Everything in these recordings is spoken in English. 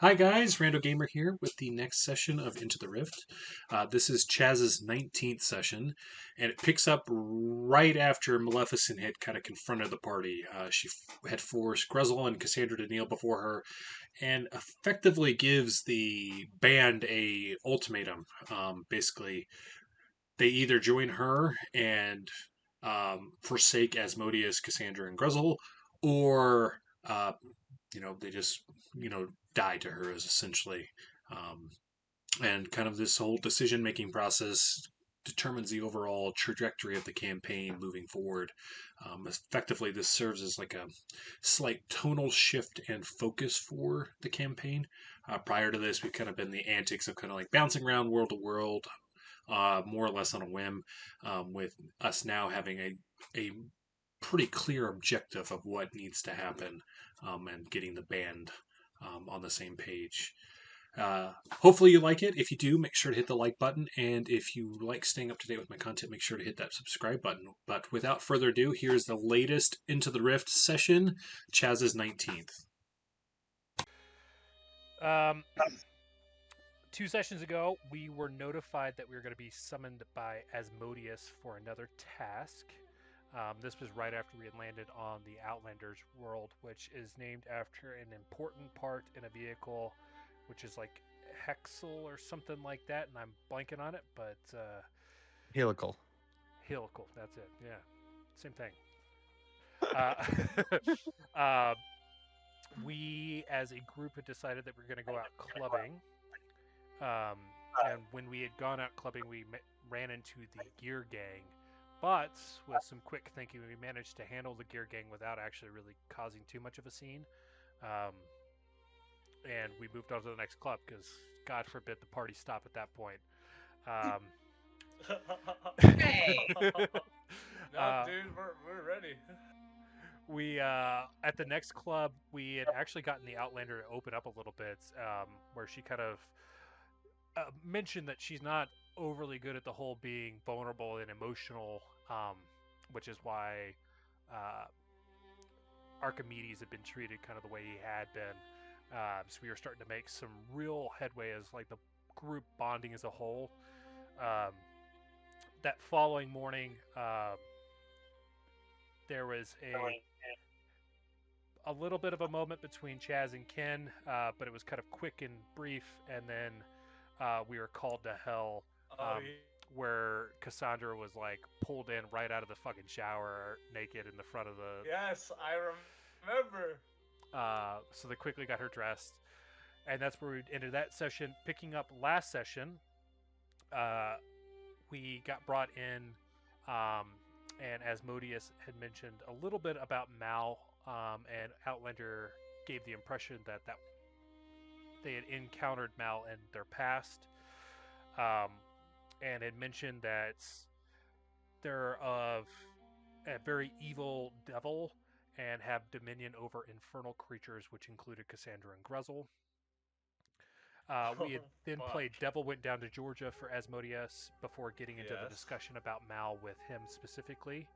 Hi guys, Rando Gamer here with the next session of Into the Rift. This is Chazz's 19th session, and it picks up right after Maleficent had kind of confronted the party. She had forced Grezel and Cassandra to kneel before her, and effectively gives the band a ultimatum. Basically, they either join her and forsake Asmodeus, Cassandra, and Grezel, or they just die to her is essentially um, and kind of this whole decision making process determines the overall trajectory of the campaign moving forward. Effectively, this serves as like a slight tonal shift and focus for the campaign. Prior to this, we've kind of been the antics of kind of like bouncing around world to world, more or less on a whim, with us now having a pretty clear objective of what needs to happen, and getting the band on the same page. Hopefully you like it. If you do, make sure to hit the like button. And if you like staying up to date with my content, make sure to hit that subscribe button. But without further ado, here's the latest Into the Rift session, Chazz's 19th. Um, 2 sessions ago, we were notified that we were going to be summoned by Asmodeus for another task. This was right after we had landed on the Outlanders world, which is named after an important part in a vehicle, which is like Hexel or something like that, and I'm blanking on it, but Helical. Helical, that's it. Yeah, same thing. We, as a group, had decided that we were going to go out clubbing. And when we had gone out clubbing, we ran into the gear gang. But with some quick thinking, we managed to handle the gear gang without actually really causing too much of a scene. And we moved on to the next club because, God forbid, the party stop at that point. Hey! No, dude, we're ready. We at the next club, we had actually gotten the Outlander to open up a little bit, where she kind of mentioned that she's not overly good at the whole being vulnerable and emotional, which is why Archimedes had been treated kind of the way he had been. So we were starting to make some real headway as like the group bonding as a whole. That following morning, there was a little bit of a moment between Chazz and Ken, but it was kind of quick and brief, and then we were called to hell, where Cassandra was like pulled in right out of the fucking shower, naked in the front of the. Yes, I remember. So they quickly got her dressed, and that's where we ended that session. Picking up last session, we got brought in, and Asmodeus had mentioned a little bit about Mal, and Outlander gave the impression that they had encountered Mal in their past, and had mentioned that they're of a very evil devil and have dominion over infernal creatures, which included Cassandra and Grezel. We had then played Devil Went Down to Georgia for Asmodeus before getting into the discussion about Mal with him specifically.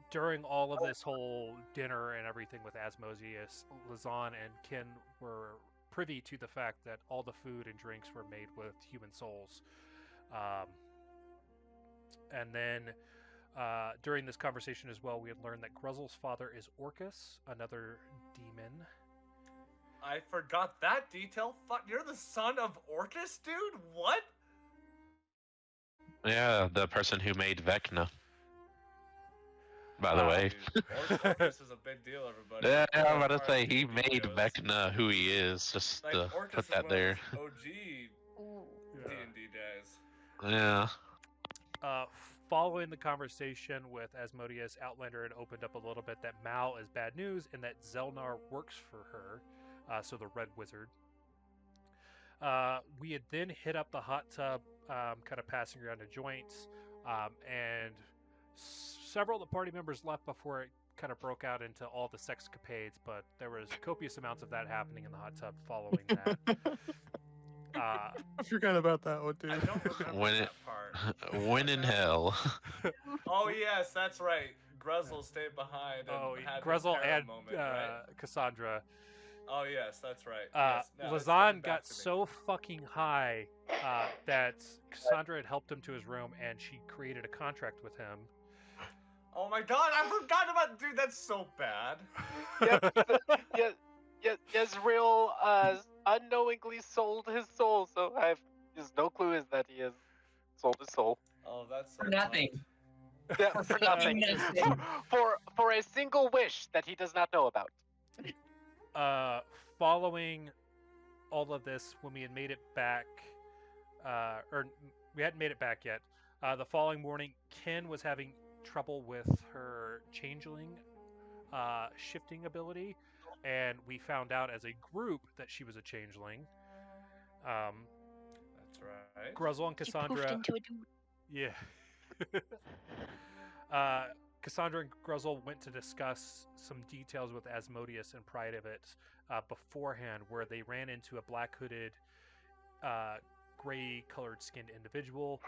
During all of this whole dinner and everything with Asmodeus, Lazan and Ken were privy to the fact that all the food and drinks were made with human souls. And then during this conversation as well, we had learned that Grezel's father is Orcus, another demon. I forgot that detail. Fuck, you're the son of Orcus, dude? What? Yeah, the person who made Vecna. By the way. Dude, Orcus is a big deal, everybody. Yeah, I'm about to say, he made Vecna who he is, just like, to Orcus put that there. OG D&D days. Yeah. Following the conversation with Asmodeus, Outlander had opened up a little bit that Mal is bad news and that Zelnar works for her, so the Red Wizard. We had then hit up the hot tub, kind of passing around a joint, and several of the party members left before it kind of broke out into all the sexcapades, but there was copious amounts of that happening in the hot tub following that. I forgot about that one, dude. I don't remember that part. When in hell. Oh, yes, that's right. Grezel stayed behind and had Grezel his harem and moment, right? Cassandra. Oh yes, that's right. Yes. Now it's Lazan coming back got to me. so fucking high that Cassandra had helped him to his room, and she created a contract with him. Oh my god, I forgot about. Dude, that's so bad. Yezreal unknowingly sold his soul, so there's no clue is that he has sold his soul. Oh, that's so For nothing. Yeah, For for nothing. nothing. For a single wish that he does not know about. Following all of this, when we had made it back, or we hadn't made it back yet, the following morning, Ken was having trouble with her changeling shifting ability, and we found out as a group that she was a changeling. That's right. Gruzzle and She poofed Cassandra. into a dude. Yeah. Cassandra and Gruzzle went to discuss some details with Asmodeus in private beforehand, where they ran into a black hooded, gray colored skinned individual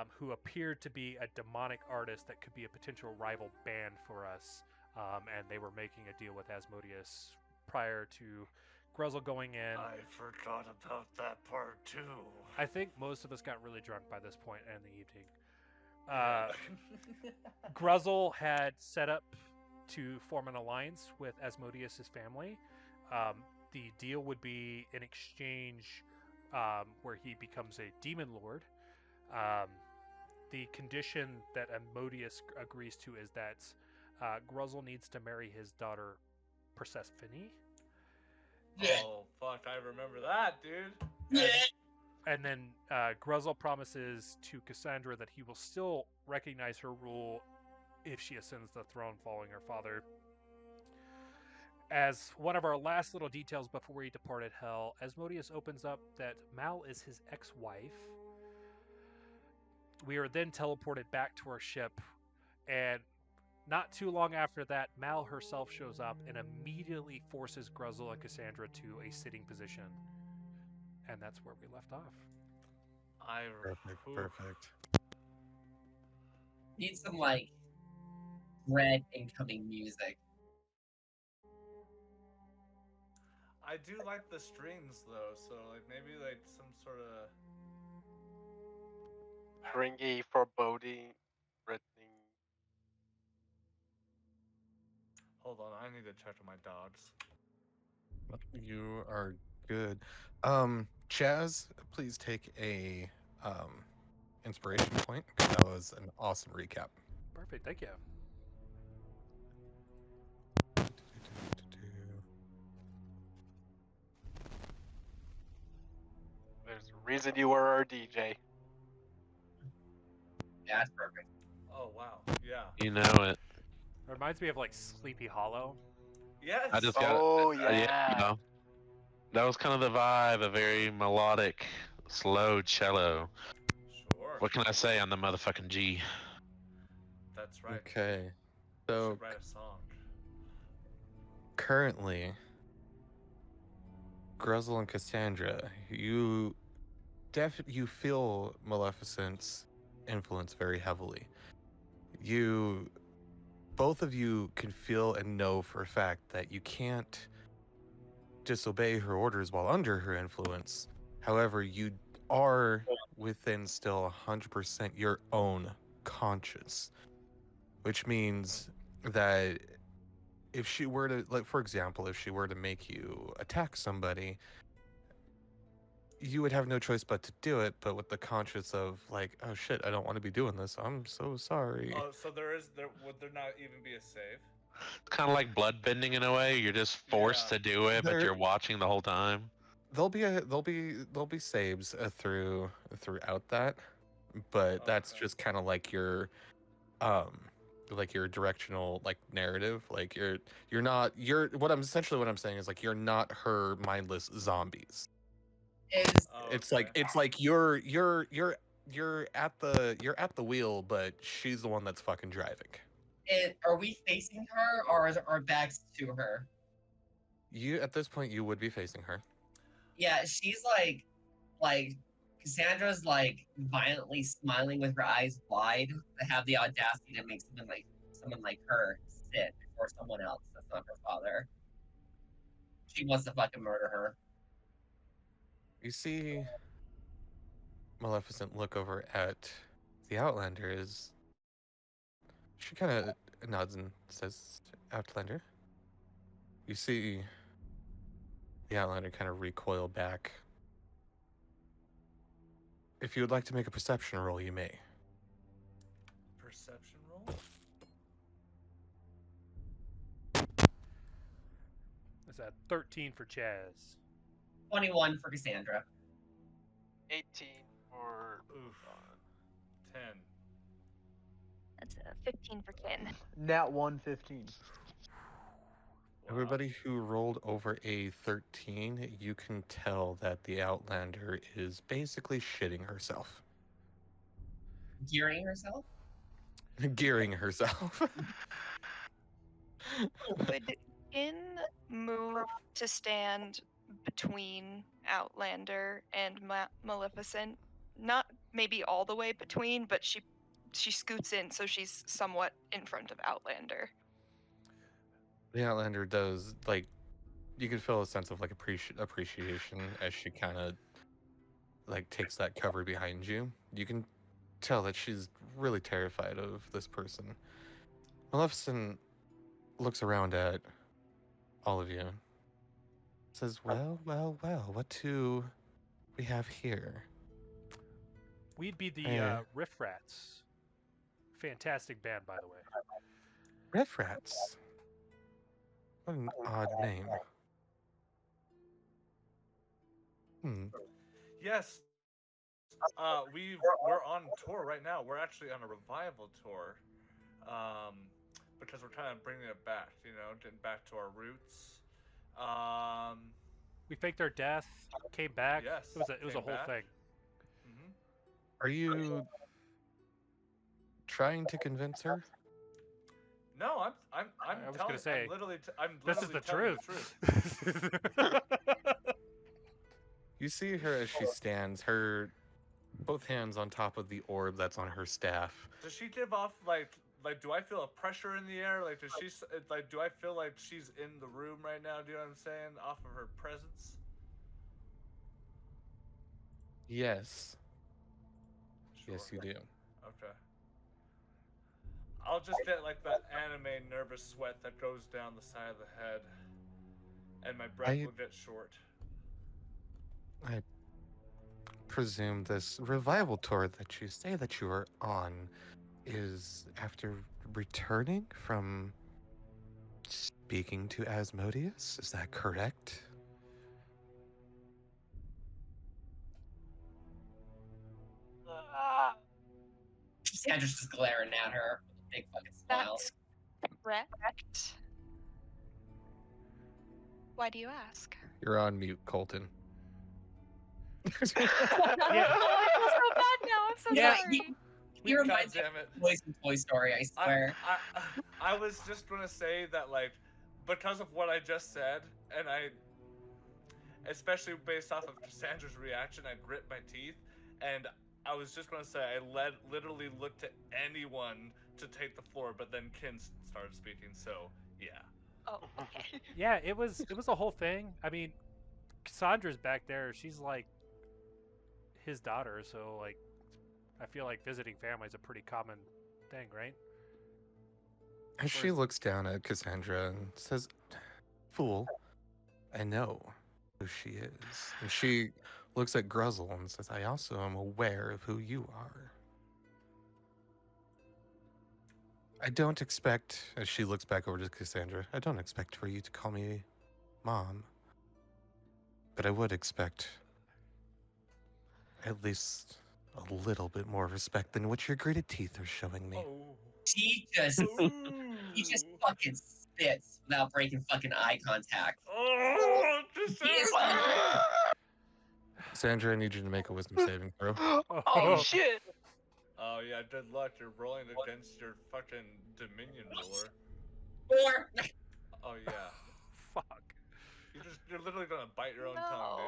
who appeared to be a demonic artist that could be a potential rival band for us. And they were making a deal with Asmodeus prior to Gruzzle going in. I forgot about that part too. I think most of us got really drunk by this point in the evening. Gruzzle had set up to form an alliance with Asmodeus' family. The deal would be in exchange where he becomes a demon lord. The condition that Asmodeus agrees to is that Gruzzle needs to marry his daughter Persephone. Oh fuck, I remember that, dude. And then Gruzzle promises to Cassandra that he will still recognize her rule if she ascends the throne following her father. As one of our last little details before he departed hell, Asmodeus opens up that Mal is his ex-wife. We are then teleported back to our ship, and not too long after that, Mal herself shows up and immediately forces Gruzzle and Cassandra to a sitting position. And that's where we left off. Perfect. Need some like red incoming music. I do like the strings though, so like maybe like some sort of Stringy, foreboding, threatening. Hold on, I need to check on my dogs. You are good. Chaz, please take a inspiration point. That was an awesome recap. Perfect, thank you. There's a reason you were our DJ. Yeah, that's perfect. Oh wow, yeah. You know it. It reminds me of like Sleepy Hollow. Yes. I just got Oh you yeah. know, that was kind of the vibe, a very melodic, slow cello. Sure. What can I say on the motherfucking G? That's right. Okay. You So should write a song. currently, Gruzzle and Cassandra, you feel Maleficent's influence very heavily. Both of you can feel and know for a fact that you can't disobey her orders while under her influence. However, you are within still 100% your own conscience, which means that if she were to, like, for example, if she were to make you attack somebody, you would have no choice but to do it, but with the conscience of like, oh shit, I don't want to be doing this. I'm so sorry. Oh, so would there not even be a save? It's kind of like blood bending in a way. You're just forced Yeah. to do it, but There- you're watching the whole time. There'll be saves throughout that, but that's Okay. just kind of like your directional like narrative. Like what I'm saying is like you're not her mindless zombies. Is Oh, It's okay. like you're at the wheel, but she's the one that's fucking driving. are we facing her or is our backs to her? You at this point you would be facing her. Yeah, she's like Cassandra's like violently smiling with her eyes wide to have the audacity to make someone like her sit before someone else that's not her father. she wants to fucking murder her. You see Maleficent look over at the Outlander as she kind of nods and says, Outlander. You see the Outlander kind of recoil back. If you would like to make a perception roll, you may. Perception roll? Is that 13 for Chaz? 21 for Cassandra. 18 for. Oof. 10. That's a 15 for Kin. Nat 115. Everybody who rolled over a 13, you can tell that the Outlander is basically shitting herself. Gearing herself? Gearing herself. Would Kin move to stand between Outlander and Maleficent? Not maybe all the way between, but she scoots in, so she's somewhat in front of Outlander. The Outlander does, like, you can feel a sense of, like, appreciation as she kind of, like, takes that cover behind you. You can tell that she's really terrified of this person. Maleficent looks around at all of you. Says, well, what do we have here? We'd be the Hey. Riff Rats. Fantastic band, by the way. Riff Rats. What an odd name. Yes. We're on tour right now. We're actually on a revival tour. Because we're kind of bringing it back, you know, getting back to our roots. We faked our death, came back. Yes, It was a came whole back. thing. Mhm. Are you trying to convince her? No, I'm I was telling. gonna say, I'm This is literally the telling truth. You see her as she stands, her both hands on top of the orb that's on her staff. Does she give off like do I feel a pressure in the air? Like does she like do I feel like she's in the room right now? Do you know what I'm saying? Off of her presence. Yes. Sure. Yes, you do. Okay. I'll just get like that anime nervous sweat that goes down the side of the head, and my breath will get short. I presume this revival tour that you say that you are on is after returning from speaking to Asmodeus. Is that correct? Cassandra's just glaring at her with a big fucking smile. That's correct. Why do you ask? You're on mute, Colton. I feel so bad now. I'm so Yeah, sorry. You remind me God damn it. of Voice from Toy Story, I swear. I was just gonna say that like because of what I just said, and especially based off of Cassandra's reaction, I grit my teeth, and I was just gonna say I literally looked to anyone to take the floor, but then Kin started speaking, so yeah. Oh, okay. Yeah, it was a whole thing. I mean, Cassandra's back there. She's like his daughter, so like I feel like visiting family is a pretty common thing, right? As she looks down at Cassandra and says, "Fool, I know who she is." And she looks at Gruzzle and says, "I also am aware of who you are." I don't expect, as she looks back over to Cassandra, I don't expect for you to call me Mom. But I would expect at least a little bit more respect than what your gritted teeth are showing me. Oh. She just fucking spits without breaking fucking eye contact. Oh, Cassandra, I need you to make a wisdom saving throw. Oh shit! Oh yeah, good luck. You're rolling against your fucking Dominion ruler. 4. Oh yeah. Fuck. You're literally gonna bite your own tongue,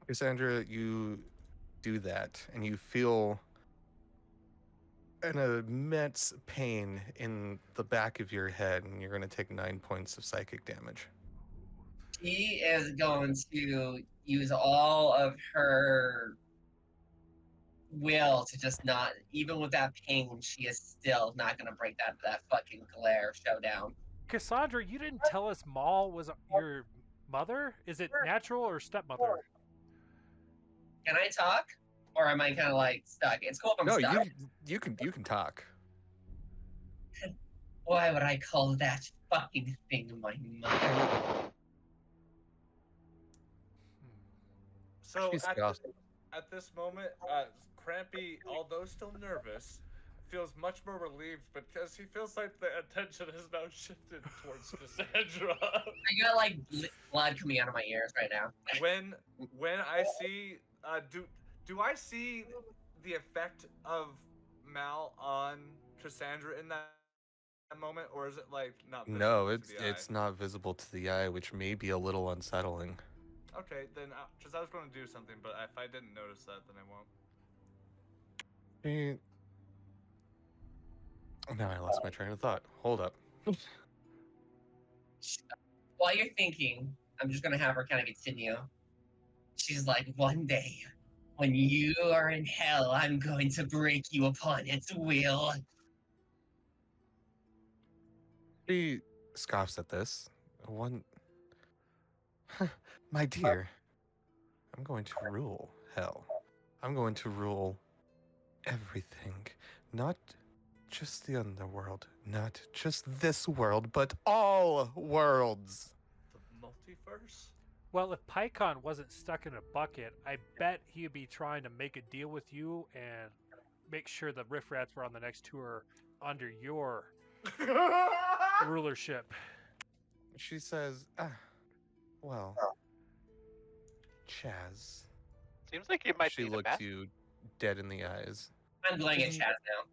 dude. Cassandra, you do that, and you feel an immense pain in the back of your head, and you're going to take 9 points of psychic damage. She is going to use all of her will to just not, even with that pain, she is still not going to break that fucking glare showdown. Cassandra, you didn't tell us Maul was your mother. Is it natural or stepmother? Can I talk? Or am I kind of like stuck? It's cool if I'm No, stuck. you can talk. Why would I call that fucking thing my mother? So She's at, scoffed. at this moment, Crampy, although still nervous, feels much more relieved because he feels like the attention has now shifted towards Cassandra. I got like blood coming out of my ears right now. when I see, do I see the effect of Mal on Cassandra in that moment, or is it like not visible No, to it's the it's eye? not visible to the eye, which may be a little unsettling. Okay, then because I was going to do something, but if I didn't notice that, then I won't. Now I lost my train of thought. Hold up. While you're thinking, I'm just gonna have her kind of continue. She's like, one day, when you are in hell, I'm going to break you upon its will. She scoffs at this. My dear, I'm going to rule hell. I'm going to rule everything. Not just the underworld, not just this world, but all worlds. The multiverse? Well, if Pykon wasn't stuck in a bucket, I bet he'd be trying to make a deal with you and make sure the riffraffs were on the next tour under your rulership. She says, well, Chazz. Seems like you might She be the looks best. you dead in the eyes. I'm glaring at Chaz now.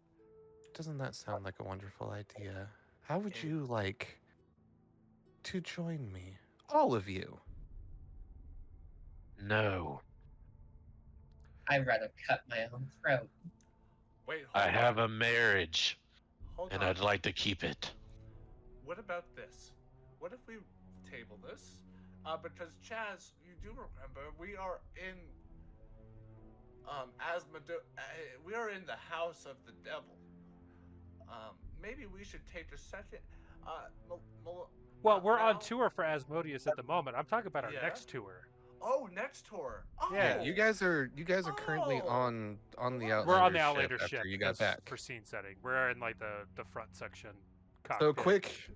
Doesn't that sound like a wonderful idea? How would you like to join me? All of you. No. I'd rather cut my own throat. Wait, I hold have on. a marriage, Hold and on. I'd like to keep it. What about this? What if we table this? Because Chaz, you do remember we are in we are in the house of the devil. Maybe we should take a second. Well, we're on Mal? tour for Asmodeus at the moment. I'm talking about our Yeah? next tour. Oh, next tour. Oh. Yeah, You guys are currently Oh. on the Outlander We're on the ship Outlander after ship you got that's back. for scene setting. We're in like the front section. So Cockpit. quick,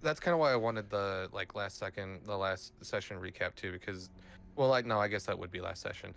that's kind of why I wanted the last session recap too, because, well, I guess that would be last session,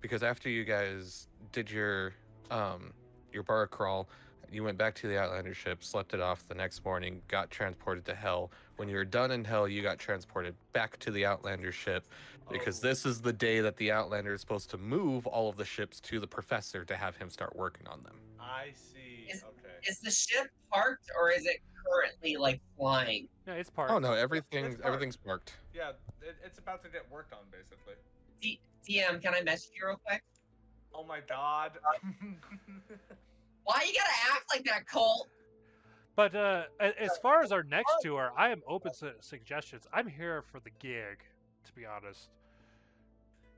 because after you guys did your bar crawl, you went back to the Outlander ship, slept it off the next morning, got transported to Hell. When you were done in Hell, you got transported back to the Outlander ship, because Oh. this is the day that the Outlander is supposed to move all of the ships to the Professor to have him start working on them. I see. Okay. Is the ship parked or is it currently like flying? Yeah, it's part. Oh no, everything's parked. parked. Yeah, it's about to get worked on, basically. DM, can I message you real quick? Oh my god. Why you gotta act like that, Colt? But as far as our next tour, I am open to suggestions. I'm here for the gig, to be honest.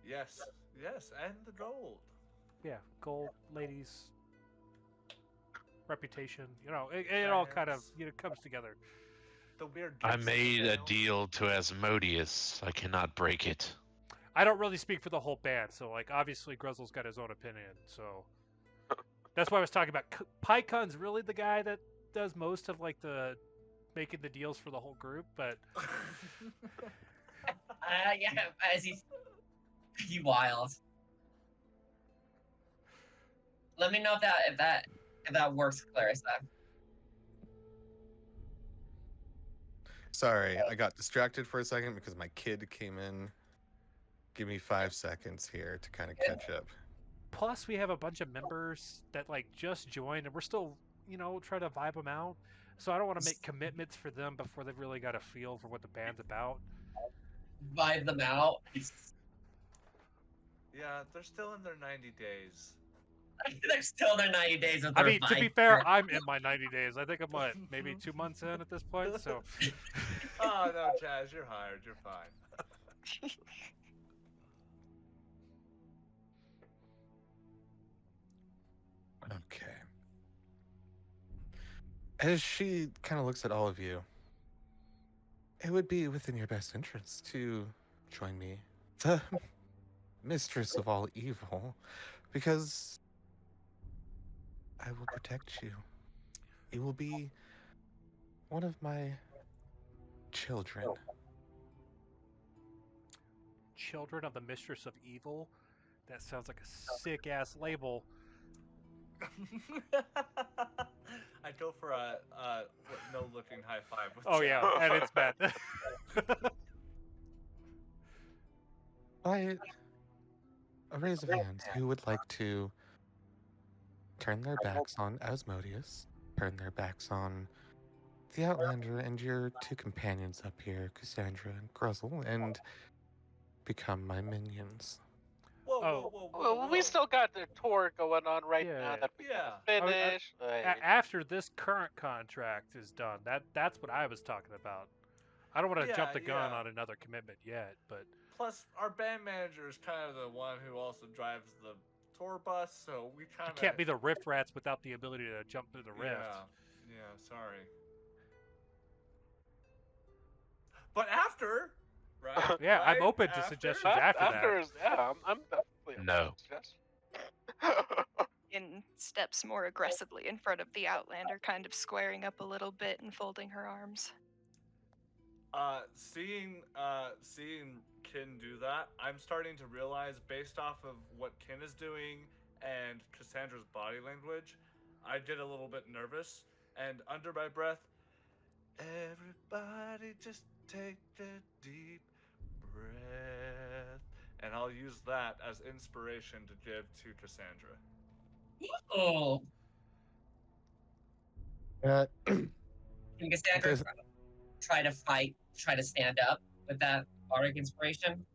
Yes, and the gold. Yeah, gold, ladies, reputation. You know, it all kind of comes together. The weird. I gifts made and a sales. deal to Asmodeus. I cannot break it. I don't really speak for the whole band, so like obviously Gruzzle's got his own opinion. So that's why I was talking about Pykon's really the guy that does most of like the making the deals for the whole group, but Yeah, as he wild. Let me know if that works, Clarissa. Sorry, I got distracted for a second because my kid came in. Give me 5 seconds here to kind of catch up. plus we have a bunch of members that like just joined and we're still trying to vibe them out, so I don't want to make commitments for them before they've really got a feel for what the band's about. Vibe them out. Yeah, they're still in their 90 days. They're still their 90 days of I their mean, to be mind. fair, I'm in my 90 days. I think I'm what, maybe 2 months in at this point. So, Oh no, Chaz, you're hired. You're fine. Okay. As she kind of looks at all of you, it would be within your best interest to join me, the mistress of all evil, because I will protect you. You will be one of my children. Children of the Mistress of Evil. That sounds like a sick ass label. I'd go for a no looking high five with Oh Chaz. yeah, and it's bad. By a raise of hands, who would like to turn their backs on Asmodeus, turn their backs on the Outlander and your two companions up here, Cassandra and Gruzzle, and become my minions? Whoa, Oh. whoa, whoa, whoa, Well, we whoa. still got the tour going on right Yeah. now that we Yeah. gotta finish. After this current contract is done, that's what I was talking about. I don't want to jump the gun Yeah. on another commitment yet, but Plus, our band manager is kind of the one who also drives the tour bus, so we kind you of can't be the Rift Rats without the ability to jump through the rift. Yeah, sorry. But after, right? Yeah, I'm right? open to After? suggestions after that. Yeah, I'm definitely open No. to suggestions. In steps more aggressively in front of the Outlander, kind of squaring up a little bit and folding her arms. Seeing Kin do that, I'm starting to realize, based off of what Kin is doing and Cassandra's body language, I get a little bit nervous, and under my breath, everybody just take a deep breath, and I'll use that as inspiration to give to Cassandra. Oh, can Cassandra There's- try to fight, try to stand up with that bardic inspiration?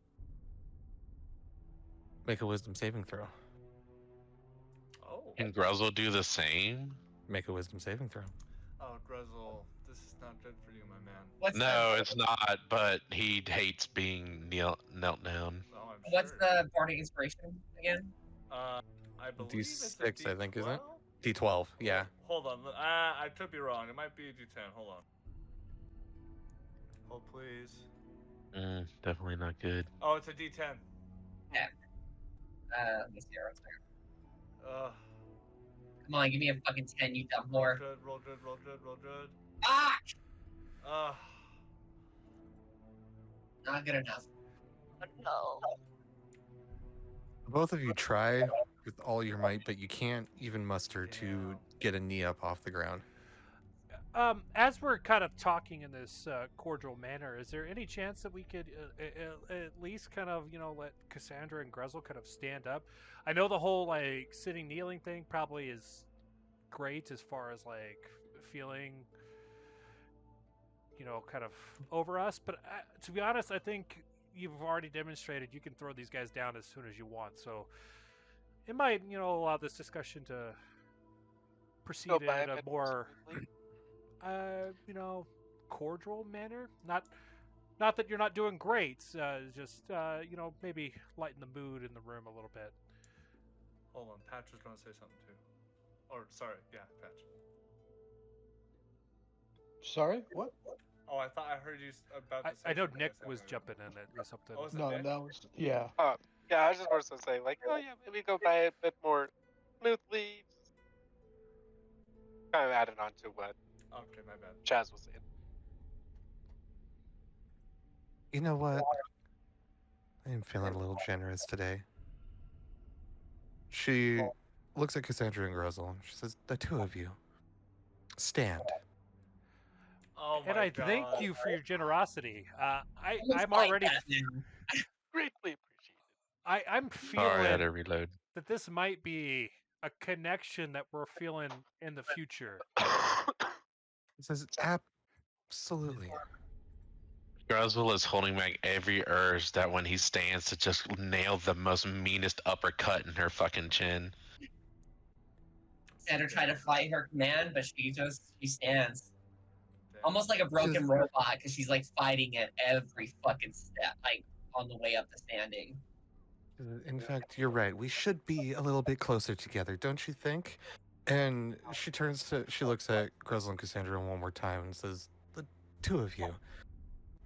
Make a wisdom saving throw. Oh. Can Gruzzle do the same? Make a wisdom saving throw. Oh, Gruzzle, this is not good for you, my man. What's No, it's not, but he hates being knelt down. Oh, I'm What's sure. the bardic inspiration again? I believe it's a D6, I think, isn't it? D12? D12, yeah. Hold on. I could be wrong. It might be a D10. Hold on. Hold, please. Definitely not good. Oh, it's a D10. Let me see here one second. Ugh. Come on, give me a fucking 10, you dumb Roll whore. good, roll good, roll good, roll good. Ah! Ugh. Not good enough. No. Both of you try with all your might, but you can't even muster to Yeah. get a knee up off the ground. As we're kind of talking in this cordial manner, is there any chance that we could at least kind of, let Cassandra and Gruzzle kind of stand up? I know the whole like sitting kneeling thing probably is great as far as like feeling, kind of over us, but to be honest, I think you've already demonstrated you can throw these guys down as soon as you want. So it might, allow this discussion to proceed Go by in a bit more smoothly. cordial manner. Not that you're not doing great. Just maybe lighten the mood in the room a little bit. Hold on. Patch was going to say something too. Or, sorry. Yeah, Patch. Sorry, what? Oh, I thought I heard you about to say I know something. Nick I was said- jumping in it or something. Oh, was it No, Nick? that was yeah. Yeah, I was just more so saying, like, oh yeah, maybe go by it a bit more smoothly. Kind of added on to what Okay, my bad. Chaz was saying. You know what? I am feeling a little generous today. She looks at Cassandra and Gruzzle and she says, "The two of you, stand." Oh my And I god. thank you for your generosity. I'm Almost like already. that now. Greatly I'm Sorry, I had feeling to reload. that this might be a connection that we're feeling in the future. He says, "Absolutely." Gruzzle is holding back every urge that when he stands to just nail the most meanest uppercut in her fucking chin. Sandra tried to fight her command, but she stands. Almost like a broken Just- robot, because she's like fighting at every fucking step, like on the way up the standing. In fact, you're right. We should be a little bit closer together, don't you think? And she looks at Grezel and Cassandra one more time and says, "The two of you,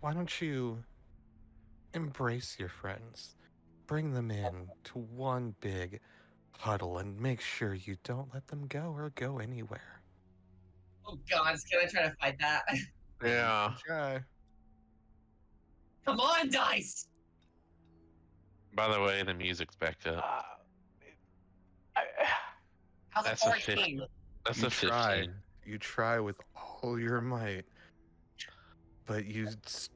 why don't you embrace your friends? Bring them in to one big huddle and make sure you don't let them go or go anywhere." Oh god, can I try to fight that? Yeah. Try. Come on, dice! By the way, the music's backed up. How's a That's a 14? That's You a 15. try. You try with all your might, but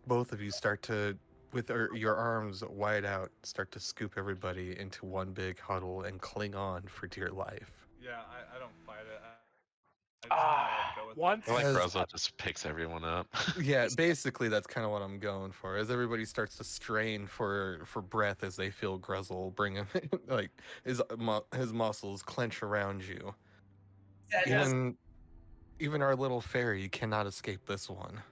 both of you start to, with your arms wide out, start to scoop everybody into one big huddle and cling on for dear life. Yeah, I don't fight it. I just kinda go with Once- I like As- Grezel just picks everyone up. Yeah, basically that's kind of what I'm going for. As everybody starts to strain for breath as they feel Grezel bring him, like his muscles clench around you. Even our little fairy cannot escape this one.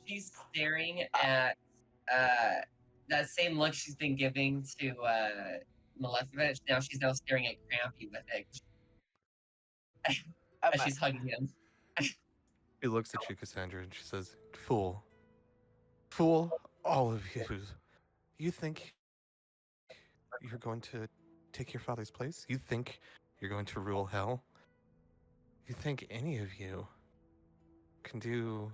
She's staring at that same look she's been giving to Maleficent. Now she's staring at Crampy with it. As she's hugging him. She looks at you, Cassandra, and she says, "Fool. Fool, all of you. You think you're going to take your father's place? You think you're going to rule hell? You think any of you can do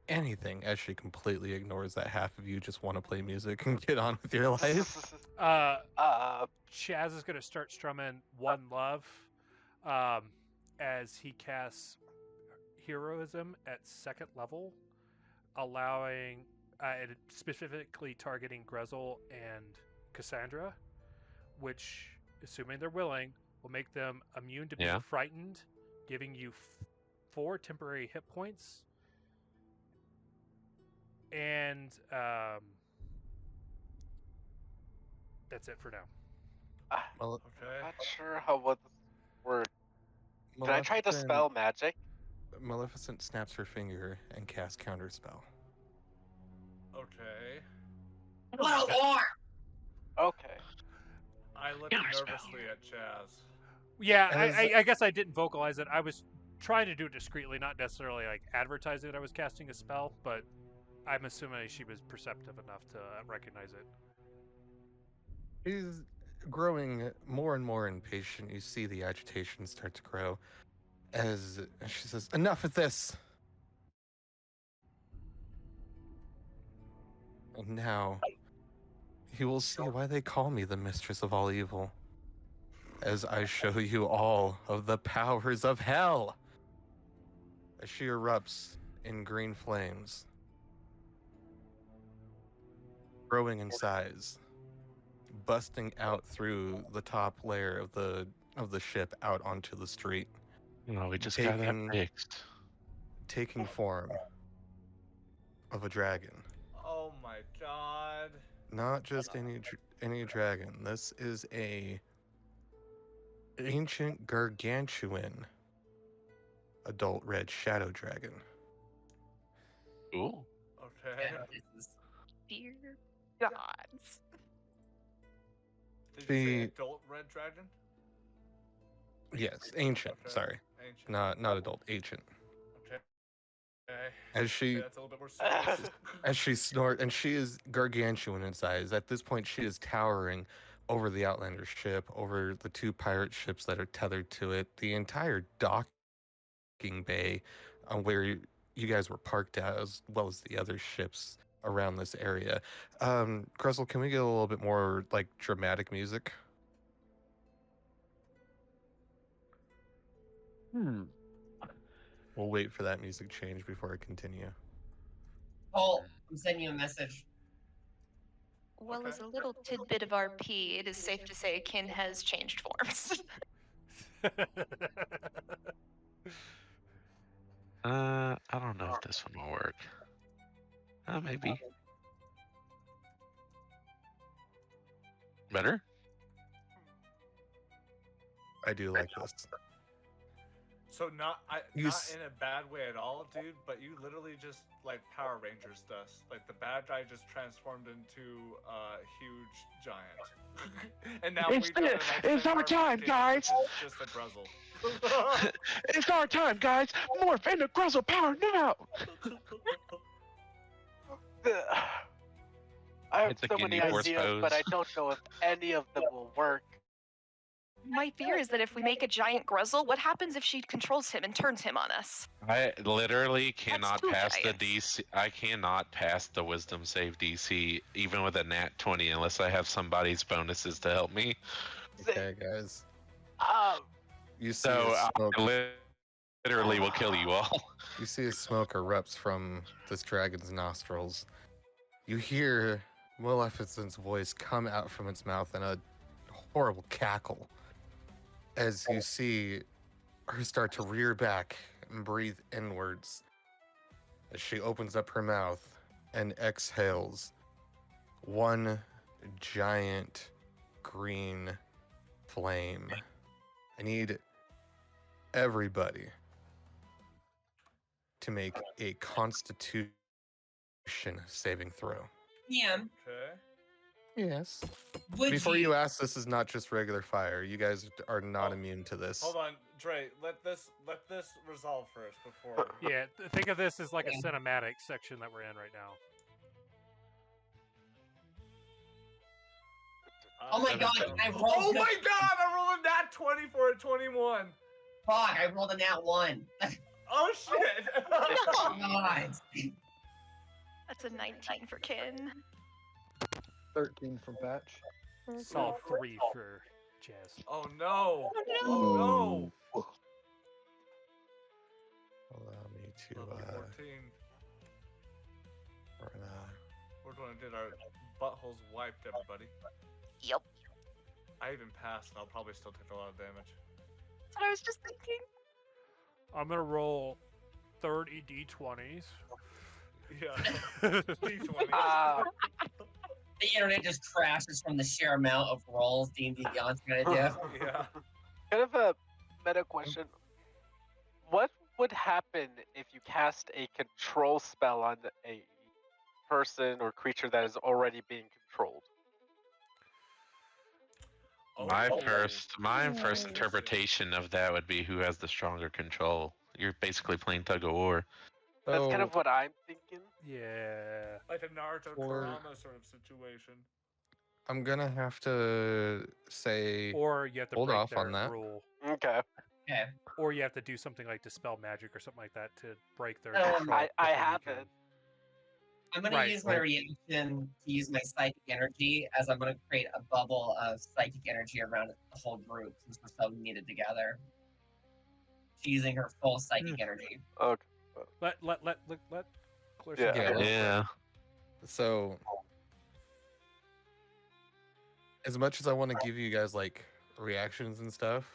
anything?" As she completely ignores that half of you just want to play music and get on with your life. Chazz is going to start strumming One Love as he casts Heroism at 2nd level, allowing, specifically targeting Grezel and Cassandra, which, assuming they're willing, will make them immune to being Yeah. frightened, giving you 4 temporary hit points. And that's it for now. Well, Okay. I'm not sure how what this word. Can I try to Maleficent- spell magic? Maleficent snaps her finger and casts counterspell. Okay. What a war! Okay. I look Counterspell. nervously at Chazz. Yeah, As- I guess I didn't vocalize it. I was trying to do it discreetly, not necessarily like advertising that I was casting a spell, but I'm assuming she was perceptive enough to recognize it. She's growing more and more impatient. You see the agitation start to grow as she says, "Enough of this. And now you will see why they call me the mistress of all evil, as I show you all of the powers of hell." As she erupts in green flames, growing in size, busting out through the top layer of the ship out onto the street, No, we just got that Taking- fixed. taking form of a dragon. Oh my god. Not just any dragon. This is a ancient gargantuan adult red shadow dragon. Cool. Okay. Yeah, this is Dear gods. Did you say The- adult red dragon? Yes, ancient. Okay. Sorry, Ancient. not adult. Ancient. Okay. Okay. As she Okay, that's a little bit more serious. as she snorts, and she is gargantuan in size. At this point, she is towering over the Outlander ship, over the 2 pirate ships that are tethered to it, the entire docking bay where you guys were parked at, as well as the other ships around this area. Grezel, can we get a little bit more like dramatic music? We'll wait for that music change before I continue. Paul, I'm sending you a message. Well, Okay. as a little tidbit of RP, it is safe to say Kin has changed forms. I don't know if this one will work. Maybe. Better? I do like this. So not You not s- in a bad way at all, dude. But you literally just like Power Rangers us. Like the bad guy just transformed into a huge giant, and now It's we got an it's our time, guys. Just a Gruzzle. It's our time, guys. Morph into Gruzzle power now. I have It's a so many kidney force ideas, but pose. I don't know if any of them will work. My fear is that if we make a giant Gruzzle, what happens if she controls him and turns him on us? I literally cannot two pass the giants. DC. I cannot pass the Wisdom save DC even with a nat 20 unless I have somebody's bonuses to help me. Okay, guys. Um, You see So a smoke. I literally will kill you all. You see a smoke erupts from this dragon's nostrils. You hear Maleficent's voice come out from its mouth in a horrible cackle as you see her start to rear back and breathe inwards as she opens up her mouth and exhales one giant green flame. I need everybody to make a Constitution saving throw. Yeah. Okay. Yes. Would Before you ask, this is not just regular fire. You guys are not Oh, immune to this. Hold on, Dre. Let this resolve first before. Yeah, think of this as like a cinematic section that we're in right now. Oh my god, I rolled. Oh my god, I rolled a nat 20 for a 21. Fuck, I rolled a nat 1. Oh shit. God. That's a 19 for Kin. 13 from Patch. Solve 3 for Chazz. Oh no. Oh, Oh no. Allow me to. Level 14. We're gonna. We're going to get our buttholes wiped, everybody. Yep. I even passed, and I'll probably still take a lot of damage. That's what I was just thinking. I'm gonna roll 30 d20s. Yeah. D20. The internet just crashes from the sheer amount of rolls D&D Beyond's gonna do. Yeah. kind of a meta question. What would happen if you cast a control spell on a person or creature that is already being controlled? My Oh. first interpretation of that would be who has the stronger control. You're basically playing tug of war. That's kind of what I'm thinking. Yeah. Like a Naruto Or- Kurama sort of situation. I'm gonna have to say. Or you have to Hold break off their on that. rule. Okay. Okay. Or you have to do something like dispel magic or something like that to break their Um, control. I before you have can- it. I'm gonna Right, use my right. reaction to use my psychic energy, as I'm gonna create a bubble of psychic energy around the whole group since we're so knitted together. She's using her full psychic energy. Okay. Let Claire Yeah. say Yeah. that. Yeah. So, as much as I want to give you guys like reactions and stuff,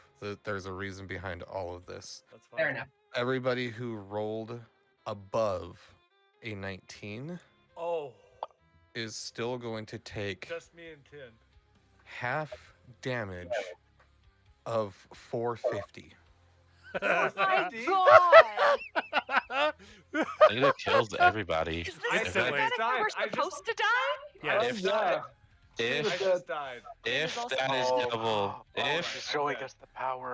there's a reason behind all of this. That's fine. Fair enough. Everybody who rolled above a 19 Oh, is still going to take just me and Tin. half damage of 450. Oh my 50? god! Nita kills everybody. Is I this said cinematic died. when we're I just- supposed to die? Yeah. If yeah. if I just died. if also- that is Oh, double, oh, if she's showing us the power.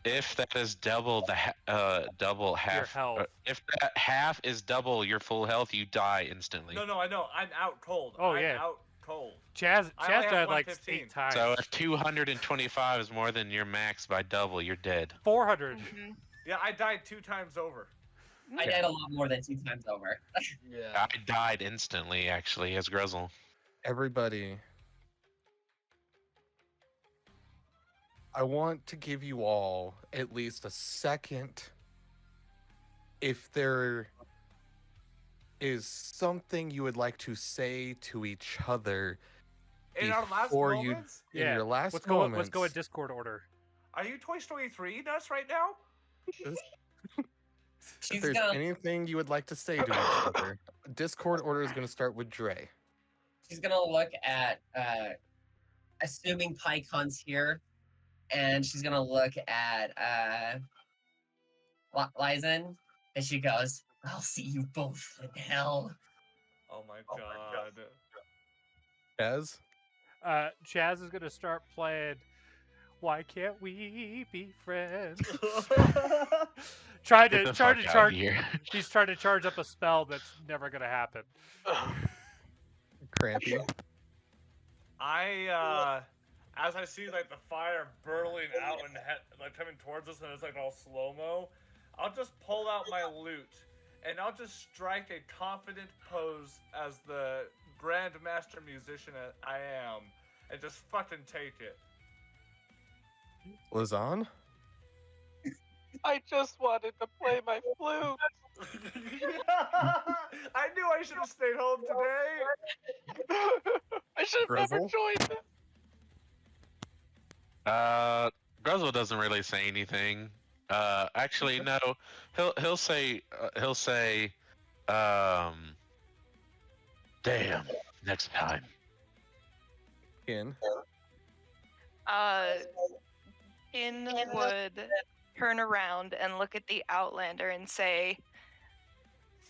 if that is double the double half, health. if that half is double your full health, you die instantly. No, I know. I'm out cold. Oh, I'm yeah. out cold. Chazz I only have died like 115. 8 times. So if 225 is more than your max by double, you're dead. 400. Mhm. Yeah, I died 2 times over. I died a lot more than 2 times over. Yeah. I died instantly, actually, as Gruzzle. Everybody, I want to give you all at least a second. If there is something you would like to say to each other In our last before you moments? in Yeah. your last Let's moments, go in Discord order. Are you Toy Story 3 nuts right now? if She's there's gonna anything you would like to say to each other, Discord order is going to start with Dre. she's gonna look at assuming Pykon's here, and she's gonna look at Lizen, and she goes, "I'll see you both in hell." Oh my god. Chazz? Chazz is gonna start playing "Why Can't We Be Friends?" Get the fuck out of here. He's trying to charge up a spell that's never gonna happen. Crampy? As I see like the fire burling out and like coming towards us, and it's like all slow mo, I'll just pull out my lute, and I'll just strike a confident pose as the grandmaster musician I am, and just fucking take it. Lazan? I just wanted to play my flute. I knew I should have stayed home today. I should have never Grizzle? joined it. Gruzzle doesn't really say anything. Actually, no. He'll say, damn, next time. In. Kin would turn around and look at the Outlander and say,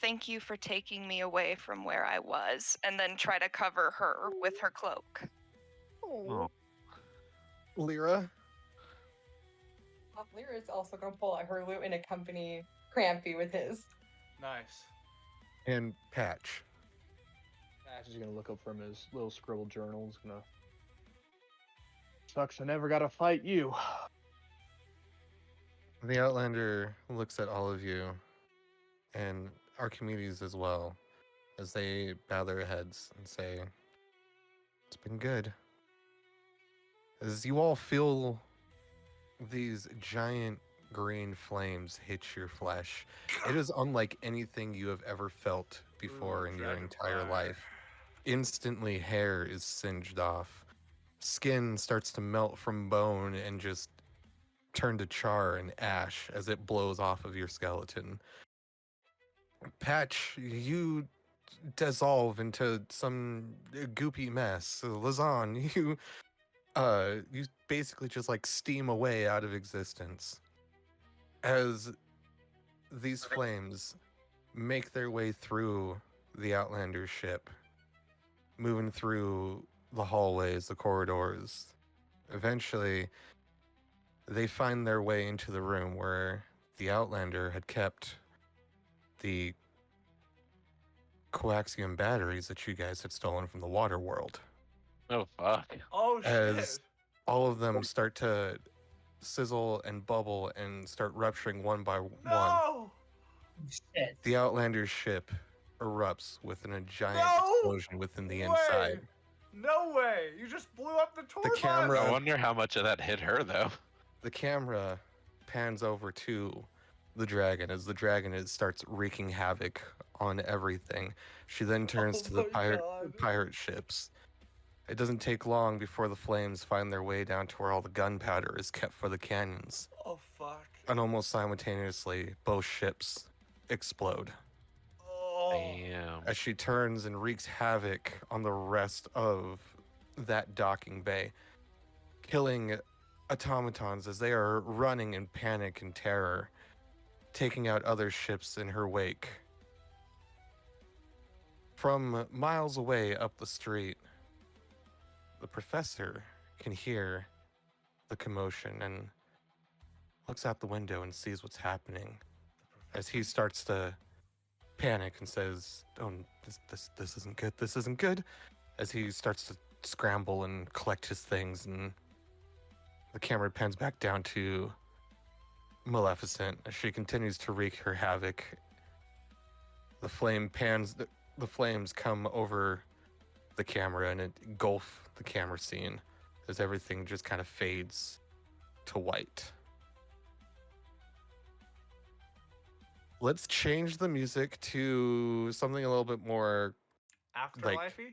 "Thank you for taking me away from where I was," and then try to cover her with her cloak. Oh. Lyra? Lyra's also gonna pull out her lute and accompany Crampy with his. Nice. And Patch. Patch is gonna look up from his little scribbled journal. He's gonna. Sucks I never got to fight you. The Outlander looks at all of you, and Archimedes as well, as they bow their heads and say, "It's been good." As you all feel these giant green flames hit your flesh, it is unlike anything you have ever felt before in your entire life. Instantly, hair is singed off. Skin starts to melt from bone and just turn to char and ash as it blows off of your skeleton. Patch, you dissolve into some goopy mess. Lazan, you basically just like steam away out of existence as these flames make their way through the Outlander's ship, moving through the hallways, the corridors. Eventually, they find their way into the room where the Outlander had kept the coaxium batteries that you guys had stolen from the water world. Oh, fuck. Oh, As shit. all of them start to sizzle and bubble and start rupturing one by one, No! Shit. the Outlander's ship erupts within a giant No explosion within the way! inside. No way! You just blew up the tour bus! camera- I wonder how much of that hit her, though. The camera pans over to the dragon as the dragon starts wreaking havoc on everything. She then turns to the pirate ships. It doesn't take long before the flames find their way down to where all the gunpowder is kept for the cannons. Oh, fuck. And almost simultaneously, both ships explode. Oh. Damn. As she turns and wreaks havoc on the rest of that docking bay, killing automatons as they are running in panic and terror, taking out other ships in her wake. From miles away up the street, the professor can hear the commotion and looks out the window and sees what's happening as he starts to panic and says, "Oh, this isn't good. This isn't good." As he starts to scramble and collect his things, and the camera pans back down to Maleficent as she continues to wreak her havoc. The flames come over the camera and it engulf the camera scene as everything just kind of fades to white. Let's change the music to something a little bit more, Afterlife-y?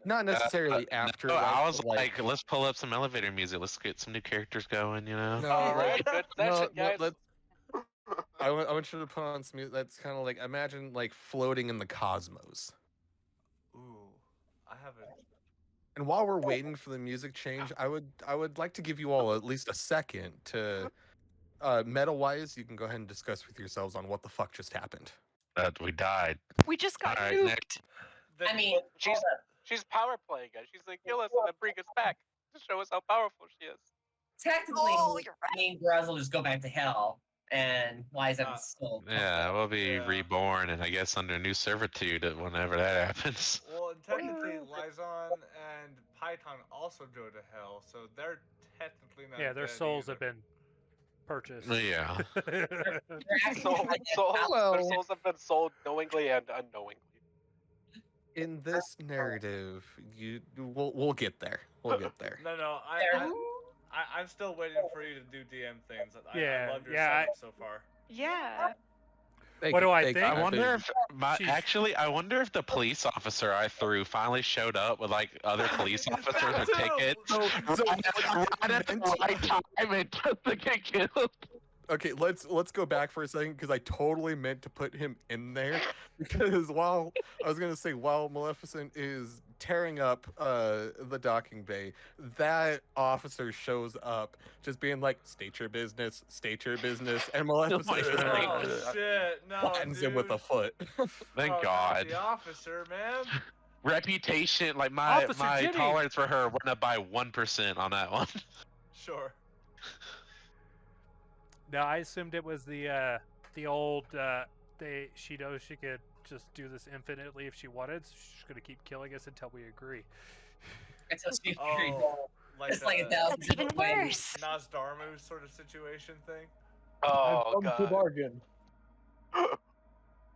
not necessarily after. No, I was like, let's pull up some elevator music. Let's get some new characters going, you know? No, Alright, good session, guys. I want you to put on some music that's kind of like, imagine like floating in the cosmos. Ooh, I haven't. And while we're waiting for the music change, I would like to give you all at least a second to, meta-wise, you can go ahead and discuss with yourselves on what the fuck just happened. We died. We just got Alright, nuked. next. I mean, She's power playing us. She's like, kill us and then bring us back to show us how powerful she is. technically, Oh, you're right. me and Graz will just go back to hell, and Liza still. Yeah, we'll be Yeah. reborn, and I guess under new servitude whenever that happens. Well, and technically, Lyzon and Pykon also go to hell, so they're technically not. Yeah, their dead souls either. have been purchased. Yeah. They're actually Their souls have been sold knowingly and unknowingly. In this narrative, we'll get there. We'll get there. No, I'm still waiting for you to do DM things. Yeah, I love your yeah, setup so far. Yeah. What do I think? I wonder if Jeez. I wonder if the police officer I threw finally showed up with like other police officers with tickets. Right at the right time and just to get killed. Okay, let's go back for a second because I totally meant to put him in there because while Maleficent is tearing up the docking bay, that officer shows up just being like, state your business, and Maleficent just like Oh shit! No, flattens him with a foot. Thank Oh, not God. the officer, man. Reputation, like my Officer Jimmy. tolerance for her went up by 1% on that one. Sure. No, I assumed it was the old she knows she could just do this infinitely if she wanted, so she's gonna keep killing us until we agree. Until she Oh, like it's like a thousand That's even different ways. worse. Nosdarmu sort of situation thing. Oh, I've come to God. bargain.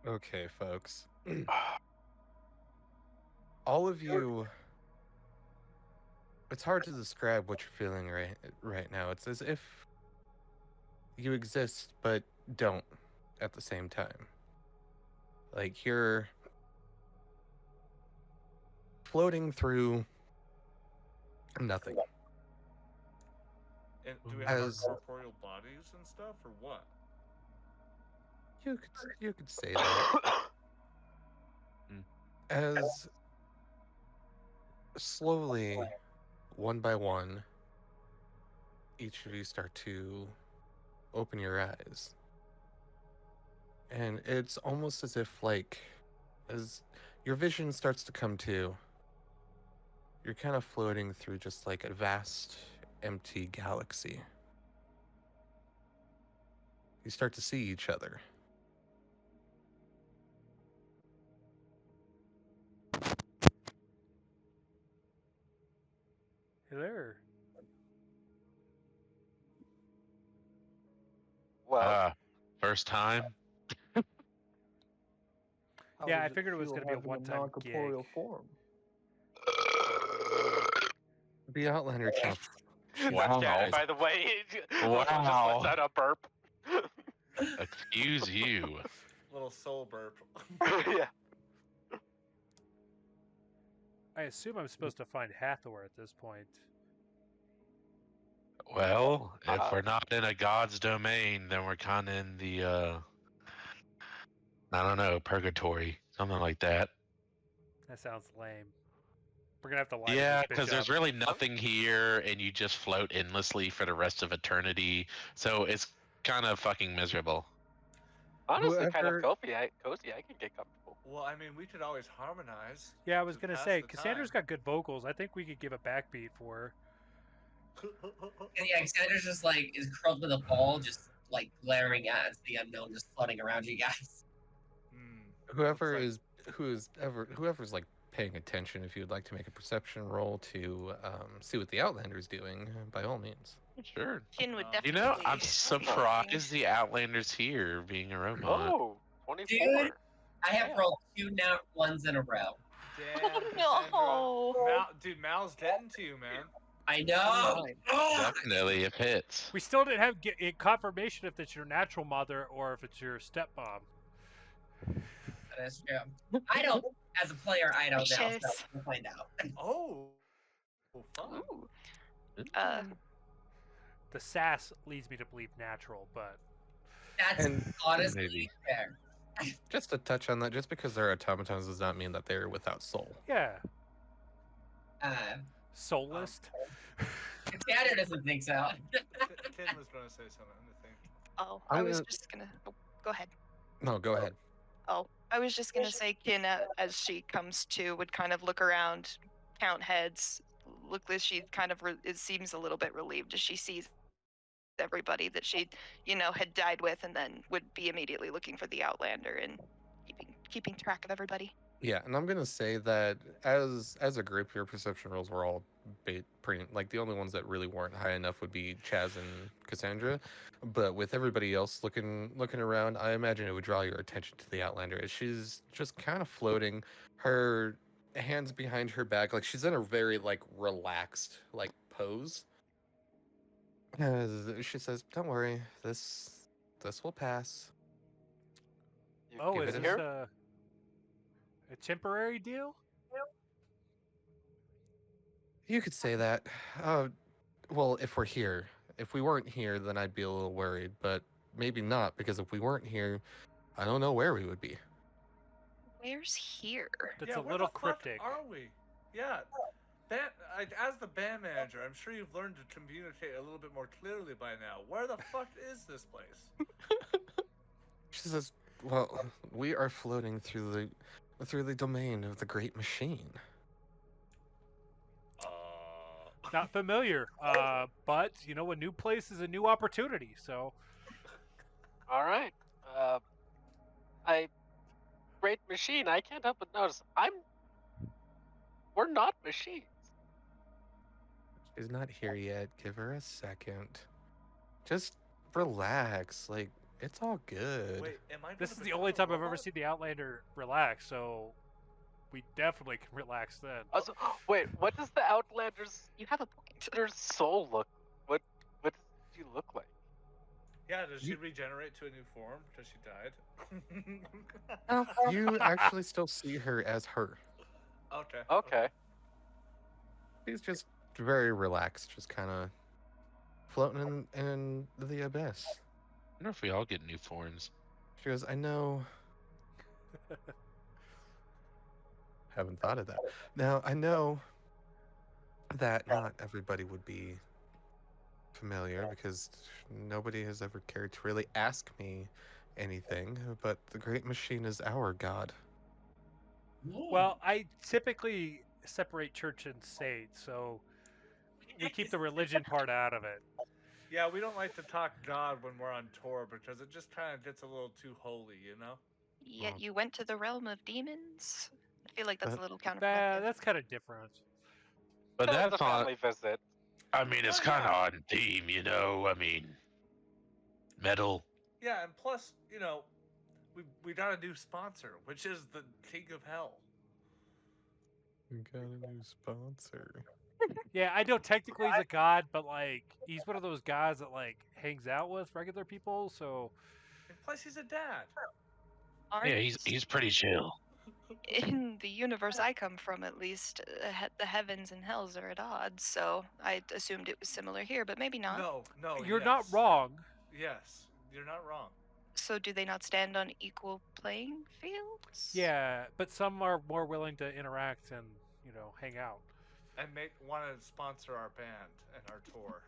Okay, folks. All of you, it's hard to describe what you're feeling right now. It's as if you exist but don't at the same time. Like you're floating through nothing. And do we have As- our corporeal bodies and stuff, or what? You could say that. As slowly, one by one, each of you start to open your eyes. And it's almost as if, like, as your vision starts to come to, you're kind of floating through just like a vast, empty galaxy. You start to see each other. Hey there. Well, First time. How Yeah, does I it figured it was feel gonna be a having one-time non-corporeal gig. form. The Outlander can't. Wow. yeah, by the way, Wow. just let out a burp. Excuse you. Little soul burp. Yeah. I assume I'm supposed to find Hathor at this point. Well, if we're not in a god's domain, then we're kind of in the, I don't know, purgatory, something like that. That sounds lame. We're gonna have to line Yeah, this bitch because there's up. really nothing here, and you just float endlessly for the rest of eternity. So it's kind of fucking miserable. Honestly, kind Whoever- of cozy. I can get comfortable. Well, I mean, we could always harmonize. Yeah, I was to gonna pass say the Cassandra's time. got good vocals. I think we could give a backbeat for her. And yeah, Xander's just like is curled with a ball, just like glaring at the unknown, just floating around you guys. Whoever's like paying attention, if you'd like to make a perception roll to see what the Outlander's doing, by all means. Sure. Finn would You definitely. know, I'm surprised the Outlander's here, being a robot. Oh, 24. Dude, I have rolled 2 nat ones in a row. Damn, No. Dude, Mal's getting to you, man. I know. Definitely, it hits. We still didn't have confirmation if it's your natural mother or if it's your stepmom. That is true. I don't, as a player, I don't know. So Wishes. we'll find out. Oh, fun. Ooh. The sass leads me to believe natural, but That's And honestly maybe. fair. just to touch on that, just because they're automatons does not mean that they're without soul. yeah. Soulless. Cassandra doesn't think so. Tin was going to say something, I think. Oh, I'm I was gonna- just gonna. Oh, go ahead. No, go ahead. Oh, I was just gonna say, Kin, as she comes to, would kind of look around, count heads, look as she kind of it seems a little bit relieved as she sees everybody that she, had died with, and then would be immediately looking for the Outlander and keeping track of everybody. Yeah, and I'm gonna say that as a group, your perception rolls were all pretty like the only ones that really weren't high enough would be Chaz and Cassandra, but with everybody else looking around, I imagine it would draw your attention to the Outlander as she's just kind of floating, her hands behind her back, like she's in a very like relaxed like pose. As she says, "Don't worry, this will pass." You've Oh, is given this her? a temporary deal? You could say that. Well, if we're here. If we weren't here, then I'd be a little worried, but maybe not, because if we weren't here, I don't know where we would be. Where's here? That's yeah, a where little the fuck cryptic. are we? Yeah. As the band manager, I'm sure you've learned to communicate a little bit more clearly by now. Where the fuck is this place? She says, "Well, we are floating through the domain of the Great Machine." Not familiar, but a new place is a new opportunity. So, All right. Great machine. I can't help but notice. We're not machines. She's not here yet. Give her a second. Just relax. Like, it's all good. Wait, am I? this is gonna the become only a time I've ever robot? seen the Outlander relax. So, we definitely can relax then. Also, wait, what does the Outlander's You have a point. their soul look? What does she look like? Yeah, does she regenerate to a new form? Because she died. Oh, You actually still see her as her. Okay. Okay. She's just very relaxed, just kind of floating in the abyss. I wonder if we all get new forms. She goes, "I know." Haven't thought of that. Now, I know that not everybody would be familiar because nobody has ever cared to really ask me anything, but the Great Machine is our god. Well, I typically separate church and state, so we keep the religion part out of it. Yeah, we don't like to talk God when we're on tour because it just kind of gets a little too holy, you know? Yet Well- you went to the realm of demons? I feel like that's a little counterproductive. That's kind of different. But That was that's a not. family visit. I mean, it's Oh, kind of yeah. on theme, I mean, metal. Yeah, and plus, we got a new sponsor, which is the King of Hell. We got a new sponsor. Yeah, I know technically he's a god, but he's one of those guys that hangs out with regular people. So And plus, he's a dad. Aren't Yeah, he's pretty chill. in the universe I come from, at least, the heavens and hells are at odds. So I assumed it was similar here, but maybe not. No, you're not yes. wrong. Yes, you're not wrong. So do they not stand on equal playing fields? Yeah, but some are more willing to interact and hang out. And want to sponsor our band and our tour.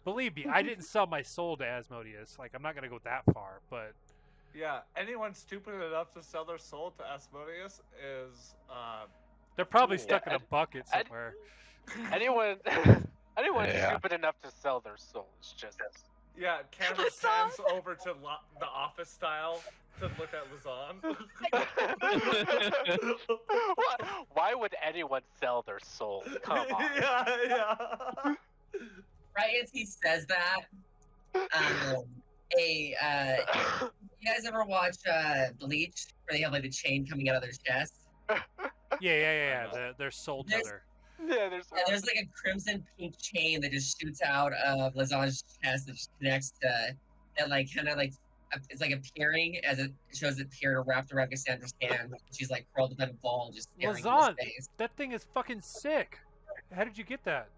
Believe me, I didn't sell my soul to Asmodeus. I'm not gonna go that far, but Yeah, anyone stupid enough to sell their soul to Asmodeus is they're probably Cool. stuck in a bucket somewhere. Anyone Yeah. stupid enough to sell their soul is just yeah. Camera pans over to the Office style to look at Lazan. Why would anyone sell their soul? Come on. yeah. Right as he says that, you guys ever watch Bleach, where they have the chain coming out of their chest? Yeah. They're soul There's- tether. Yeah, there's Yeah, there's a crimson pink chain that just shoots out of Lazan's chest that just connects to that it's appearing as it shows it here wrapped around Cassandra's hand. She's curled up in a ball, just staring Lazan, into space. that thing is fucking sick. How did you get that?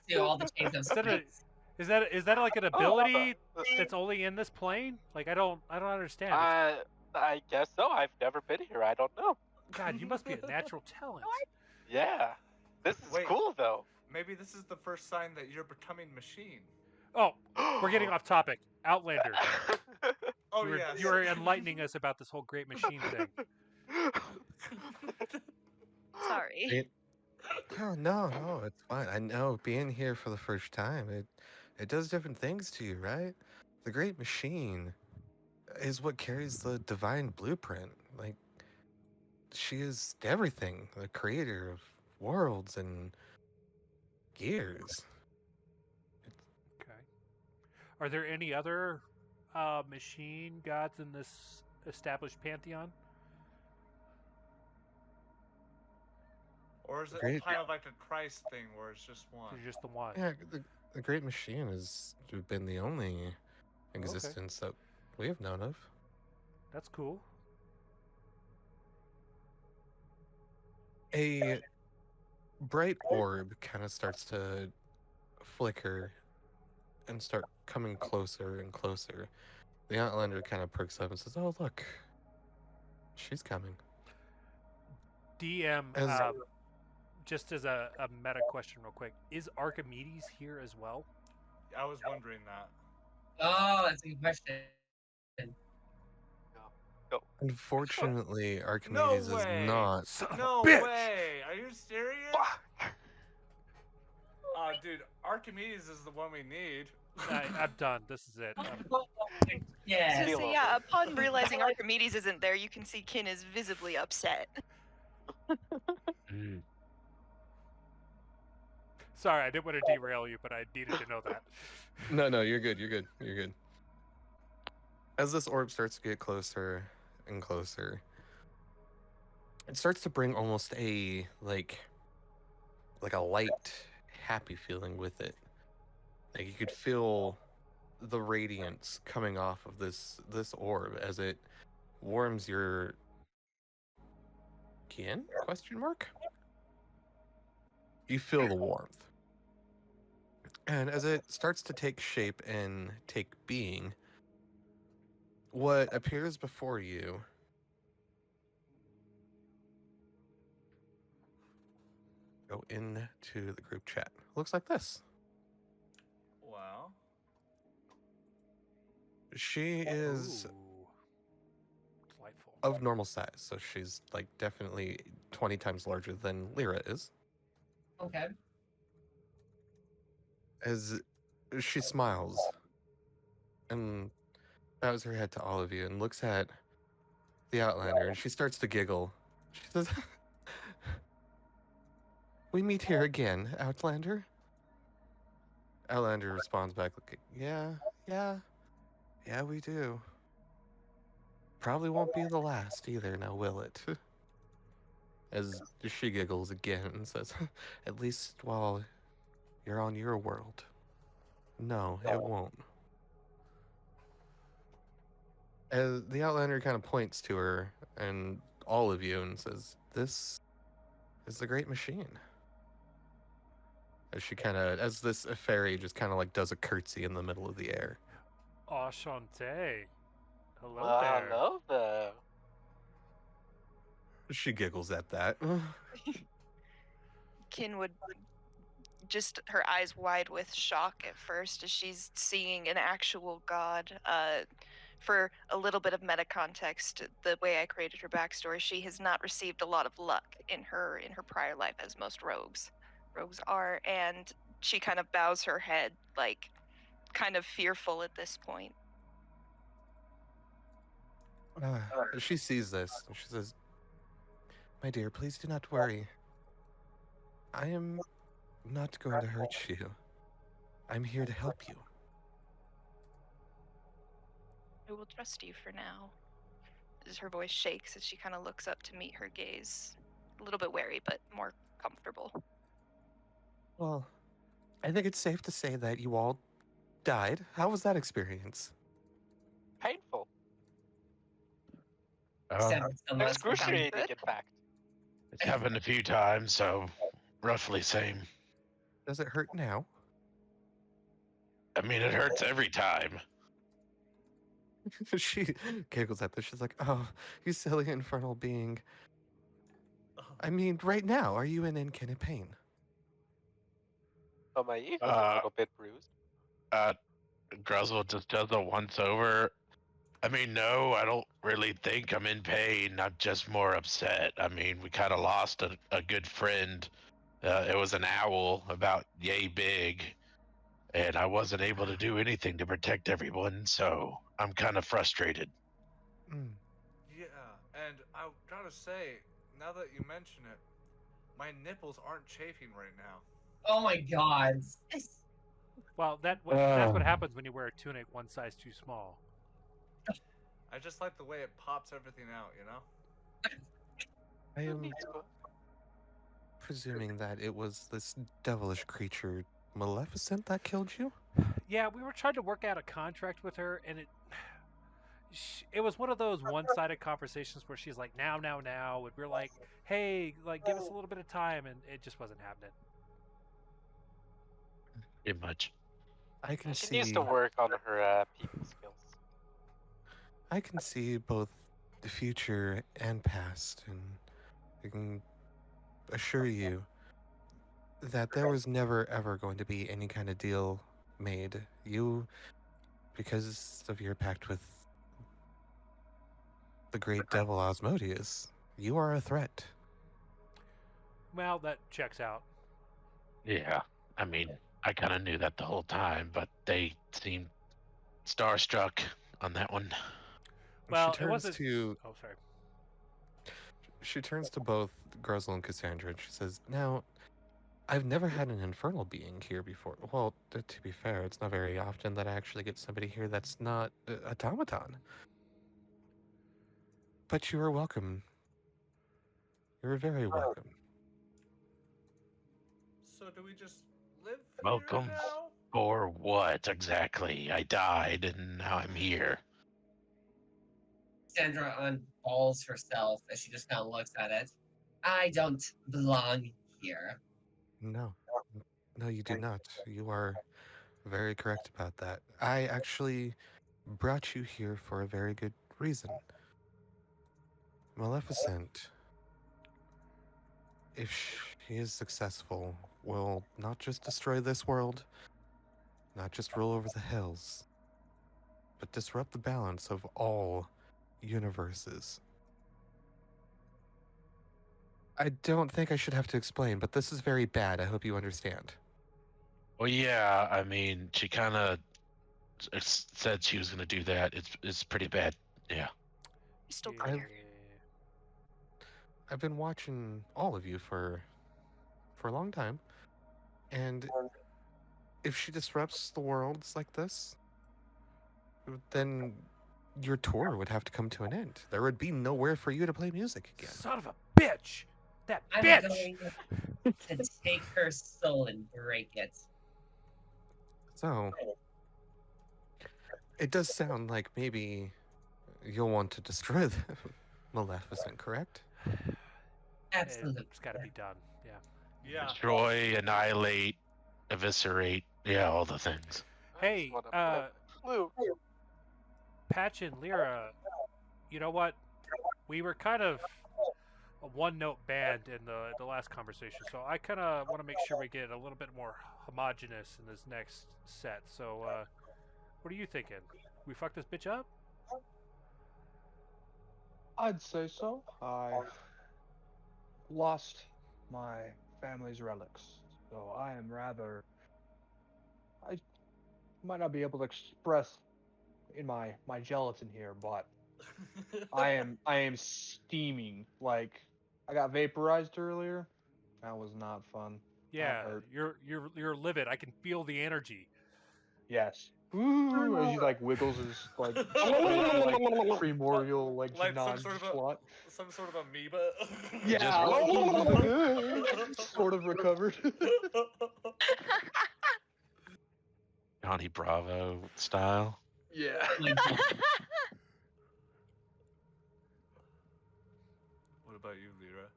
To all the chains of space. Is that an ability that's only in this plane? I don't understand. I guess so. I've never been here. I don't know. God, you must be a natural talent. Yeah. This is Wait. cool though. Maybe this is the first sign that you're becoming machine. Oh, we're getting off topic. Outlander. Oh, you were, yes. you were enlightening us about this whole great machine thing. Sorry. No, it's fine. I know being here for the first time, it does different things to you, right? The Great Machine is what carries the divine blueprint. Like, she is everything, the creator of worlds and gears. Okay. Are there any other machine gods in this established pantheon? Or is it Great. kind of like a Christ thing where it's just one? You're just the one. Yeah, the Great Machine has been the only existence that we have known of. That's cool. A bright orb kind of starts to flicker and start coming closer and closer. The Outlander kind of perks up and says, "Oh, look, she's coming." DM, As- just as a meta question real quick, is Archimedes here as well? I was wondering that. Oh, that's a good question. Unfortunately, Archimedes is way. not. No bitch. way! Are you serious? Dude, Archimedes is the one we need. I'm done. This is it. Yeah. So yeah, upon realizing Archimedes isn't there, you can see Kin is visibly upset. Sorry, I didn't want to derail you, but I needed to know that. No, you're good. You're good. As this orb starts to get closer and closer, it starts to bring almost a like a light, happy feeling with it. Like you could feel the radiance coming off of this orb as it warms your skin? Question mark. You feel the warmth. And as it starts to take shape and take being, what appears before you go into the group chat. Looks like this. Wow. She is Ooh. Delightful. of normal size, so she's like definitely 20 times larger than Lyra is. Okay. As she smiles and bows her head to all of you and looks at the Outlander, and she starts to giggle. She says, "We meet here again, Outlander?" Outlander responds back, like, yeah, we do. Probably won't be the last either, now will it?" As she giggles again and says, "At least while you're on your world. No, it won't." As the Outlander kind of points to her and all of you and says, "This is the Great Machine." As this fairy just kind of like does a curtsy in the middle of the air. Enchanté. Hello there. Hello there. She giggles at that. Kin would just her eyes wide with shock at first as she's seeing an actual god. For a little bit of meta context, the way I created her backstory, she has not received a lot of luck in her prior life, as most rogues are, and she kind of bows her head, like kind of fearful at this point. She sees this and she says, "My dear, please do not worry. I am not going to hurt you. I'm here to help you." I will trust you for now. As her voice shakes as she kind of looks up to meet her gaze, a little bit wary but more comfortable. Well, I think it's safe to say that you all died. How was that experience? Painful. Excruciating, in fact. It's happened a few times, so roughly same. Does it hurt now? I mean, it hurts every time. She giggles at this. She's like, "Oh, you silly infernal being. I mean, right now, are you in any kind of pain? Oh, my ego's a little bit bruised. Gruzzle just does a once over. I mean, no, I don't really think I'm in pain. I'm just more upset. I mean, we kind of lost a good friend. It was an owl about yay big, and I wasn't able to do anything to protect everyone, so I'm kind of frustrated. Mm. Yeah, and I gotta say, now that you mention it, my nipples aren't chafing right now. Oh my god. Well, that's what happens when you wear a tunic one size too small. I just like the way it pops everything out, you know? I am presuming that it was this devilish creature, Maleficent, that killed you? Yeah, we were trying to work out a contract with her, and it was one of those one-sided conversations where she's like, now, and we're like, hey, like, give us a little bit of time, and it just wasn't happening. Pretty much. I can She see. needs to work on her people skills. I can see both the future and past, and I can assure you that there was never ever going to be any kind of deal made. You, because of your pact with the great devil Osmodius, you are a threat. Well, that checks out. Yeah, I mean, I kind of knew that the whole time, but they seemed starstruck on that one. Well, she it turns wasn't. to. Oh, sorry. She turns to both Gruzzle and Cassandra, and she says, "Now, I've never had an infernal being here before. Well, to be fair, it's not very often that I actually get somebody here that's not automaton. But you are welcome. You're very welcome." So do we just live Welcome here now? for what exactly? I died, and now I'm here. Sandra unballs herself as she just kind of looks at it. I don't belong here. No. No, you do not. You are very correct about that. I actually brought you here for a very good reason. Maleficent, if she is successful, will not just destroy this world, not just rule over the hills, but disrupt the balance of all universes. I don't think I should have to explain, but this is very bad. I hope you understand. Well, yeah, I mean, she kind of said she was going to do that. It's pretty bad. Yeah. He's still Yeah. here. I've been watching all of you for a long time, and if she disrupts the worlds like this, then your tour would have to come to an end. There would be nowhere for you to play music again. Son of a bitch! That I'm bitch! going to take her soul and break it. So, it does sound like maybe you'll want to destroy the Maleficent, correct? Absolutely. It's got to be done. Yeah. Yeah. Destroy, annihilate, eviscerate. Yeah, all the things. Hey, Patch and Lyra, you know what? We were kind of a one-note band in the last conversation, so I kind of want to make sure we get a little bit more homogenous in this next set. So, what are you thinking? We fuck this bitch up? I'd say so. I've lost my family's relics, so I am rather. I might not be able to express in my gelatin here, but I am steaming. Like I got vaporized earlier. That was not fun. Yeah, hurt. you're livid. I can feel the energy. Yes. Ooh, as he like wiggles his like, like primordial like some sort of slot. some sort of amoeba. Yeah, like he's like, sort of recovered. Johnny Bravo style. Yeah. What about you, Lyra?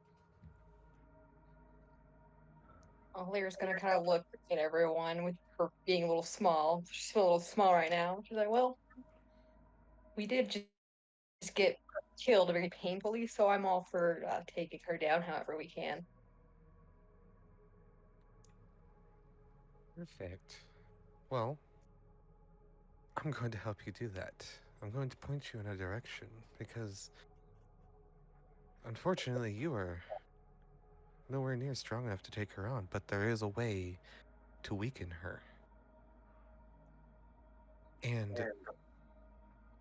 Oh, Lyra's gonna kind of look at everyone with her being a little small. She's a little small right now. She's like, well, we did just get killed very painfully, so I'm all for taking her down however we can. Perfect. Well, I'm going to help you do that. I'm going to point you in a direction because, unfortunately, you are nowhere near strong enough to take her on, but there is a way to weaken her. And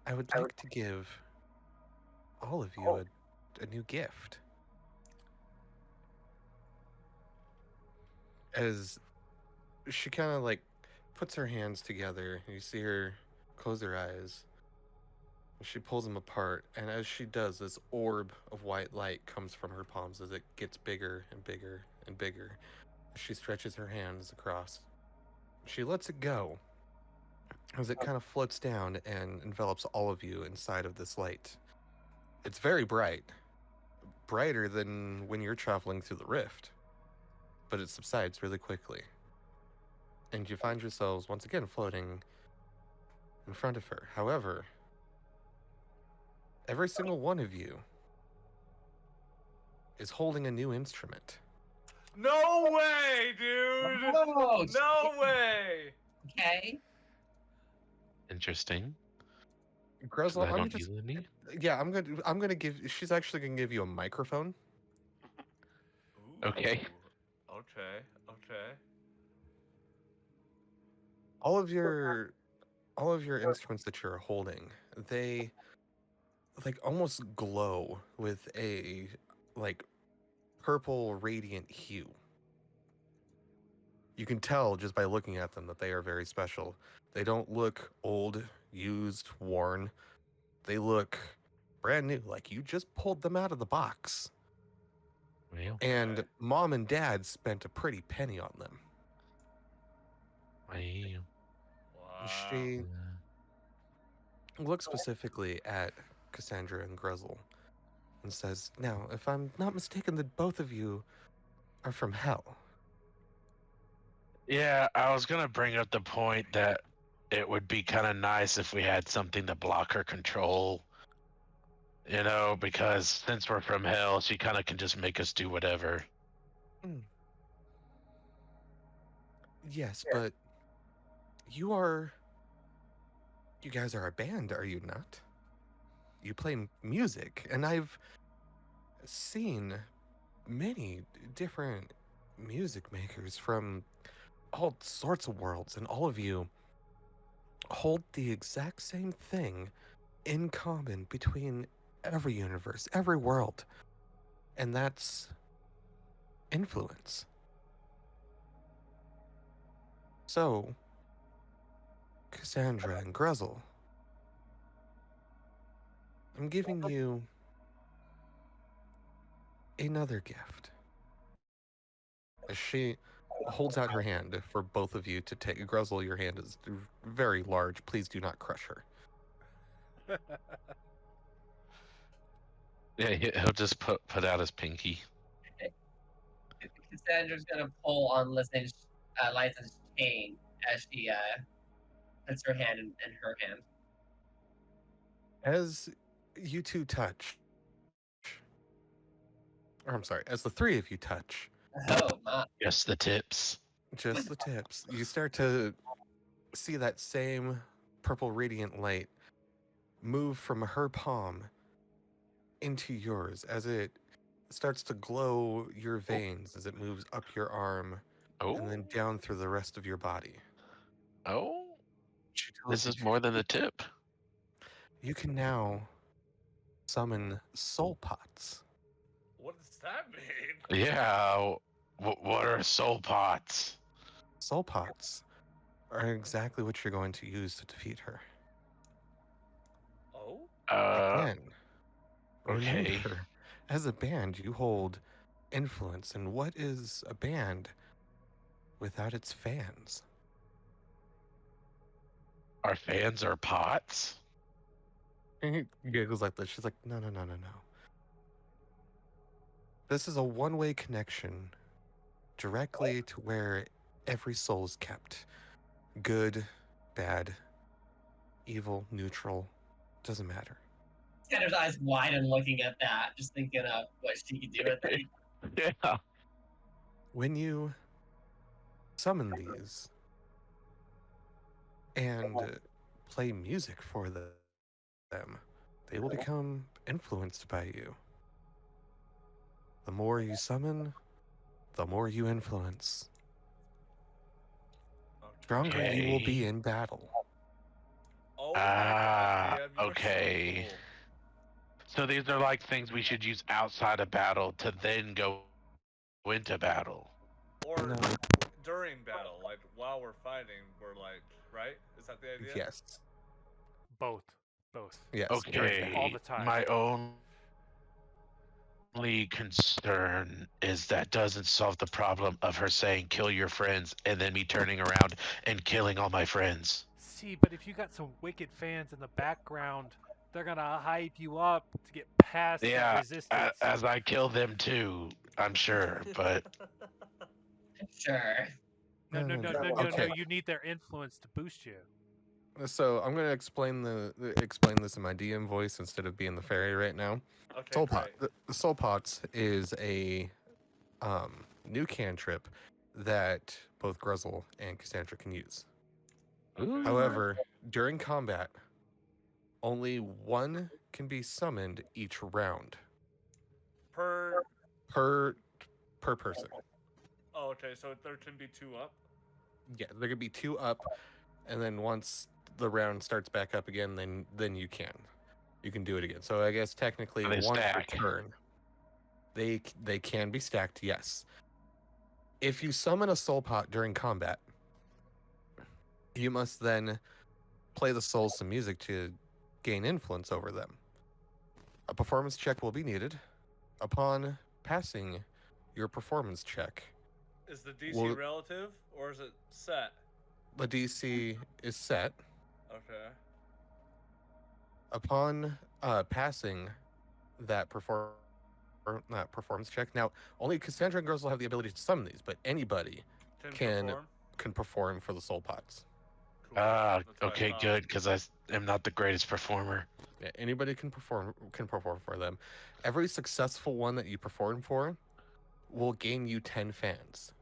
I would like to give all of you a new gift. As she kind of like puts her hands together, you see her close her eyes. She pulls them apart, and as she does, this orb of white light comes from her palms as it gets bigger and bigger and bigger. She stretches her hands across. She lets it go as it kind of floats down and envelops all of you inside of this light. It's very bright, brighter than when you're traveling through the rift, but it subsides really quickly. And you find yourselves once again floating in front of her. However, every single one of you is holding a new instrument. No way, dude! Oh, No way! Okay. Interesting. Grezel, I I'm don't just use any. yeah, I'm gonna give. She's actually gonna give you a microphone. Okay. Okay. All of your instruments that you're holding, they like almost glow with a like purple radiant hue. You can tell just by looking at them that they are very special. They don't look old, used, worn. They look brand new, like you just pulled them out of the box. Well, And mom and dad spent a pretty penny on them. well. She looks specifically at Cassandra and Grezel and says, "Now, if I'm not mistaken, that both of you are from hell." Yeah, I was gonna bring up the point that it would be kind of nice if we had something to block her control. You know, because since we're from hell, she kind of can just make us do whatever. Yes, but you guys are a band, are you not? You play music, and I've seen many different music makers from all sorts of worlds, and all of you hold the exact same thing in common between every universe, every world, and that's influence. So, Cassandra and Grezel, I'm giving you another gift. As she holds out her hand for both of you to take. Grezel, your hand is very large. Please do not crush her. Yeah, he'll just put out his pinky. Cassandra's gonna pull on Liza's chain as she puts her hand in her hand. As you two touch, or I'm sorry, as the three of you touch, Oh my! Just the tips. just the tips, you start to see that same purple radiant light move from her palm into yours as it starts to glow your veins as it moves up your arm and then down through the rest of your body. Oh, She tells this you is more than a tip. you can now summon soul pots. What does that mean? Yeah. What are soul pots? Soul pots are exactly what you're going to use to defeat her. Oh? Again, Okay. remember, as a band, you hold influence, and what is a band without its fans? Our fans are pots? And he giggles like this. She's like, no. This is a one-way connection directly to where every soul is kept. Good, bad, evil, neutral, doesn't matter. Cassandra's eyes wide and looking at that, just thinking of what she could do with it. Yeah. When you summon these and play music for them, they will become influenced by you. The more you summon, the more you influence. Stronger you will be Okay. in battle. Oh my god, DM, you are okay. so cool. So these are like things we should use outside of battle to then go into battle. Or No. during battle, like while we're fighting, we're like, right? Is that the idea? Yes. Both. Yes. Okay. All the time. My only concern is that doesn't solve the problem of her saying kill your friends and then me turning around and killing all my friends. See, but if you got some wicked fans in the background, they're gonna hype you up to get past that Yeah, resistance. as I kill them too, I'm sure, but Sure. No, Okay. you need their influence to boost you. So I'm going to explain this in my DM voice instead of being the fairy right now. Okay, Soul Pot. great. The Soul Pots is a new cantrip that both Gruzzle and Cassandra can use. Okay. However, during combat, only one can be summoned each round Per. per person. Oh, okay. So there can be 2 up. Yeah, there could be 2 up, and then once the round starts back up again, then you can do it again. So I guess technically They 1 per stack. turn. They can be stacked, yes. If you summon a soul pot during combat, you must then play the souls some music to gain influence over them. A performance check will be needed. Upon passing your performance check, Is the DC Well- relative or is it set? the DC is set. Okay. Upon passing that performance check, now only Cassandra and Girls will have the ability to summon these, but anybody can perform? can perform for the soul pots. Cool. That's what I okay, thought. good, because I am not the greatest performer. Yeah, anybody can perform for them. Every successful one that you perform for will gain you 10 fans.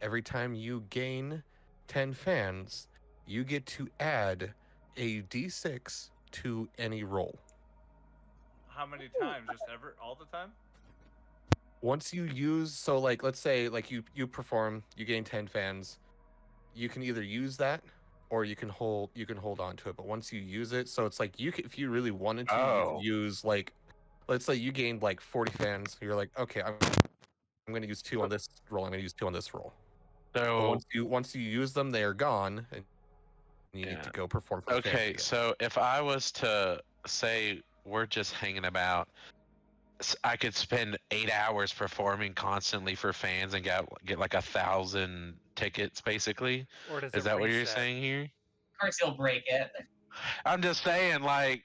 Every time you gain 10 fans, you get to add a d6 to any roll. How many times? Just all the time? Once you use, so like let's say like you perform, you gain 10 fans, you can either use that or you can hold on to it. But once you use it, so it's like if you really wanted to, you could use like, let's say you gained like 40 fans, you're like, okay, I'm going to use 2 on this roll. I'm going to use 2 on this roll. But So once you use them, they are gone, and you need to go perform. For the fans okay, again. so if I was to say we're just hanging about, I could spend 8 hours performing constantly for fans and get like 1,000 tickets, basically. Or does Is it that what you're reset? saying here? Of course, you'll break it. I'm just saying, like,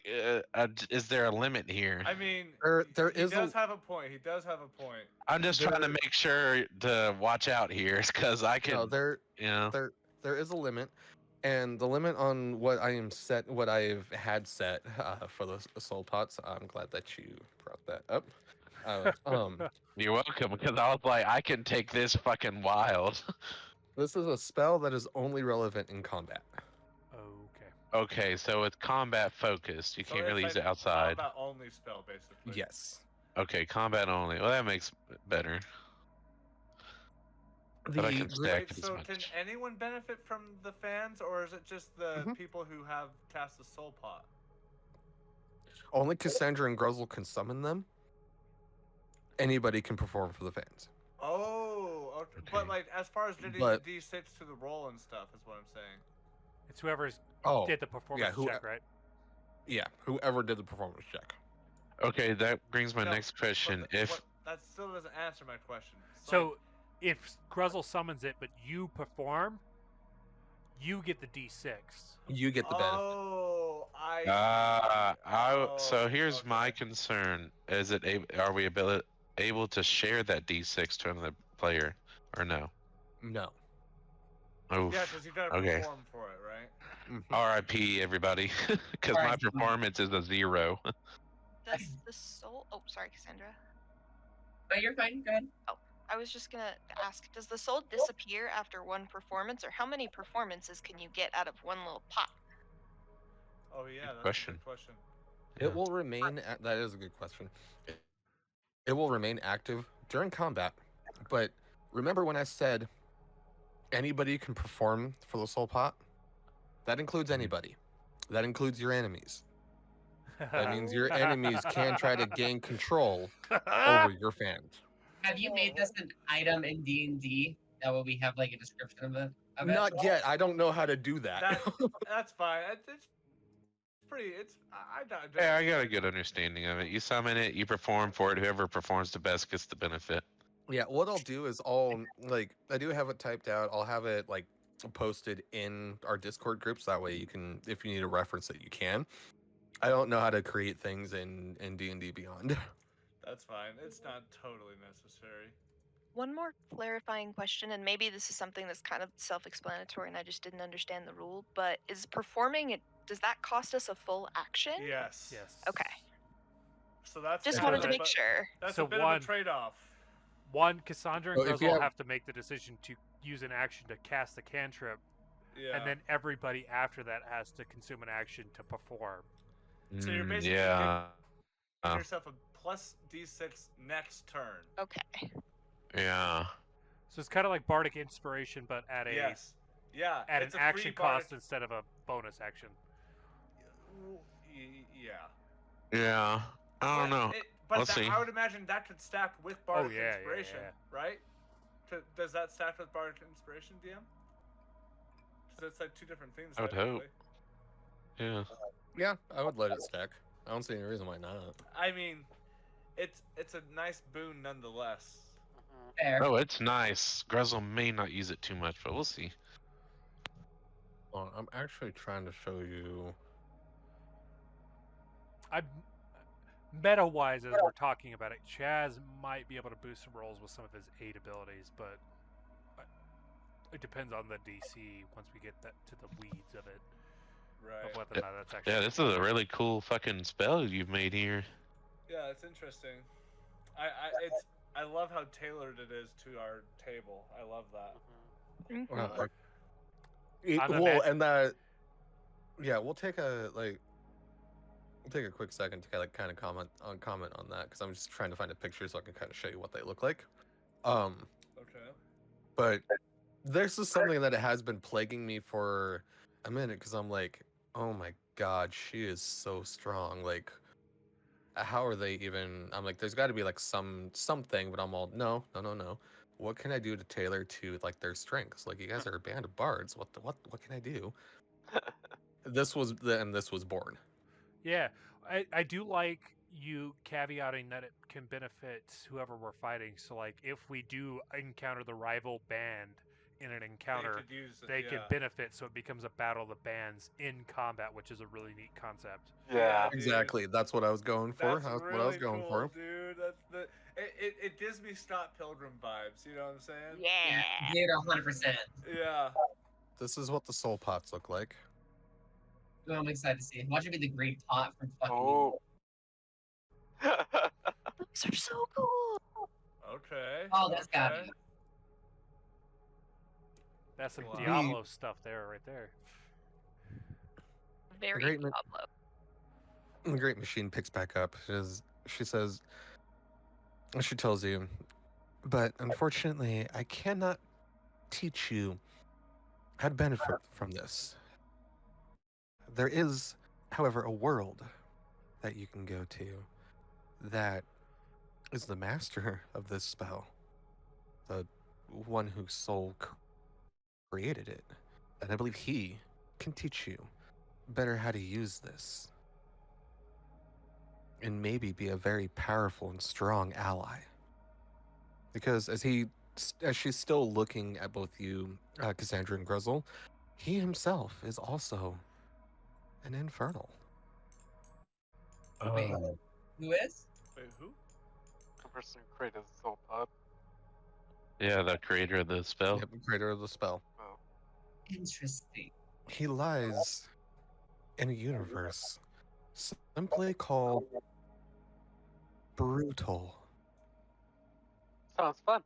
is there a limit here? I mean, There he is does have a point. He does have a point. I'm just trying to make sure to watch out here, because I can, No, there is a limit, and the limit on what I've had set for the soul pots. I'm glad that you brought that up. You're welcome, because I was like, I can take this fucking wild. This is a spell that is only relevant in combat. Okay, so it's combat focused. You So can't really it's use it a outside. combat only spell, basically. Yes. Okay, combat only. Well, that makes it better. But I can stack Wait, as so much. can anyone benefit from the fans, or is it just the people who have cast the soul pot? Only Cassandra and Gruzzle can summon them. Anybody can perform for the fans. Oh, okay. But like, as far as getting But- the D6 to the roll and stuff, is what I'm saying. It's whoever's Oh, did the performance check, right? Yeah, whoever did the performance check. Okay, that brings my No, next question. That still doesn't answer my question. So if Gruzzle summons it, but you perform, you get the D6. You get the benefit. Oh, I. So here's my concern: is are we able to share that D6 to another player, or no? No. Oof. Yeah, because you gotta Okay. perform for it, right? R.I.P. everybody, because my R.I.P. performance is a 0. Does the soul? Oh, sorry, Cassandra. Oh, you're fine. Go ahead. I was just gonna ask, does the soul disappear after one performance, or how many performances can you get out of one little pot? Oh yeah, that's question. a good question. It will remain. That is a good question. It will remain active during combat, but remember when I said anybody can perform for the soul pot? That includes anybody. That includes your enemies. That means your enemies can try to gain control over your fans. Have you made this an item in D&D? That way we have like a description of it. Not yet. I don't know how to do that. That's fine. It's pretty. Yeah, I got a good understanding of it. You summon it, you perform for it. Whoever performs the best gets the benefit. Yeah, what I'll do is I do have it typed out. I'll have it like posted in our Discord groups. That way you can, if you need to reference it, you can. I don't know how to create things in D&D Beyond. That's fine. It's not totally necessary. One more clarifying question, and maybe this is something that's kind of self-explanatory and I just didn't understand the rule, but is performing it, does that cost us a full action? Yes. Yes. Okay. So that's Just kind wanted of to a- make sure. That's So a bit one- of a trade-off. One, Cassandra and Well, if you Grizzle have- have to make the decision to use an action to cast the cantrip, Yeah. and then everybody after that has to consume an action to perform. So you're basically Yeah. giving yourself a plus D6 next turn. Okay. Yeah. So it's kind of like Bardic Inspiration, but at a Yes. Yeah. at it's an a free action bardic- cost instead of a bonus action. Yeah. Yeah. I don't know. But Let's see. I would imagine that could stack with Bardic yeah, Inspiration, yeah. right? Does that stack with Bardic Inspiration, DM? Because it's like two different things. I would hope. technically. Yeah. Yeah, I would let it stack. I don't see any reason why not. I mean, it's a nice boon nonetheless. Fair. Oh, it's nice. Grizzle may not use it too much, but we'll see. I'm actually trying to show you. Meta-wise, as we're talking about it, Chaz might be able to boost some rolls with some of his 8 abilities, but it depends on the DC once we get that to the weeds of it. Right. Of whether or not that's actually. Yeah, this is a really cool fucking spell you've made here. Yeah, it's interesting. I love how tailored it is to our table. I love that. And that. Yeah, we'll take a quick second to kind of comment on that because I'm just trying to find a picture so I can kind of show you what they look like. Okay. But this is something that has been plaguing me for a minute because I'm like, oh my god, she is so strong. Like, how are they even? I'm like, there's got to be like something, but I'm all no. What can I do to tailor to like their strengths? Like, you guys are a band of bards. What can I do? This was born. Yeah, I do like you caveating that it can benefit whoever we're fighting. So, like, if we do encounter the rival band in an encounter, they can benefit, so it becomes a battle of the bands in combat, which is a really neat concept. Yeah. Exactly. That's what I was going for. That's That's really what I was going cool, for. dude. It gives me Scott Pilgrim vibes. You know what I'm saying? Yeah. Dude, 100%. Yeah. This is what the soul pots look like. Ooh, I'm excited to see it. Watch it be the great pot from fucking. Oh. Those are so cool. Okay. Oh, that's gotta okay. be. That's some Wow. Diablo stuff there, right there. Very Great ma- Diablo. The great machine picks back up. She says, she tells you, but unfortunately, I cannot teach you how to benefit from this. There is, however, a world that you can go to that is the master of this spell, the one whose soul created it. And I believe he can teach you better how to use this. And maybe be a very powerful and strong ally. Because as she's still looking at both you, Cassandra and Grizzle, he himself is also an infernal. Wait, who is? Wait, who? The person who created the soul pod. Yeah, the creator of the spell. Yep, the creator of the spell. Oh. Interesting. He lies in a universe simply called brutal. Sounds fun.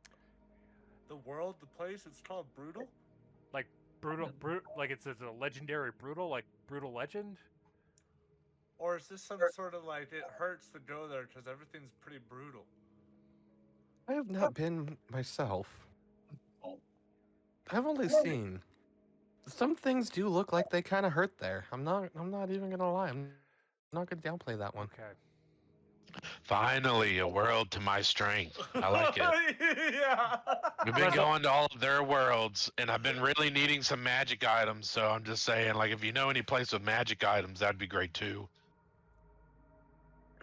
The world, the place, it's called Brutal? Like like it's a legendary brutal, like brutal legend. Or is this some sort of like, it hurts to go there because everything's pretty brutal? I have not been myself. I've only seen. Some things do look like they kind of hurt there. I'm not even gonna lie. I'm not gonna downplay that one. Okay. Finally, a world to my strength. I like it. Yeah. We've been going to all of their worlds, and I've been really needing some magic items. So I'm just saying, like, if you know any place with magic items, that'd be great too.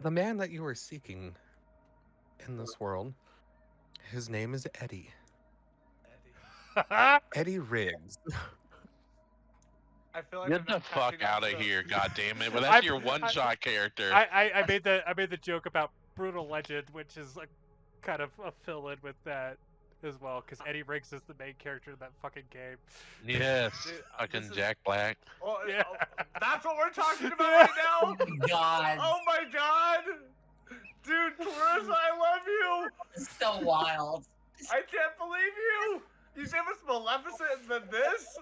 The man that you are seeking in this world, his name is Eddie. Eddie Riggs. I feel like Get I'm the not fuck catching up out of to- here, goddammit! Well, that's your one-shot character. I made the joke about brutal legend, which is like kind of a fill-in with that as well, because Eddie Riggs is the main character in that fucking game. Yes, Dude, fucking this is- Jack Black. Oh, Yeah. that's what we're talking about right Oh now? my god. Oh my god! Dude, Clarissa, I love you! It's so wild. I can't believe you! You gave us Maleficent and then this?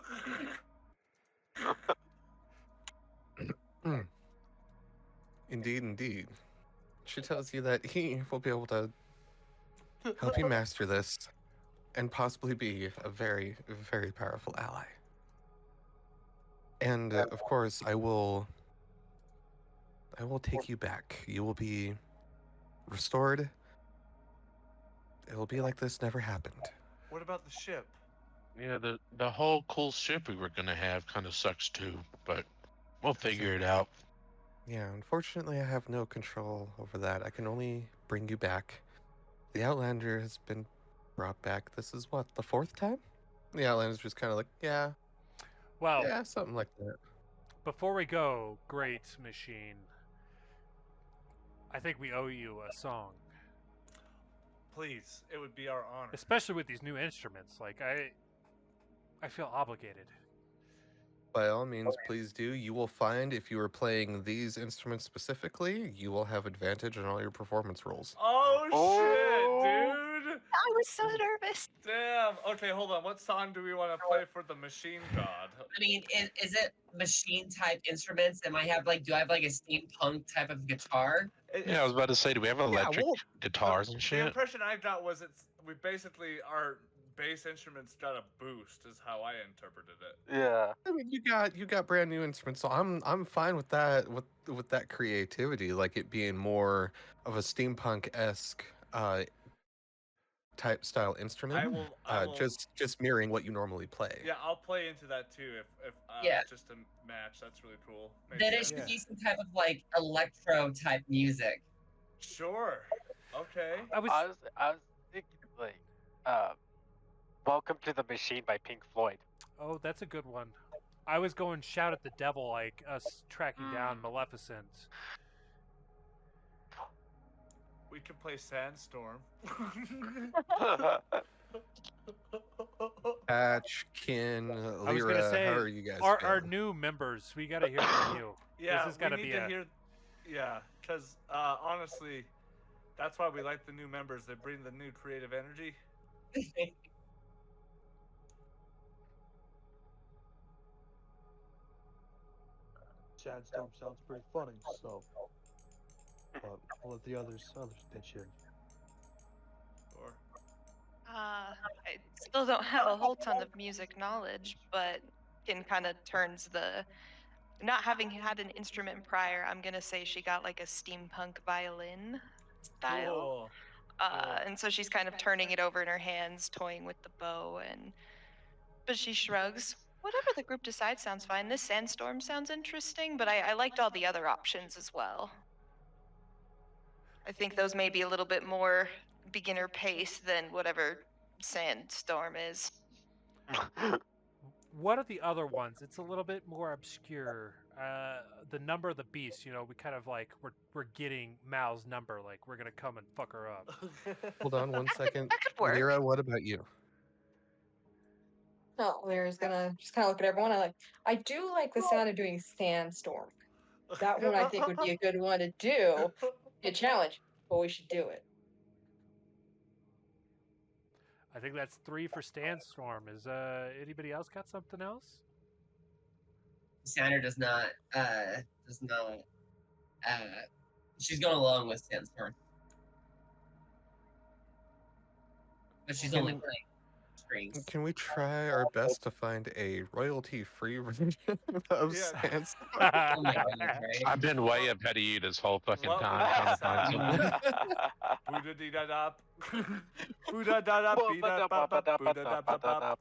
Indeed. She tells you that he will be able to help you master this and possibly be a very, very powerful ally. And of course, I will take you back. You will be restored. It will be like this never happened. What about the ship? Yeah, the whole cool ship we were gonna have kind of sucks too, but we'll figure it out. Yeah, unfortunately, I have no control over that. I can only bring you back. The Outlander has been brought back. This is what, the 4th time? The Outlander's just kind of like, yeah, Well, yeah, something like that. before we go, great machine. I think we owe you a song, Please, it would be our honor. especially with these new instruments. Like I feel obligated. By all means, please do. You will find if you are playing these instruments specifically, you will have advantage on all your performance rolls. Oh, shit, dude! I was so nervous. Damn. Okay, hold on. What song do we want to play for the machine god? I mean, is it machine type instruments? Do I have like a steampunk type of guitar? Yeah, I was about to say, do we have electric well, guitars and The shit? impression I got was we basically our bass instruments got a boost, is how I interpreted it. Yeah. I mean, you got brand new instruments, so I'm fine with that with that creativity, like it being more of a steampunk-esque type style instrument. I will just mirroring what you normally play. Yeah, I'll play into that too if Yeah. just to match. That's really cool. Then it Makes should sense. be some type of like electro type music. Sure. Okay. I was I was thinking like, "Welcome to the Machine" by Pink Floyd. Oh, that's a good one. I was going Shout at the Devil, like us tracking down Maleficent. We could play Sandstorm. Patch, Kin, I was Lyra, gonna say, how are you guys our feeling? new members, we gotta hear from you. Yeah, This has gotta we need be to a- hear. Yeah, because honestly, that's why we like the new members. They bring the new creative energy. Sandstorm sounds pretty funny, so. But I'll let the others pitch in. Or I still don't have a whole ton of music knowledge, but Kin kind of turns the. Not having had an instrument prior, I'm gonna say she got like a steampunk violin style. cool. And so she's kind of turning it over in her hands, toying with the bow, but she shrugs. Whatever the group decides sounds fine. This sandstorm sounds interesting, but I liked all the other options as well. I think those may be a little bit more beginner pace than whatever sandstorm is. What are the other ones? It's a little bit more obscure. The number of the beast, we kind of like we're getting Mal's number, like we're gonna come and fuck her up. Hold on one second. That could work. Lyra, what about you? Oh, Larry's gonna just kind of look at everyone. I do like the sound of doing Sandstorm. That one I think would be a good one to do. Be a challenge. but we should do it. I think that's 3 for Sandstorm. Is anybody else got something else? Sandra does not. She's going along with Sandstorm, but she's only playing strings. Can we try our best to find a royalty-free version of Yeah. Sandstorm? Oh my god, right? I've been way ahead of you this whole fucking time trying to find something. Buddha dee da da. Buddha da da bee da ba ba Buddha da ba ba.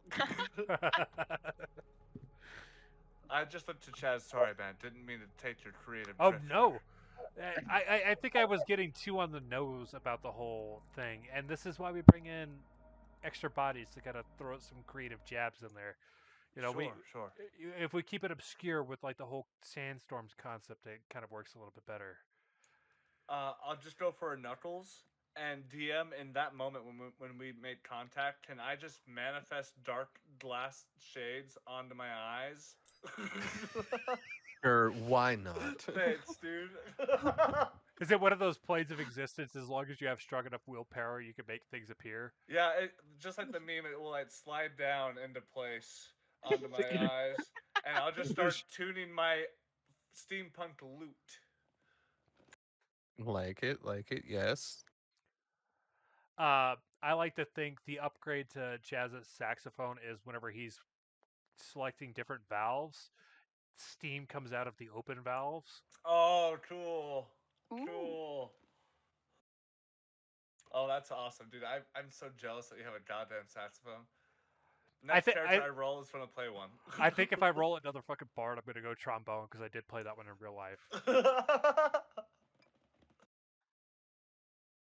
I just looked to Chaz. Sorry, man. Didn't mean to take your creative. Oh drift no. there. I think I was getting too on the nose about the whole thing, and this is why we bring in extra bodies to kind of throw some creative jabs in there. You know, Sure. if we keep it obscure with like the whole Sandstorms concept, it kind of works a little bit better. I'll just go for a Knuckles and DM in that moment when we made contact. Can I just manifest dark glass shades onto my eyes? Or why not? Thanks, dude. Is it one of those planes of existence? As long as you have strong enough willpower, you can make things appear. Yeah, just like the meme, it will like slide down into place onto my eyes, and I'll just start tuning my steampunk lute. Like it, yes. I like to think the upgrade to Chazz's saxophone is whenever he's selecting different valves, steam comes out of the open valves. Oh, cool. Ooh. Cool. Oh, that's awesome, dude. I'm so jealous that you have a goddamn saxophone. Next character I roll is gonna play one. I think if I roll another fucking bard, I'm gonna go trombone because I did play that one in real life.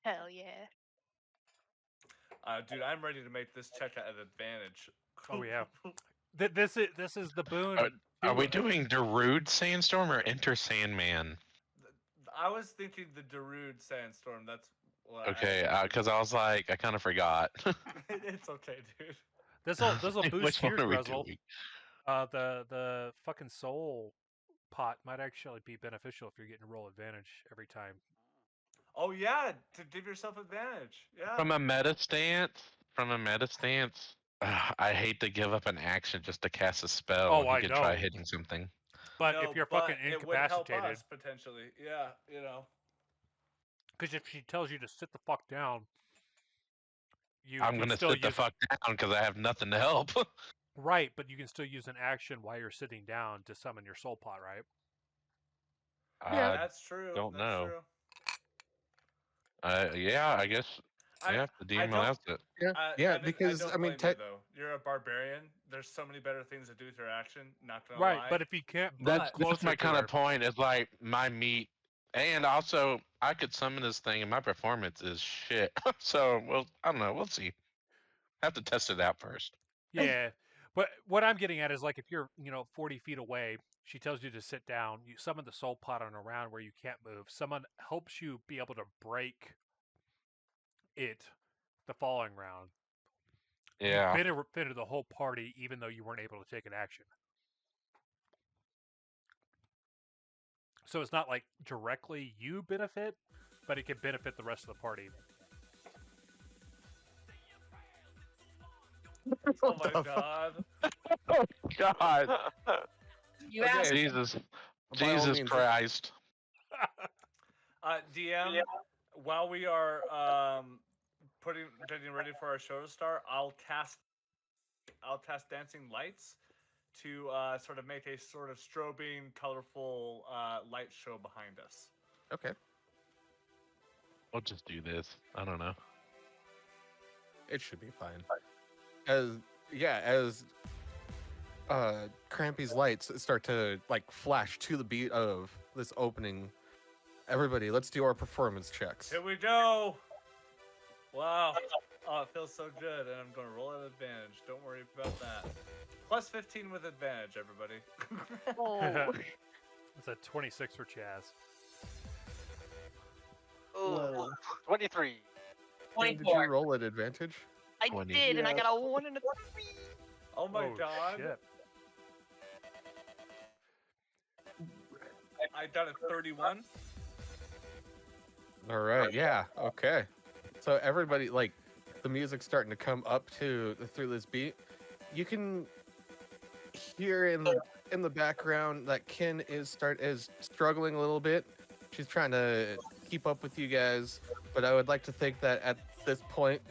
Hell yeah. Dude, I'm ready to make this check at an advantage. Oh yeah. This is the boon. Are we doing Darude Sandstorm or Enter Sandman? I was thinking the Darude Sandstorm. That's what Okay, because I was like, I kind of forgot. It's okay, dude. This'll boost Which your one are we Guzzle. doing? The fucking soul pot might actually be beneficial if you're getting roll advantage every time. Oh yeah, to give yourself advantage. Yeah. From a meta stance, I hate to give up an action just to cast a spell. Oh, when you I could know. try hitting something. But No, if you're but fucking it would help incapacitated, us potentially. Yeah, you know. because if she tells you to sit the fuck down, you I'm can gonna still sit the use fuck down because I have nothing to help. right, but you can still use an action while you're sitting down to summon your soul pot, right? Yeah, That's true. don't That's know. True. Yeah, I guess. Yeah, the DM allows it. Yeah, Evan, because don't I mean, blame you, though. You're a barbarian. There's so many better things to do with your action. Not gonna Right, lie. but if you can't move That's closer my to kind her, of point. Is like my meat, and also I could summon this thing, and my performance is shit. So I don't know. We'll see. Have to test it out first. yeah. But what I'm getting at is like if you're 40 feet away, she tells you to sit down. You summon the soul pot on a round where you can't move. Someone helps you be able to break it the following round. Yeah. You benefited the whole party even though you weren't able to take an action. So it's not like directly you benefit, but it can benefit the rest of the party. Oh my god. Oh God. You asked. Jesus. By all Jesus means, Christ. DM, while we are getting ready for our show to start, I'll cast dancing lights to sort of make a sort of strobing, colorful light show behind us. Okay. We'll just do this. I don't know. It should be fine. As Crampy's lights start to like flash to the beat of this opening, everybody, let's do our performance checks. Here we go. Wow. Oh, it feels so good, and I'm going to roll at advantage. Don't worry about that. Plus 15 with advantage, everybody. Oh. It's a 26 for Chaz. Ooh, 23. Did you 24. roll at advantage? I 20. did, and I got a 1 and a 3. Oh my Oh, god. shit. I got a 31. All right. Yeah. Okay. So everybody, like, the music's starting to come up through this beat. You can hear in the background that Kin is struggling a little bit. She's trying to keep up with you guys, but I would like to think that at this point,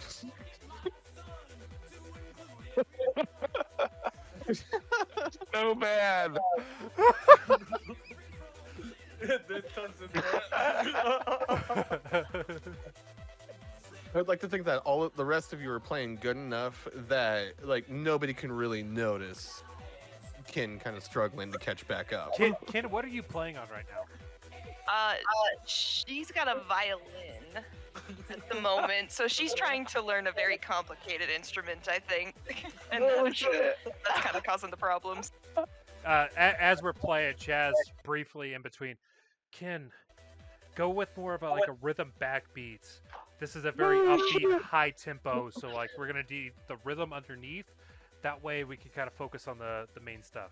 So bad. I would like to think that all of the rest of you are playing good enough that like nobody can really notice Kin kind of struggling to catch back up. Ken, what are you playing on right now? She's got a violin at the moment, so she's trying to learn a very complicated instrument, I think. And that's kind of causing the problems. As we're playing, Chaz briefly in between. Ken, go with more of a rhythm backbeats. This is a very upbeat, high tempo, so like we're gonna do the rhythm underneath. That way we can kind of focus on the main stuff.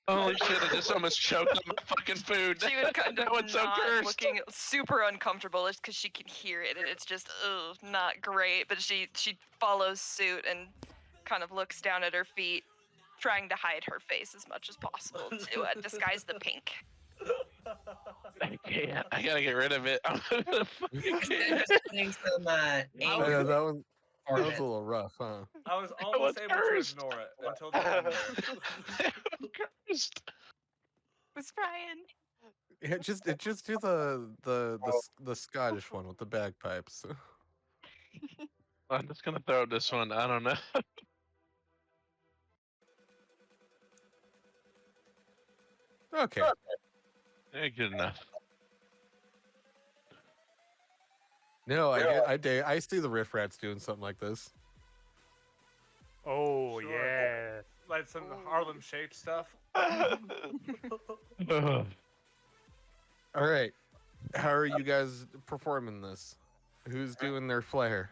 Holy shit! I just almost choked on my fucking food. She was kind of That one's so not cursed. looking super uncomfortable just because she can hear it, and it's just not great. But she follows suit and kind of looks down at her feet, trying to hide her face as much as possible to disguise the pink. I can't. I gotta get rid of it. I'm gonna fucking Just putting some I anger know that was a orbit. little rough, huh? I was almost was able cursed. to ignore it until the end there. cursed. Was Ryan? Yeah, just do the Scottish one with the bagpipes. I'm just gonna throw this one. I don't know. Okay. Yeah, good enough. No, I see the Riff Rats doing something like this. Oh Sure. yeah. Like some Harlem Shake stuff. All right. How are you guys performing this? Who's doing their flair?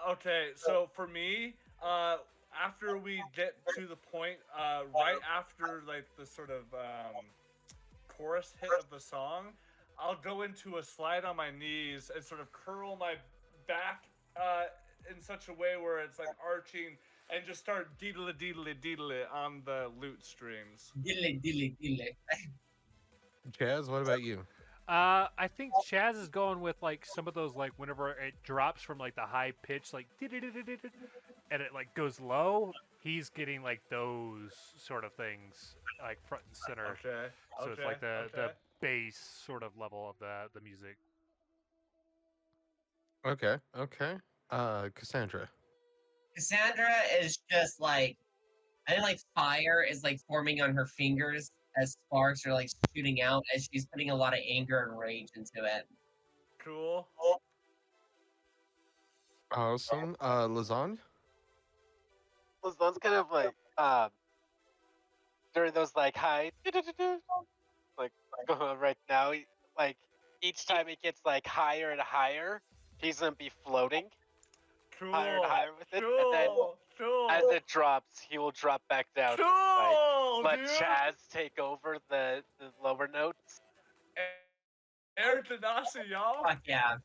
Okay, so for me, after we get to the point, right after like the sort of chorus hit of the song, I'll go into a slide on my knees and sort of curl my back in such a way where it's like arching and just start deedle on the lute strings. Dilly. Chaz, what about you? I think Chaz is going with like some of those like whenever it drops from like the high pitch like and it like goes low, he's getting like those sort of things like front and center. Okay. So it's like the bass sort of level of the music. Okay. Cassandra. Cassandra is just like, I think like fire is like forming on her fingers as sparks are like shooting out as she's putting a lot of anger and rage into it. Cool. Awesome. Lasagne? Lazon's kind of like during those like high like right now, like each time it gets like higher and higher, he's gonna be floating Cool. higher and higher with it, Cool. and then Cool. as it drops, he will drop back down. Cool, Let dude. Chaz take over the lower notes. Air Tanasi, y'all. Fuck yeah.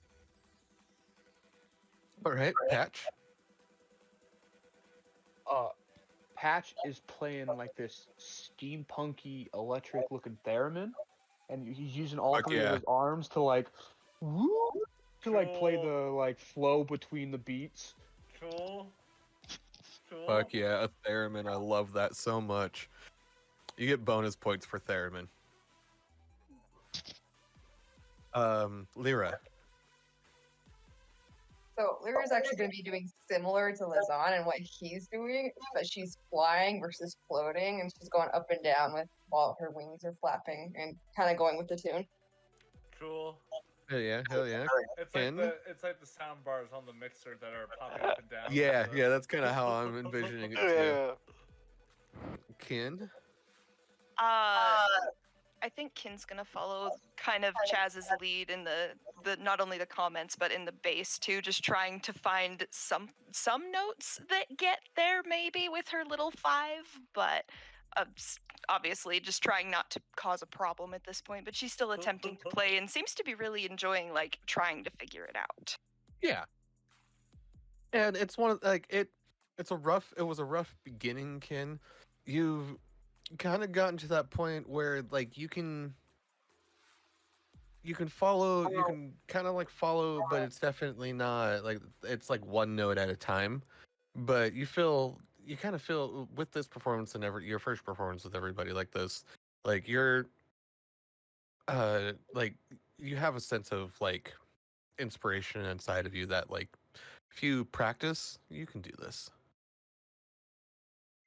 All right, Patch. Patch is playing like this steampunky electric looking theremin, and he's using all Fuck three yeah. of his arms to like whoop, to like play Cool. the like flow between the beats. Cool. Cool. Fuck yeah, a theremin. I love that so much. You get bonus points for theremin. Lyra. So Lyra's actually going to be doing similar to Lazan and what he's doing, but she's flying versus floating, and she's going up and down with while her wings are flapping and kind of going with the tune. Cool. Hell yeah. Ken? It's like the sound bars on the mixer that are popping up and down. Yeah, that's kind of how I'm envisioning it too. Ken? I think Kin's gonna follow kind of Chaz's lead in the not only the comments but in the bass too, just trying to find some notes that get there maybe with her little five, but obviously just trying not to cause a problem at this point, but she's still attempting to play and seems to be really enjoying like trying to figure it out. Yeah. And it's one of like it was a rough beginning, Ken. You've kind of gotten to that point where like you can follow, you can kind of like follow, but it's definitely not like it's like one note at a time. But you kind of feel with this performance and your first performance with everybody like this, like you're like you have a sense of like inspiration inside of you that like if you practice, you can do this.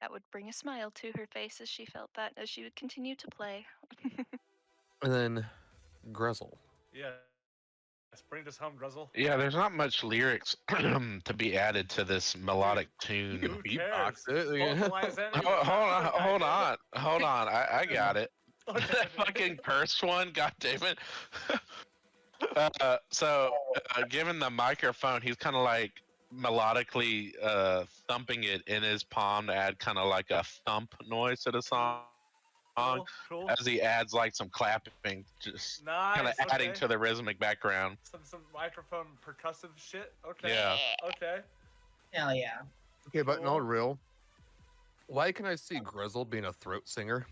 That would bring a smile to her face as she felt that as she would continue to play. And then Grezel. Yeah. Bring us home, Gruzzle. Yeah, there's not much lyrics to be added to this melodic tune. Who cares? Beatbox it, yeah. Vocalize any- Hold on. I got it. Okay. That fucking cursed one, god damn it. Given the microphone, he's kind of like melodically thumping it in his palm to add kind of like a thump noise to the song. Cool. As he adds like some clapping, just Nice. kind of adding okay. to the rhythmic background. Some microphone percussive shit. Okay. Yeah. Okay. Hell yeah. Okay, but no real. Why can I see Grezel being a throat singer?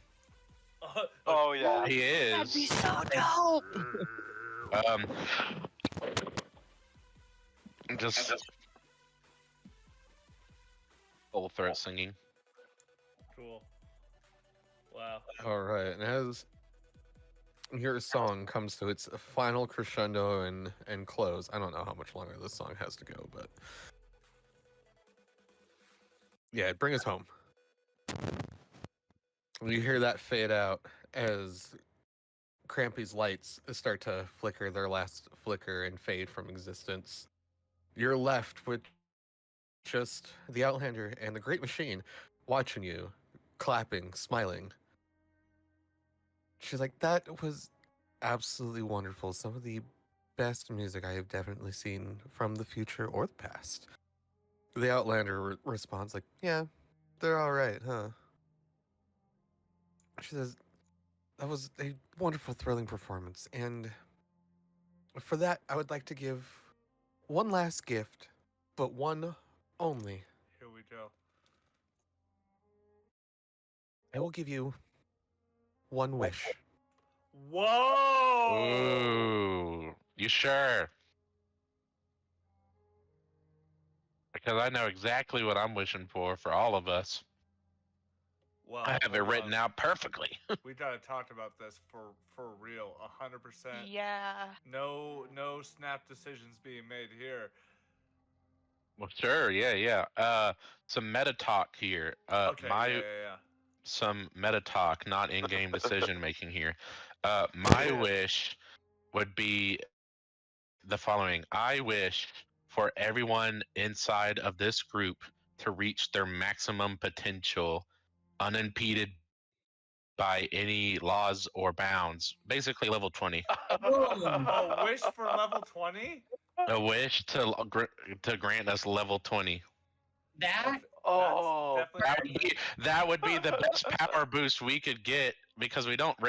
Oh yeah. He That'd be is. so dope. Just full throat singing. Cool. Wow. All right, and as your song comes to its final crescendo and close, I don't know how much longer this song has to go, but yeah, bring us home. You hear that fade out as Crampy's lights start to flicker their last flicker and fade from existence. You're left with just the Outlander and the Great Machine watching you, clapping, smiling. She's like, that was absolutely wonderful. Some of the best music I have definitely seen from the future or the past. The Outlander responds like, yeah, they're all right, huh? She says, that was a wonderful, thrilling performance. And for that, I would like to give one last gift, but one only. Here we go. I will give you one wish. Whoa! Ooh, you sure? Because I know exactly what I'm wishing for all of us. Wow. I have it written out perfectly. We gotta talk about this for real, 100%. Yeah. No snap decisions being made here. Well, sure, yeah. Some meta talk here. Okay. Yeah. Some meta talk, not in-game decision making here. My wish would be the following. I wish for everyone inside of this group to reach their maximum potential unimpeded by any laws or bounds. Basically level 20. A wish for level 20? A wish to grant us level 20. That That would be the best power boost we could get because we don't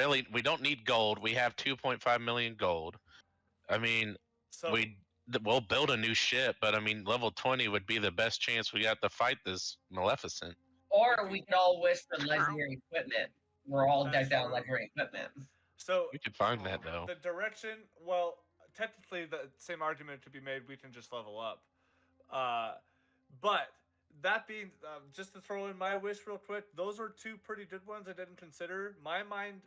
need gold. We have 2.5 million gold. I mean, So we'll build a new ship, but I mean, level 20 would be the best chance we got to fight this Maleficent. Or we could all wish for legendary equipment. We're all That's decked out in true. legendary equipment. So We could find that though. the direction, well, technically the same argument could be made. We can just level up. But that being, just to throw in my wish real quick, those were two pretty good ones I didn't consider. My mind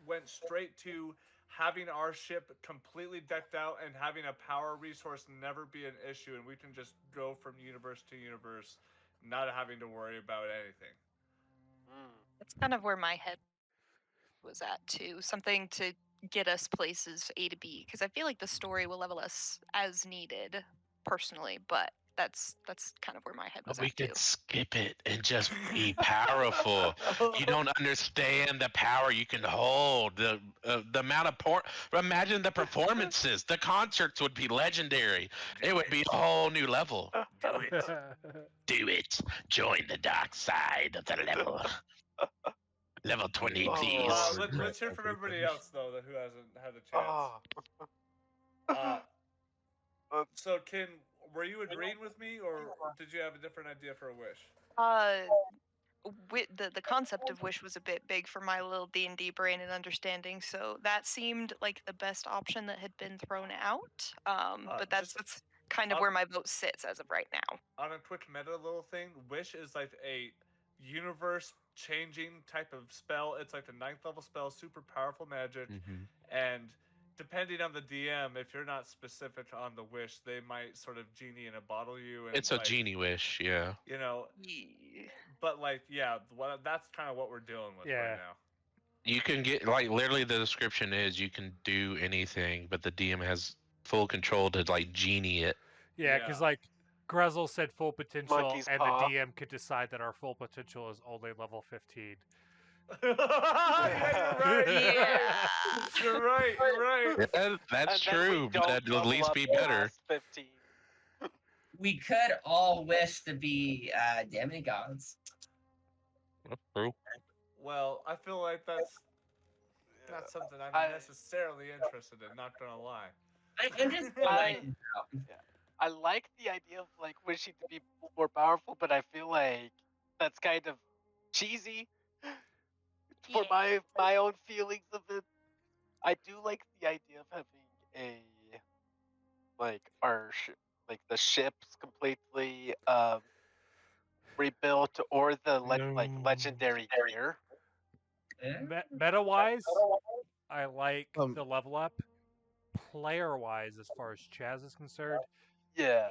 went straight to having our ship completely decked out and having a power resource never be an issue, and we can just go from universe to universe, not having to worry about anything. That's kind of where my head was at too. Something to get us places A to B, because I feel like the story will level us as needed, personally. But that's kind of where my head was We at too. could skip it and just be powerful. You don't understand the power you can hold. The amount of imagine the performances. The concerts would be legendary. It would be a whole new level. Do it. Join the dark side of the level. Level 20, Oh. please. Let's hear from everybody else though, who hasn't had a chance. Oh. So, were you agreeing with me, or did you have a different idea for a wish? The concept of wish was a bit big for my little D&D brain and understanding, so that seemed like the best option that had been thrown out. But that's kind of where my vote sits as of right now. On a quick meta little thing, wish is like a universe-changing type of spell. It's like the 9th level spell, super powerful magic, and depending on the DM, if you're not specific on the wish, they might sort of genie in a bottle you. And It's a genie wish, yeah. You know, but like, yeah, that's kind of what we're dealing with right now. You can get, like, literally the description is you can do anything, but the DM has full control to, like, genie it. Yeah, because, like, Grezel said full potential, Monkey's and paw. the DM could decide that our full potential is only level 15. You're right. Yeah, that's true, but that'd at least be better. 15. We could all wish to be demigods. That's true. Well, I feel like that's not something I'm necessarily interested in, not gonna lie. I'm just I like the idea of like wishing to be more powerful, but I feel like that's kind of cheesy for my own feelings of it. I do like the idea of having the ships completely rebuilt, or the legendary gear. Meta-wise, I like the level up. Player-wise, as far as Chazz is concerned,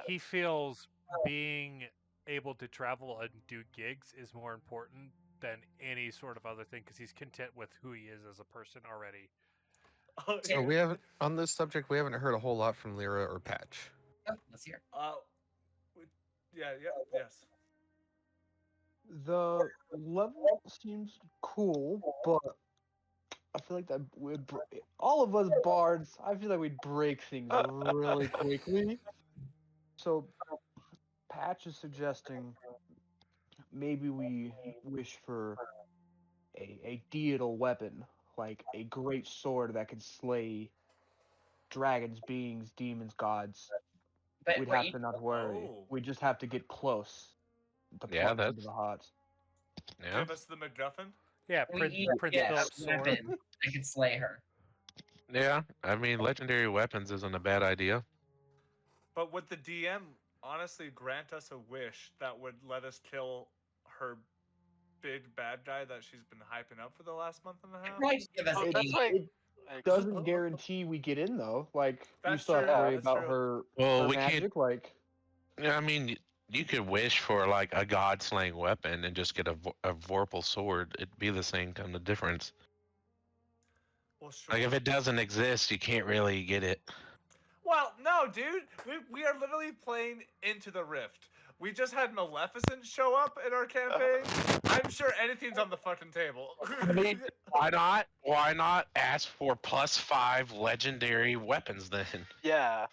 he feels being able to travel and do gigs is more important than any sort of other thing, because he's content with who he is as a person already. So we haven't, on this subject, we haven't heard a whole lot from Lyra or Patch. Oh, let's hear. Yes. The level seems cool, but I feel like that would all of us bards. I feel like we'd break things really quickly. So, Patch is suggesting maybe we wish for a deidal weapon, like a great sword that can slay dragons, beings, demons, gods. But We'd have to not worry. We just have to get close. Yeah, to the hearts. Yeah. Give us the MacGuffin. Yeah, Prince Philip's sword. I could slay her. Yeah, I mean, legendary weapons isn't a bad idea. But would the DM honestly grant us a wish that would let us kill her big bad guy that she's been hyping up for the last month and a half? Right, give us It doesn't guarantee we get in though. Like we That's still have to true, worry that's about true. her. Well, her we magic. can't. Like, Yeah, I mean, you could wish for like a god-slaying weapon and just get a Vorpal sword. It'd be the same kind of difference. Well, sure. Like if it doesn't exist, you can't really get it. Well, no, dude. We are literally playing Into the Rift. We just had Maleficent show up in our campaign. I'm sure anything's on the fucking table. I mean, why not? Why not ask for +5 legendary weapons then? Yeah.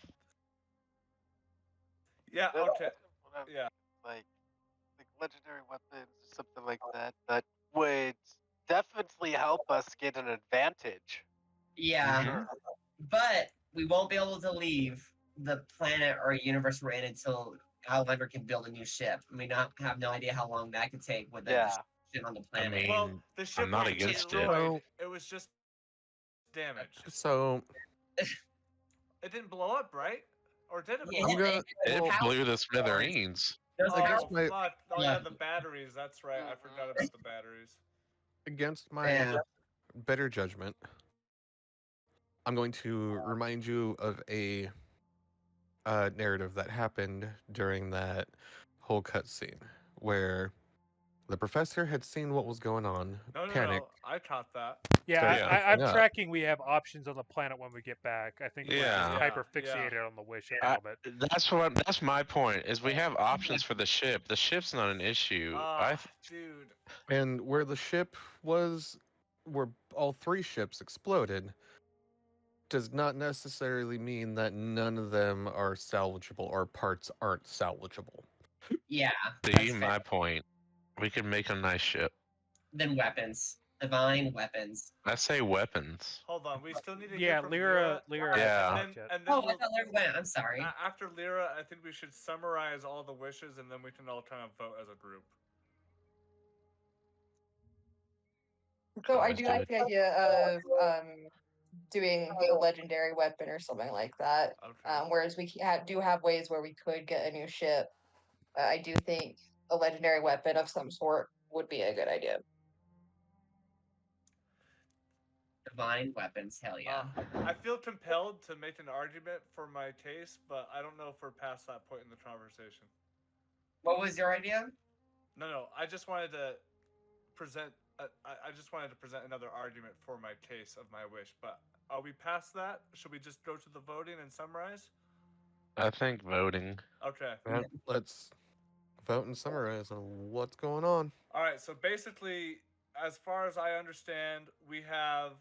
Yeah. Okay. Yeah. Like legendary weapons or something like that. That would definitely help us get an advantage. Yeah, Sure. but we won't be able to leave the planet or universe we're in until Outlander can build a new ship. We have no idea how long that could take with the destruction on the planet. I mean, Well, the ship I'm not wasn't against it. destroyed. It was just damaged. So It didn't blow up, right? Or did it? Yeah, blow up? It blew the smithereens. Oh, I guess my- fuck. Oh, yeah, the batteries. That's right. I forgot about the batteries. against my better judgment, I'm going to remind you of a narrative that happened during that whole cutscene where the professor had seen what was going on, panicked. No. I caught that. Yeah, I'm Yeah. tracking. We have options on the planet when we get back. I think we're Yeah. just hyper fixated on the wish now, but That's my point. Is we have options for the ship. The ship's not an issue. Dude. And where the ship was, where all three ships exploded, does not necessarily mean that none of them are salvageable or parts aren't salvageable. Yeah. See my point. We could make a nice ship. Then weapons. Divine weapons. I say weapons. Hold on, we still need to Yeah, hear from Lyra. Lyra. Yeah. hasn't And talked yet. then Oh, I we'll, thought Lyra went. I'm sorry. after Lyra, I think we should summarize all the wishes, and then we can all kind of vote as a group. So I Let's do do like it. the idea of doing a legendary weapon or something like that. Okay. Whereas we do have ways where we could get a new ship. I do think a legendary weapon of some sort would be a good idea. Divine weapons. Hell yeah. I feel compelled to make an argument for my case, but I don't know if we're past that point in the conversation. What was your idea? No, I just wanted to present. I just wanted to present another argument for my case of my wish. But are we past that? Should we just go to the voting and summarize? I think voting. Okay. Well, let's vote and summarize on what's going on. All right. So basically, as far as I understand, we have,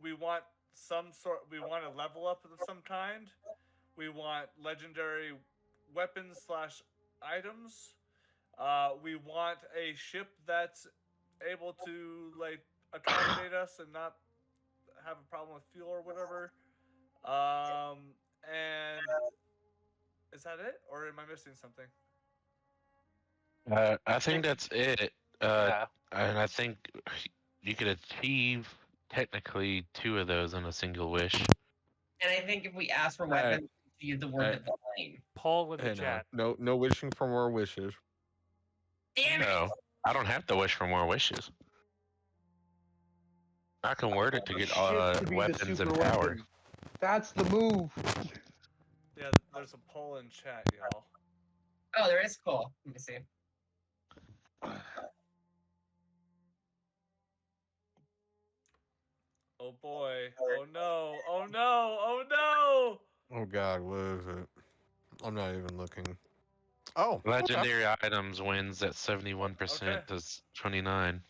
we want we want a level up of some kind. We want legendary weapons / items. We want a ship that's able to like accommodate us and not have a problem with fuel or whatever. And is that it, or am I missing something? I think that's it. Yeah. And I think you could achieve technically 2 of those in a single wish. And I think if we ask for weapons, we use the word divine. Paul in the Hey, chat. no wishing for more wishes. Damn it! No, I don't have to wish for more wishes. I can word it to get Shit to be the weapons and super power. weapon. That's the move. Yeah, there's a poll in chat, y'all. Oh, there is. Cool. Let me see. Oh boy. Oh no. Oh no. Oh no. Oh God, what is it? I'm not even looking. Oh, okay. Legendary items wins at 71% Okay. to 29.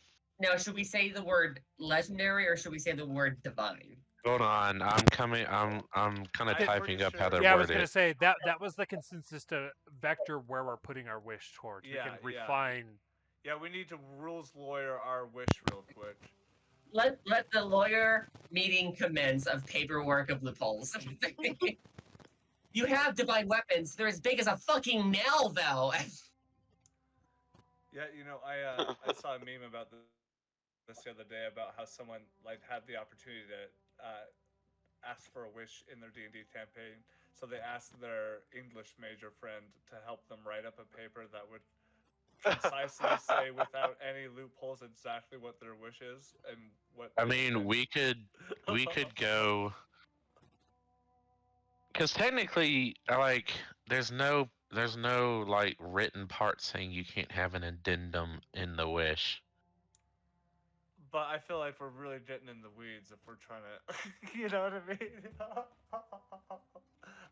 Now, should we say the word legendary or should we say the word divine? Hold on, I'm kind of I'm typing pretty up how sure- to Yeah, I word was gonna it. say that was the consensus to vector where we're putting our wish towards. Yeah, we can yeah. refine. Yeah, we need to rules lawyer our wish real quick. Let the lawyer meeting commence of paperwork of loopholes. You have divine weapons. They're as big as a fucking nail, though. Yeah, you know, I saw a meme about this the other day about how someone like had the opportunity to ask for a wish in their D&D campaign. So they asked their English major friend to help them write up a paper that would concisely say without any loopholes exactly what their wish is and what. I mean, we could go, because technically, like, there's no like written part saying you can't have an addendum in the wish. But I feel like we're really getting in the weeds if we're trying to, you know what I mean?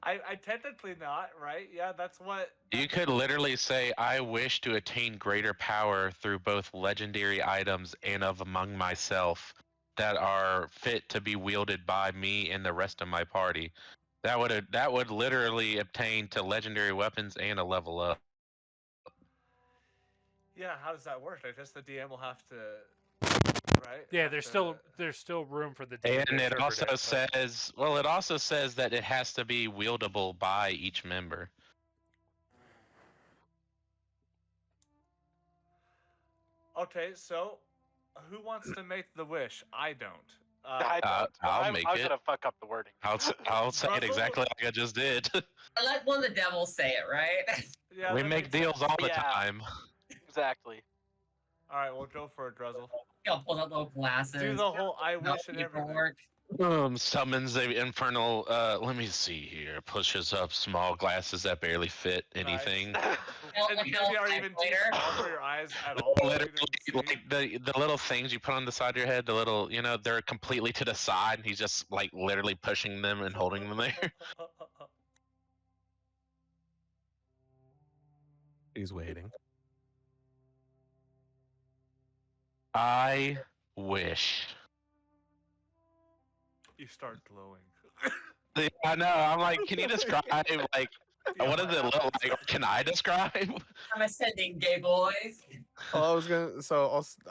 I technically not, right? Yeah, that's what. You could literally say, I wish to attain greater power through both legendary items and of among myself that are fit to be wielded by me and the rest of my party. That would literally obtain to legendary weapons and a level up. Yeah, how does that work? I guess the DM will have to, right? Yeah, have there's to- still room for the DM And to it interpret also but- says, well, it also says that it has to be wieldable by each member. Okay, so who wants to make the wish? I don't. I don't. I'll I'm make gonna it. fuck up the wording. I'll say it Russell? exactly like I just did. Let one of the devils say it, right? Yeah, We that make makes deals sense. all the Yeah. time. Exactly. All right, we'll go for it, Druzzle. He'll pull out little glasses. Do the whole I no wish and everything. paperwork. Summons the infernal. Let me see here. Pushes up small glasses that barely fit anything. And maybe are even too Later. small for your eyes at all. so you Literally, don't see. like the little things you put on the side of your head, the little, they're completely to the side, and he's just like literally pushing them and holding them there. He's waiting. I wish. You start glowing. I know. I'm like, can you describe like Yeah, what does it look like? Or can I describe? I'm ascending, gay boys. Oh, I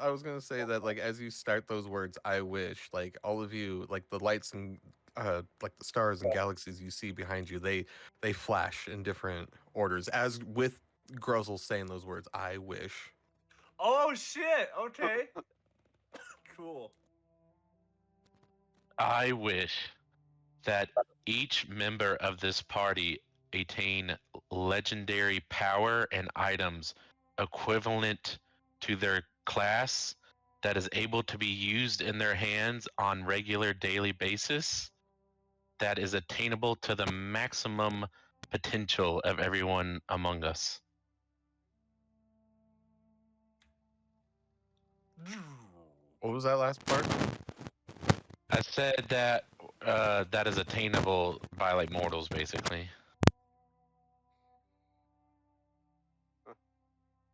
was gonna say that like as you start those words, I wish like all of you like the lights and like the stars and galaxies you see behind you, they flash in different orders as with Gruzzle saying those words. I wish. Oh shit! Okay. Cool. I wish that each member of this party attain legendary power and items equivalent to their class that is able to be used in their hands on regular daily basis that is attainable to the maximum potential of everyone among us. What was that last part? I said that that is attainable by like mortals, basically.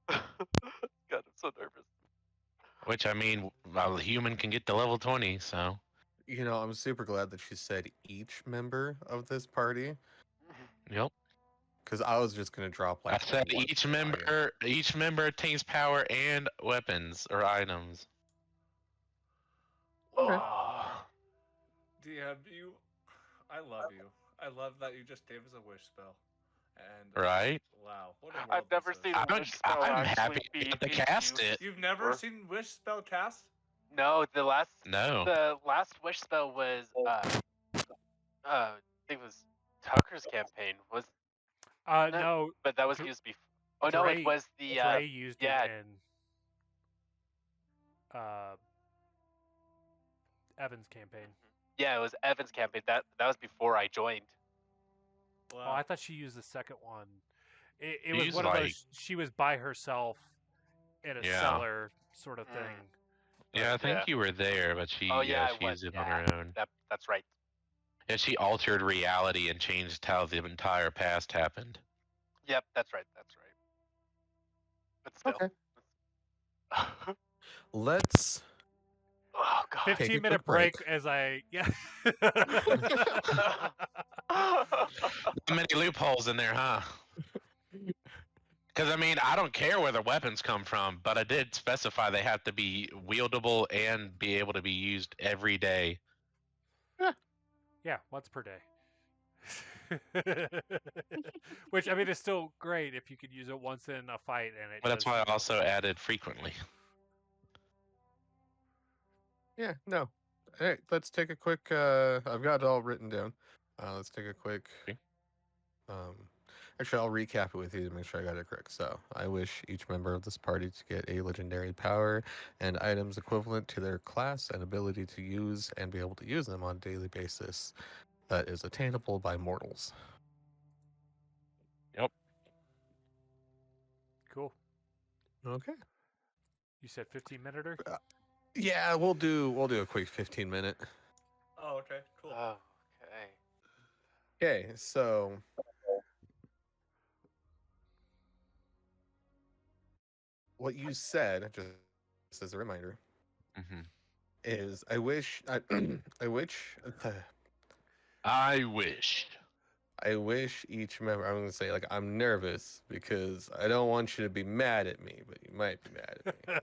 God, I'm so nervous. Which I mean, a human can get to level 20, so. You know, I'm super glad that she said each member of this party, Yep. because I was just gonna drop like. I said one each fire. member attains power and weapons or items. Okay. DM, I love you. I love that you just gave us a wish spell. And Right? wow, what a world I've never this is. seen a wish spell I'm actually happy be to cast it. You've never Or- seen wish spell cast? No, the last wish spell was I think it was Tucker's campaign. Was No, but that was Dr- used before. Oh no, Dre- it was the Dre used yeah. it in Evan's campaign. Yeah, it was Evan's campaign. That was before I joined. Wow. Oh, I thought she used the second one. It She was used, one of like- those. She was by herself in a Yeah. cellar sort of thing. Yeah, I think Yeah. you were there, but she Oh yeah, she it was. used it Yeah, on her own. that's right. Yeah, she altered reality and changed how the entire past happened. Yep, that's right. That's right. But still. Okay. Let's. Oh god. 15-minute quick break as I Not many loopholes in there, huh? Because I mean, I don't care where the weapons come from, but I did specify they have to be wieldable and be able to be used every day. yeah, once per day. Which I mean is still great if you could use it once in a fight and it. But that's does, why I you know, also added frequently. Yeah. No. All right. Let's take a quick. I've got it all written down. Let's take a quick. Okay. Actually, I'll recap it with you to make sure I got it correct. So, I wish each member of this party to get a legendary power and items equivalent to their class and ability to use and be able to use them on a daily basis that is attainable by mortals. Yep. Cool. Okay. You said 15-minute. Yeah, we'll do a quick 15-minute. Oh, okay, cool. Okay. Okay, so what you said, just as a reminder, Mm-hmm. is I wish I wish each member. I'm gonna say like I'm nervous because I don't want you to be mad at me, but you might be mad at me.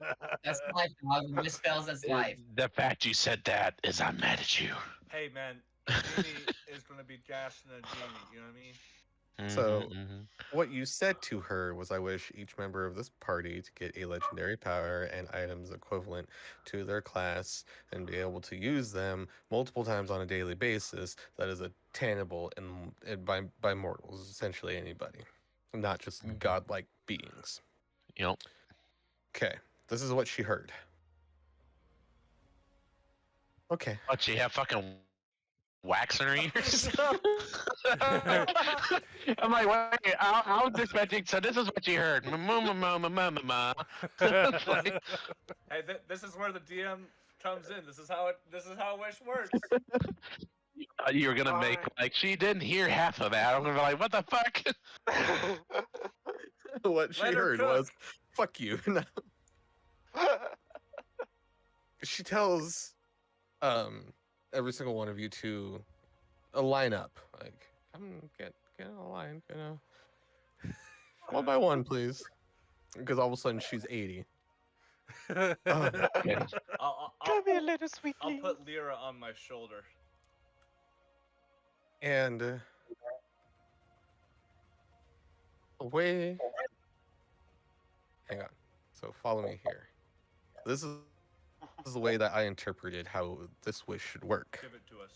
That's life, dog. Wish spells, that's life. The fact you said that is I'm mad at you. Hey man, a genie is gonna be gashing a genie, you know what I mean? So- Mhm. What you said to her was, I wish each member of this party to get a legendary power and items equivalent to their class and be able to use them multiple times on a daily basis that is attainable and by mortals, essentially anybody, not just godlike beings. Yep. Okay, this is what she heard. Okay. What, she have fucking wax in her ears? I'm like, wait, I was expecting, so this is what you heard. It's like, Hey, this is where the DM comes in. This is how wish works. you were gonna make, like, she didn't hear half of that. I'm gonna be like, what the fuck? What she Let her heard cook. was, fuck you. No. She tells every single one of you to line up. Like, come get in a line, one by one, please. Because all of a sudden she's 80. Okay. Come here, little I'll sweetling. put Lyra on my shoulder. And away. Hang on. So follow me here. This is the way that I interpreted how this wish should work. Give it to us.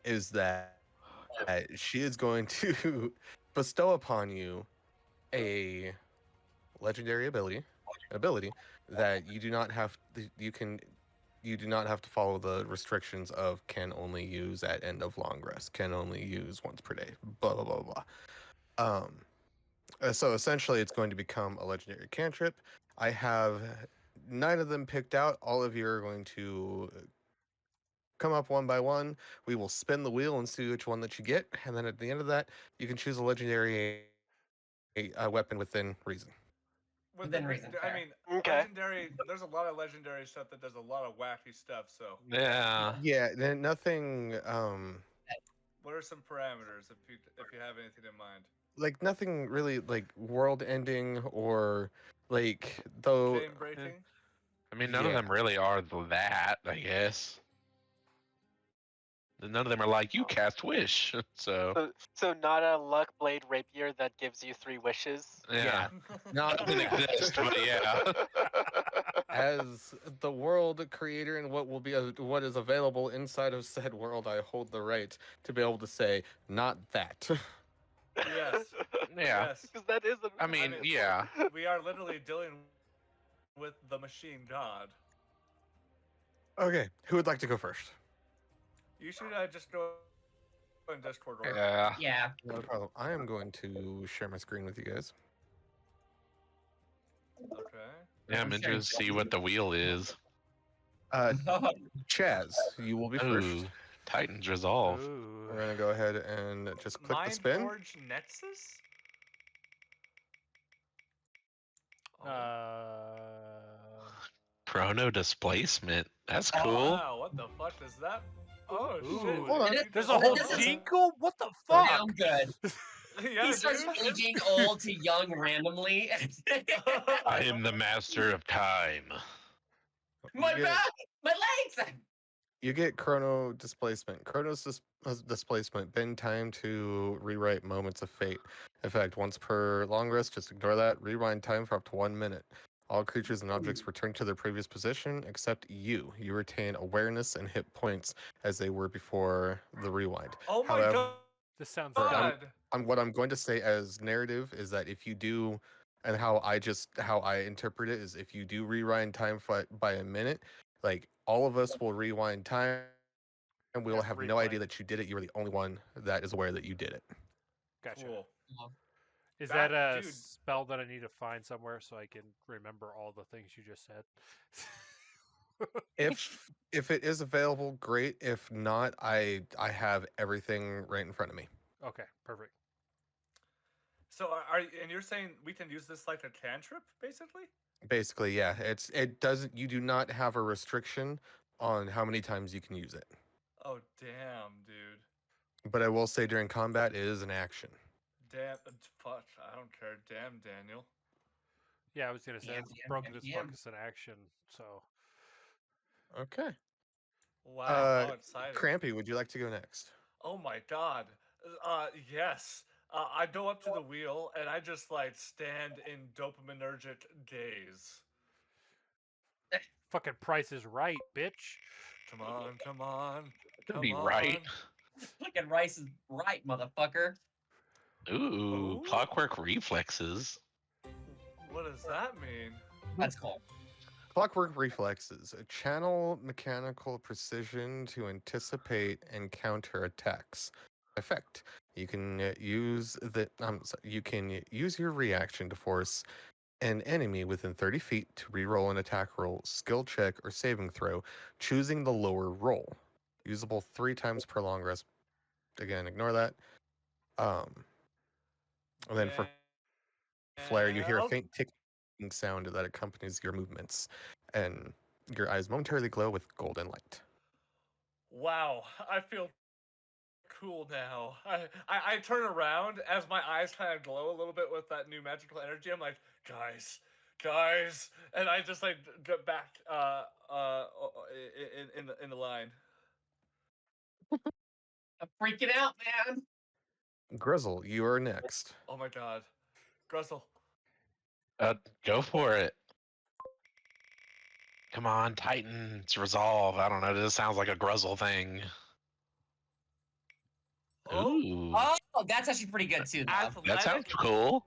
Is that she is going to bestow upon you a legendary ability that you do not have you do not have to follow the restrictions of can only use at end of long rest, can only use once per day, blah blah blah blah. So essentially it's going to become a legendary cantrip. I have 9 of them picked out. All of you are going to come up one by one. We will spin the wheel and see which one that you get, and then at the end of that, you can choose a legendary weapon within reason. Within reason, I fair. mean, Okay. legendary. There's a lot of legendary stuff that does a lot of wacky stuff. So, Yeah. Yeah, nothing. what are some parameters if you have anything in mind? Like nothing really like world ending or like though. Game breaking. I mean, none of Yeah. them really are that, I guess. None of them are like, you cast Wish. So, So not a luck blade rapier that gives you 3 wishes. yeah. Not Doesn't exist, but yeah. as the world creator and what will be what is available inside of said world, I hold the right to be able to say not that. Yes. Yeah. Yes. Because that is. I mean, yeah. We are literally dealing with the machine god. Okay, who would like to go first? You should just go in Discord order. Yeah. Yeah. No problem. I am going to share my screen with you guys. Okay. Yeah, I'm interested to see what the wheel is. Chaz, you will be first. Ooh, Titan's Resolve. Ooh. We're gonna go ahead and just click the Mind spin. Forge Nexus? Chrono Displacement. That's Oh, cool. wow, what the fuck is that? Oh Ooh. shit. Hold on. There's a whole This is- jingle? What the fuck? Damn good. Yeah, He starts dude. aging old to young randomly. I am the master of time. My Yeah. back! My legs! You get chrono displacement. Chrono's displacement, bend time to rewrite moments of fate. Effect once per long rest, just ignore that. Rewind time for up to 1 minute. All creatures and objects return to their previous position except you. You retain awareness and hit points as they were before the rewind. Oh my However, god. This sounds I'm- dumb. what I'm going to say as narrative is that if you do, and how I interpret it is if you do rewind time by a minute, like all of us will rewind time and we will Yeah, have no idea replay. that you did it. You were the only one that is aware that you did it. Gotcha. Cool. Is That- that a dude. spell that I need to find somewhere so I can remember all the things you just said? If it is available, great. If not, I have everything right in front of me. Okay, perfect. So and you're saying we can use this like a cantrip, basically? Basically, yeah. It doesn't. You do not have a restriction on how many times you can use it. Oh damn, dude. But I will say during combat, it is an action. Damn, fuck. I don't care. Damn, Daniel. Yeah, I was gonna say Damn, it's damn, broken damn, as damn. fuck as an action, so Okay. Wow, how exciting. Crampy, would you like to go next? Oh my god. Yes. I go up to the wheel and I just like stand in dopaminergic daze. fucking Price is Right, bitch. Come on, come on. Could Come be on. right. Fucking Rice is right, motherfucker. Ooh, Ooh. Clockwork Reflexes. What does that mean? That's cool. Clockwork reflexes, a channel mechanical precision to anticipate and counter attacks. Effect: you can use your reaction to force an enemy within 30 feet to reroll an attack roll, skill check, or saving throw, choosing the lower roll. Usable 3 times per long rest. Again, ignore that. And then for flare, you hear a faint ticking sound that accompanies your movements, and your eyes momentarily glow with golden light. Wow, I feel cool now. I turn around as my eyes kind of glow a little bit with that new magical energy. I'm like, guys, guys, and I just like get back in the line. I'm freaking out, man. Grizzle, you are next. Oh my god, Gruzzle. Go for it. Come on, Titan's resolve. I don't know. This sounds like a Gruzzle thing. Ooh, Oh, that's actually pretty good too, though. that sounds Athletic. cool.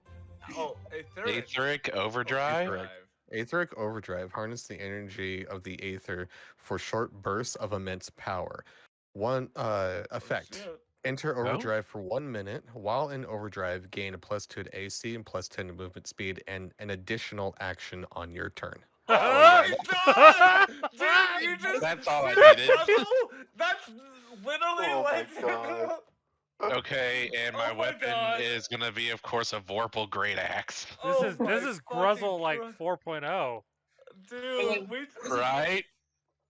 Oh, Aetheric. Aetheric Overdrive. Aetheric. Aetheric Overdrive. Harness the energy of the Aether for short bursts of immense power. One effect. shit. Enter Overdrive for 1 minute. While in Overdrive, gain a +2 to AC and +10 to movement speed and an additional action on your turn. Oh my god! Dude, you just That's all I dude, needed. Gruzzle, that's literally Oh my like God. Okay, and my Oh my weapon God. is gonna be, of course, a Vorpal Great Axe. This my is Gruzzle fucking like Christ. 4.0. Dude, we Right?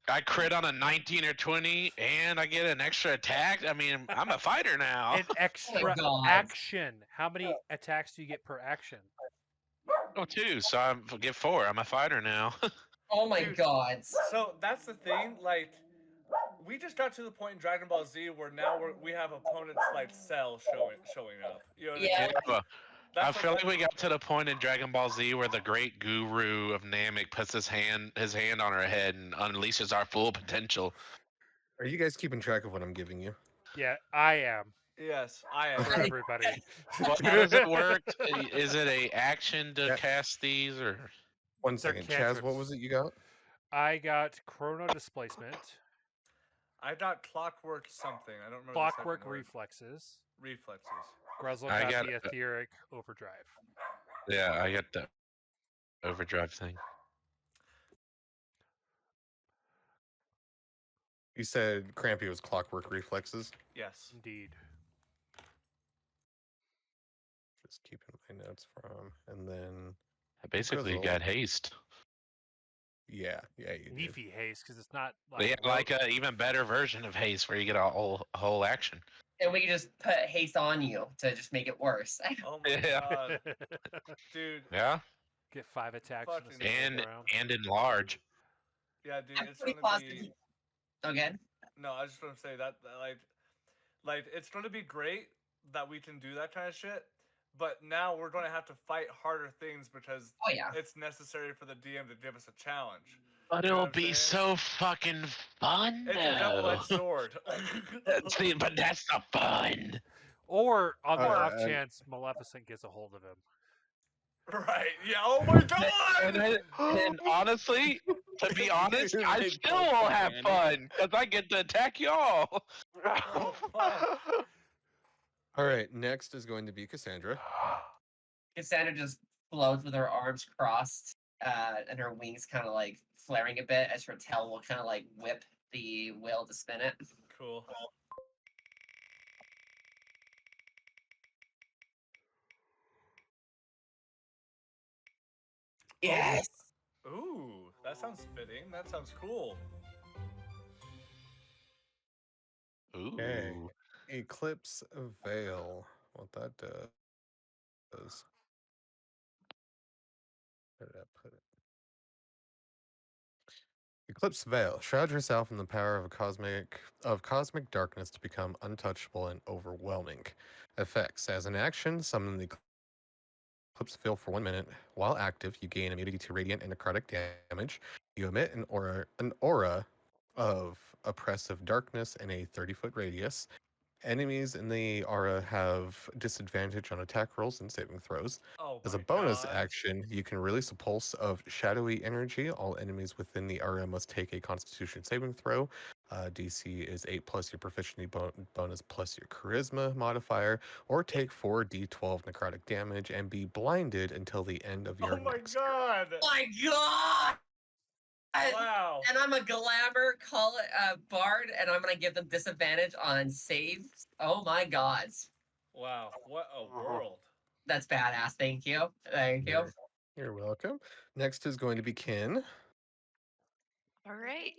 I crit on a 19 or 20, and I get an extra attack. I mean, I'm a fighter now. An extra God. action. How many attacks do you get per action? Oh, 2, so I get 4. I'm a fighter now. Oh my Dude. god. So that's the thing, like we just got to the point in Dragon Ball Z where now we have opponents like Cell showing up. You know what Yeah. I mean? I That's feel what like we got to the point in Dragon Ball Z where the great guru of Namek puts his hand on our head and unleashes our full potential. Are you guys keeping track of what I'm giving you? Yeah, I am. Yes, I am. For everybody. Well, how does it work? Is it a action to Yeah. cast these, or 1 They're second. Chaz, what cantrips. was it you got? I got Chrono Displacement, I got Clockwork something. I don't remember. Clockwork the second word. Reflexes. Reflexes. Gruzzle I got got the Etheric Overdrive. yeah, I got the overdrive thing. You said Crampy was Clockwork Reflexes. Yes. Indeed. Just keeping my notes from, and then I basically Grizzle. got haste. Yeah, you did. Leafy haste, because it's not They like had like a even better version of haste where you get a whole action. And we can just put haste on you to just make it worse. Oh my Yeah. god, dude. Yeah, Get 5 attacks in a Fucking- single round. and enlarge. Yeah, dude. I'm It's pretty gonna positive. be. Again? No, I just want to say that like it's gonna be great that we can do that kind of shit. But now we're gonna have to fight harder things because Oh yeah. it's necessary for the DM to give us a challenge. But You know it'll what I'm be saying? so fucking fun. It's a double-edged though. sword. See, but that's the fun. Or on the Alright, off chance Maleficent gets a hold of him. Right? Yeah. Oh my god. And honestly, to be honest, Dude, I they still both will get have Manny. fun because I get to attack y'all. Oh, fuck. All right, next is going to be Cassandra. Cassandra just floats with her arms crossed, and her wings kind of like flaring a bit as her tail will kind of like whip the wheel to spin it. Cool. Yes. Ooh, that sounds fitting. That sounds cool. Ooh. Okay. Eclipse Veil. What that does. Where did I put it? Eclipse Veil. Shroud yourself in the power of cosmic darkness to become untouchable and overwhelming. Effects. As an action, summon the Eclipse Veil for 1 minute. While active, you gain immunity to radiant and necrotic damage. You emit an aura of oppressive darkness in a 30-foot radius. Enemies in the aura have disadvantage on attack rolls and saving throws. Oh As a my bonus God. action, you can release a pulse of shadowy energy. All enemies within the area must take a Constitution saving throw. DC is 8 plus your proficiency bonus plus your charisma modifier, or take 4d12 necrotic damage and be blinded until the end of your Oh my next turn. god. My god! Wow. And I'm a glamour bard, and I'm gonna give them disadvantage on saves. Oh my god. Wow. What a world. That's badass. Thank you. Thank you. You're welcome. Next is going to be Kin. All right.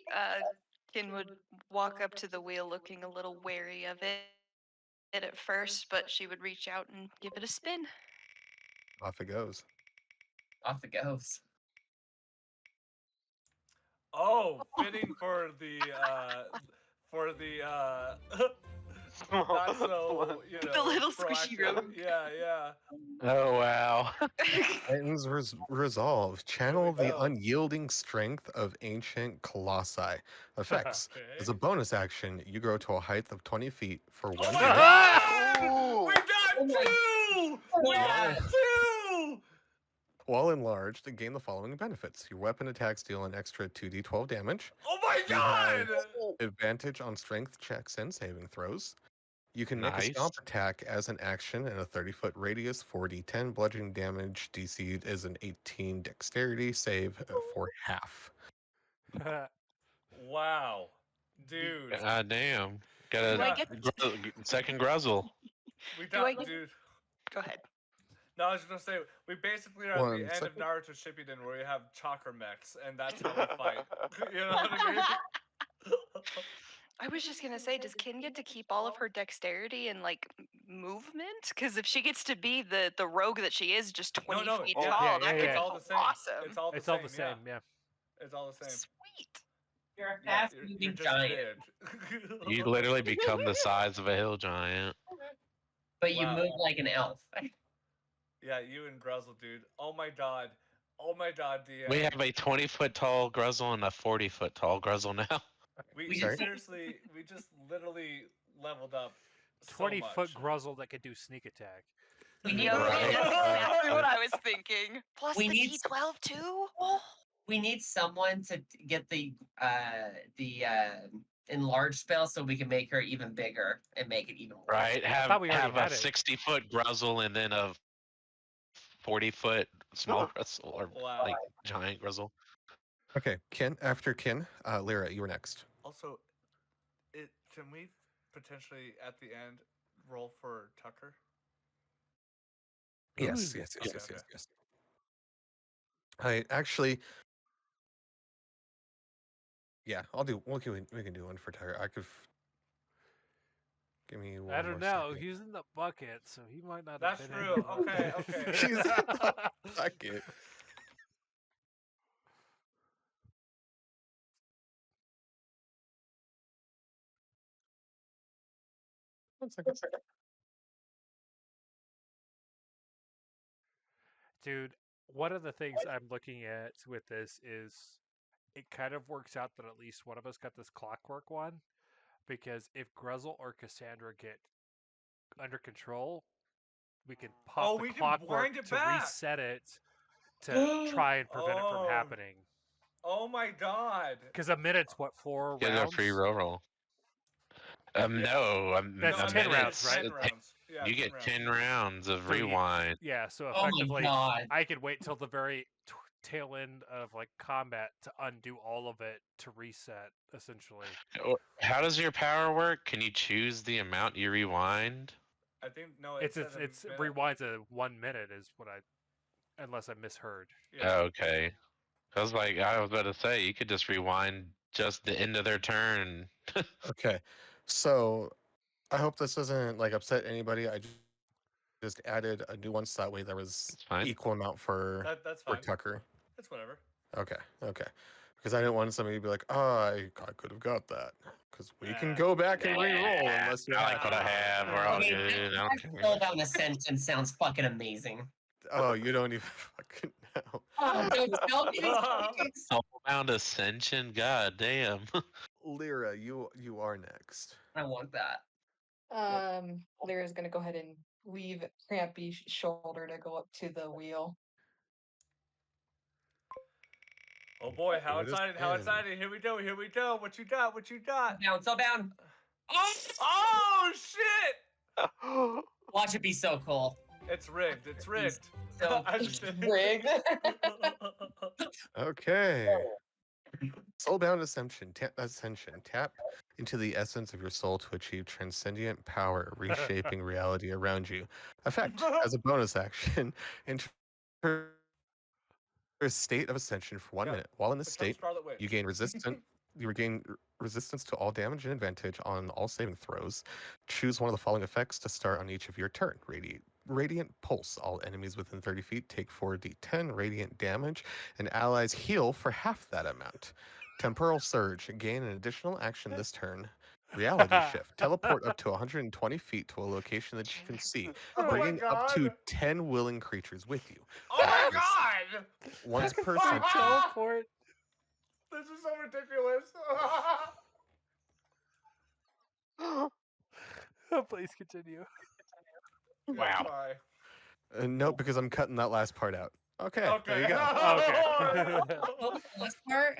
Kin would walk up to the wheel looking a little wary of it at first, but she would reach out and give it a spin. Off it goes. Off it goes. Oh, fitting for the not so, you know, The little squishy proactive. rogue. Yeah. Oh wow. Titan's Resolve. Channel the go. unyielding strength of ancient colossi. Effects. As a bonus action, you grow to a height of 20 feet for 1 Oh my minute. god! We Oh got my two! We got two! While enlarged, gain the following benefits. Your weapon attacks deal an extra 2d12 damage. Oh my You have god! advantage on strength checks and saving throws. You can make a Nice. stomp attack as an action in a 30-foot radius, 4d10 bludgeoning damage. DC is an 18 dexterity save for half. Wow. Dude. God damn. Got Do I a get second Gruzzle. We Do I got, get- dude. Go ahead. No, I was just gonna say, we basically are at One the end second. of Naruto Shippuden where we have chakra mechs, and that's how we fight. You know what I mean? I was just gonna say, does Kin get to keep all of her dexterity and like movement? Because if she gets to be the rogue that she is, just 20 No, feet yeah, tall, yeah, that yeah, could yeah. be It's all the same. awesome. It's all the It's same. all the same, yeah. It's all the same. Sweet. You're a Yeah, fast you're moving just giant. big. You literally become the size of a hill giant. But you Wow. move like an elf. Yeah, you and Gruzzle, dude. Oh my god, DM. We have a 20-foot tall Gruzzle and a 40-foot tall Gruzzle now. We we just- seriously, we just literally leveled up. 20-foot so much. Gruzzle that could do sneak attack. We need, Yeah, Right. that's exactly what I was thinking. Plus We the need- D12 too. we need someone to get the enlarged spell so we can make her even bigger and make it even worse. Right? thought we already Have a had it. 60-foot Gruzzle and then a 40-foot small Gruzzle or Wow. like giant Gruzzle. Okay, Kin. After Kin, Lyra, you were next. Also, can we potentially at the end roll for Tucker? Yes. Okay. I actually, yeah, I'll do. We can do one for Tyler. I could. Give me one. I don't more know. second. He's in the bucket, so he might not. That's have been true. in the Okay. He's in the bucket. One second. Dude, one of the things I'm looking at with this is it kind of works out that at least one of us got this clockwork one, because if Gruzzle or Cassandra get under control, we can pop the we can clockwork wind it to back. reset it to try and prevent it Oh. from happening. Oh my god. Because a minute's what, 4 Get rounds? a free roll. No, That's a 10 minute, rounds, right? 10 rounds. Yeah, You 10 get rounds. 10 rounds of So you- rewind. Yeah, so Oh my effectively, god. I could wait till the very tail end of like combat to undo all of it to reset, essentially. How does your power work? Can you choose the amount you rewind? I think no. It's said a it's minute. rewinds a 1 minute is what I, unless I misheard. Yeah. Oh, okay. I was about to say, you could just rewind just the end of their turn. Okay, so I hope this doesn't like upset anybody. I just added a new one so that way there was It's fine. equal amount for That's for fine. Tucker. That's whatever. Okay. Because I didn't want somebody to be like, oh, I could have got that. Because we can go back and re-roll unless you I like what I have. We're all Okay, good. I don't care. Spellbound Ascension sounds fucking amazing. Oh, you don't even fucking know. Oh, dude, Spellbound Ascension? God damn. Lyra, you are next. I want that. Lyra's gonna go ahead and leave Crampy's shoulder to go up to the wheel. Oh boy, how What is excited! How 10? excited! Here we go! Here we go! What you got? What you got? Down, so down. Oh shit! Watch it be so cool. It's rigged. It's rigged. So I just- Rigged. Okay. Soulbound Ascension. Tap into the essence of your soul to achieve transcendent power, reshaping reality around you. Effect. As a bonus action, enter a state of ascension for 1 Yeah. minute. While in this Become state, Scarlet Witch. you gain resistance to all damage and advantage on all saving throws. Choose one of the following effects to start on each of your turn. Radiant Pulse. All enemies within 30 feet take 4d10 radiant damage, and allies heal for half that amount. Temporal Surge. Gain an additional action this turn. Reality Shift. Teleport up to 120 feet to a location that you can see, Oh my bringing up to God. 10 willing creatures with you. Oh my After this, God! once per Free session. teleport. This is so ridiculous. Please continue. Wow. Bye. No, because I'm cutting that last part out. Okay, there you go. Okay. This part?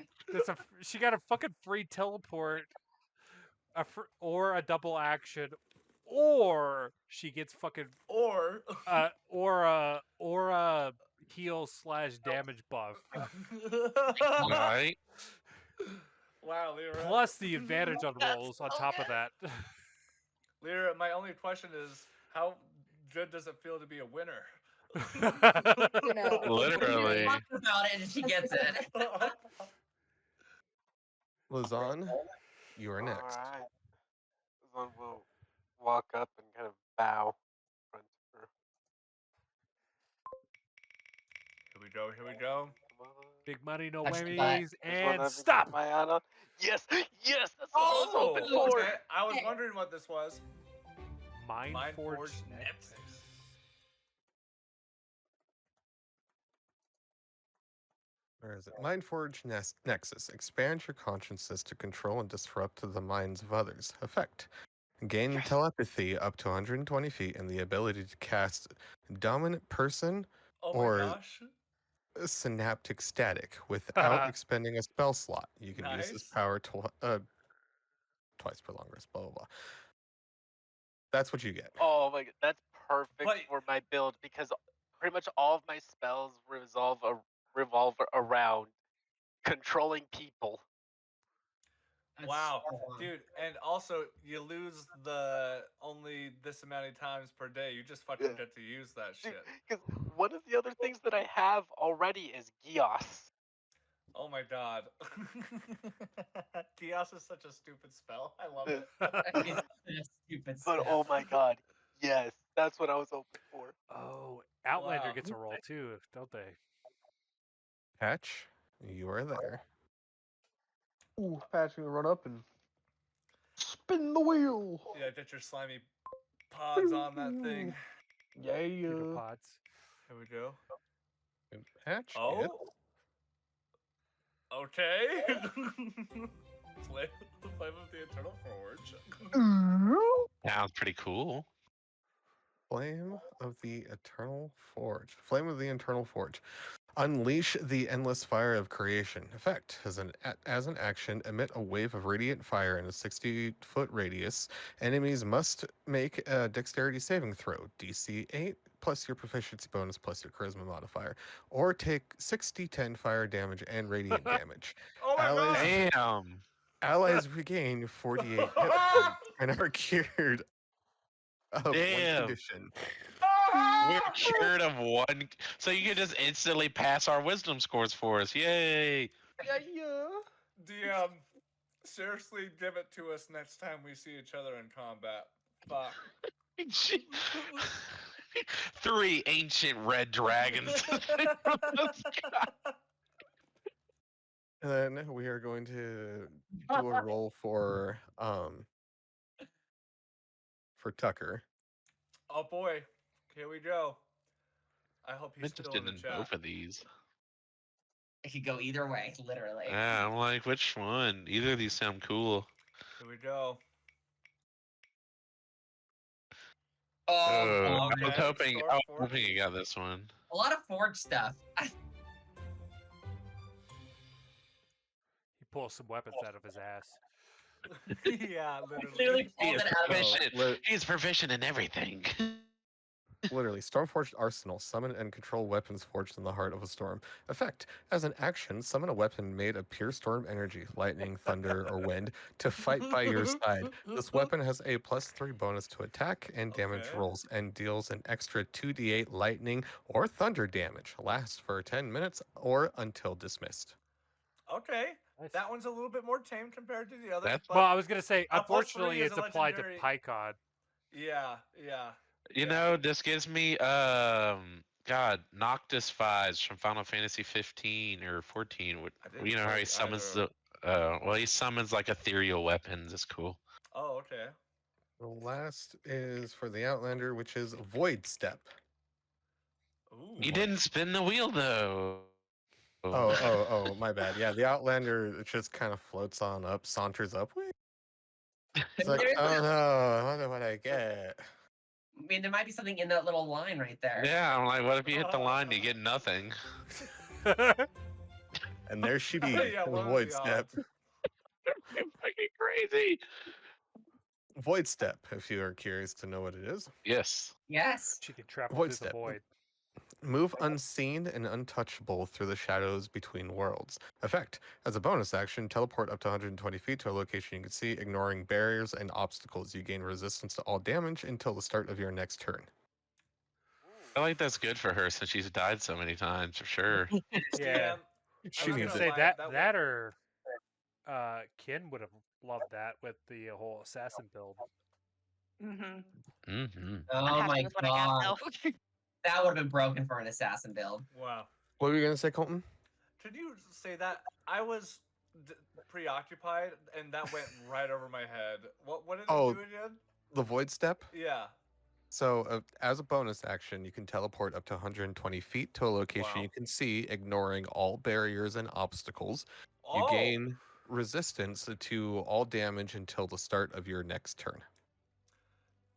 She got a fucking free teleport, or a double action, or she gets fucking Or. or a heal / damage buff. Right? Wow, Lyra. Plus the advantage on rolls on top of that. Lyra, my only question is, how good does it feel to be a winner? You know. Literally. Talk about it and she gets it. Lazan, you are next. Alright. Lazan will walk up and kind of bow in front of her. Here we go, here we go. Come on. Big money, no Touch the whammies, Just wanna and have stop. my Anna. Yes, yes, that's what I was hoping for. Okay. I was wondering what this was. Mind Forge Nexus. Nexus. Where is it? Mindforge Nexus. Expand your consciousness to control and disrupt the minds of others. Effect. Gain telepathy up to 120 feet and the ability to cast dominant person Oh my or gosh. synaptic static without expending a spell slot. You can use this Nice. power twice per long rest, blah, blah, blah. That's what you get. Oh my god, that's perfect But- for my build because pretty much all of my spells revolve around controlling people. That's Wow, so fun. dude, and also you lose the only this amount of times per day. You just fucking Yeah. get to use that shit. Because one of the other things that I have already is Gios. Oh my god. Chaos is such a stupid spell. I love it. It's just stupid But stuff. oh my god, yes, that's what I was hoping for. Oh, Outlander Wow. gets a roll too, don't they? Patch, you are there. Ooh, Pat's gonna run up and spin the wheel. Yeah, get your slimy pods on that thing. Yeah. Pods. Here we go. And Patch, Oh. it. Okay. Flame of the Eternal Forge. Sounds pretty cool. Flame of the Eternal Forge. Flame of the Eternal Forge. Unleash the endless fire of creation. Effect. As an action, emit a wave of radiant fire in a 60-foot radius. Enemies must make a dexterity saving throw. DC 8 plus your proficiency bonus plus your charisma modifier. Or take 6d10 fire damage and radiant damage. Oh my Allies- god. Damn. Allies regain 48 hit points and are cured of one Damn. condition. We're cured of one. So you can just instantly pass our wisdom scores for us. Yay. Yeah. DM, seriously give it to us next time we see each other in combat. Fuck. 3 ancient red dragons. And then we are going to do a roll for Tucker. Oh boy. Here we go. I hope I'm he's still interested in the in chat. both of these. It could go either way, literally. Yeah, I'm like, which one? Either of these sound cool. Here we go. Oh, I was okay. hoping, Store I was Forge. hoping you got this one. a lot of Forge stuff. He pulls some weapons out of his ass. Yeah, literally. Clearly He pulled is it out of his proficient. He's proficient in everything. Literally, Stormforged Arsenal. Summon and control weapons forged in the heart of a storm. Effect. As an action, summon a weapon made of pure storm energy, lightning, thunder, or wind, to fight by your side. This weapon has a +3 bonus to attack and damage Okay. rolls and deals an extra 2d8 lightning or thunder damage. Lasts for 10 minutes or until dismissed. Okay. Nice. That one's a little bit more tame compared to the others. That's- But Well, I was gonna say, a +3 unfortunately, is it's a applied to legendary- Pykon. yeah. You know, this gives me God, Noctis vibes from Final Fantasy 15 or 14. I didn't You know how play he summons either. Well, he summons like ethereal weapons. It's cool. Oh, okay. The last is for the Outlander, which is Void Step. Ooh. You didn't spin the wheel though. Oh, my bad. Yeah, the Outlander just kind of floats on up, saunters up. It's like, oh no, I wonder what I get. I mean, there might be something in that little line right there. Yeah, I'm like, what if you hit the line and you get nothing? And there she be, Yeah, the what are Void the Step. odds? It's fucking crazy. Void Step, if you are curious to know what it is. Yes. Yes. She can travel Void through step. the void. Move unseen and untouchable through the shadows between worlds. Effect. As a bonus action, teleport up to 120 feet to a location you can see, ignoring barriers and obstacles. You gain resistance to all damage until the start of your next turn. I like that's good for her since she's died so many times for sure. Yeah. She I was needs gonna it. say that or Ken would have loved that with the whole assassin build. Mm-hmm. Mm-hmm. Oh I'm happy my with what I god. got though. That would have been broken for an assassin build. Wow. What were you going to say, Colton? Did you say that? I was preoccupied, and that went right over my head. What did it do again? The Void Step? Yeah. So, as a bonus action, you can teleport up to 120 feet to a location you can see, ignoring all barriers and obstacles. You gain resistance to all damage until the start of your next turn.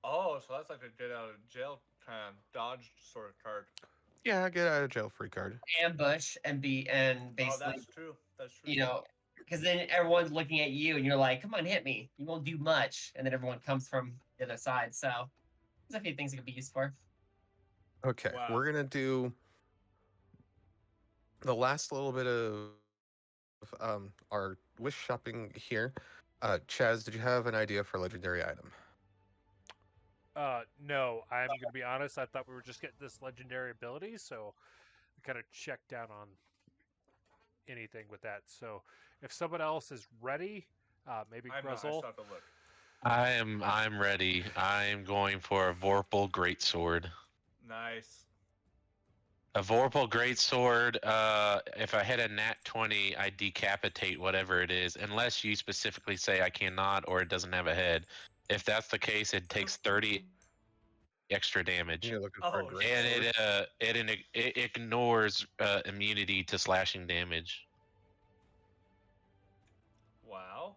Oh, so that's like a get out of jail kind of dodge sort of card. Yeah, get out of jail free card. Ambush and basically. Oh, that's true. That's true. You know, because then everyone's looking at you and you're like, come on, hit me. You won't do much. And then everyone comes from the other side. So there's a few things it could be used for. Okay, we're going to do the last little bit of our wish shopping here. Chaz, did you have an idea for a legendary item? No, I'm gonna be honest. I thought we were just getting this legendary ability, so I kind of checked down on anything with that. So if someone else is ready, maybe Gruzzle. I'm ready. I'm going for a Vorpal Greatsword. Nice. A Vorpal Greatsword, if I hit a nat 20, I decapitate whatever it is, unless you specifically say I cannot or it doesn't have a head. If that's the case, it takes 30 extra damage. You're looking for a great and it ignores immunity to slashing damage. Wow.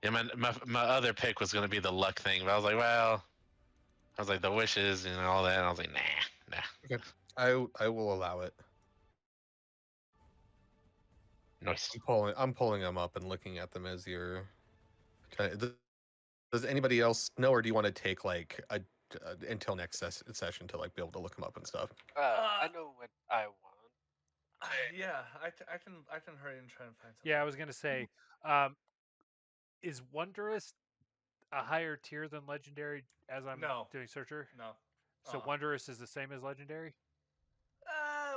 And my other pick was going to be the luck thing, but I was like, well, I was like the wishes and all that. And I was like, nah. Okay, I will allow it. Nice. I'm pulling them up and looking at them as you're. Does anybody else know, or do you want to take like until next session to like be able to look them up and stuff? I know what I want. Yeah, I can hurry and try and find something. Yeah, I was gonna say, is Wondrous a higher tier than Legendary as I'm doing Searcher? No. So Wondrous is the same as Legendary?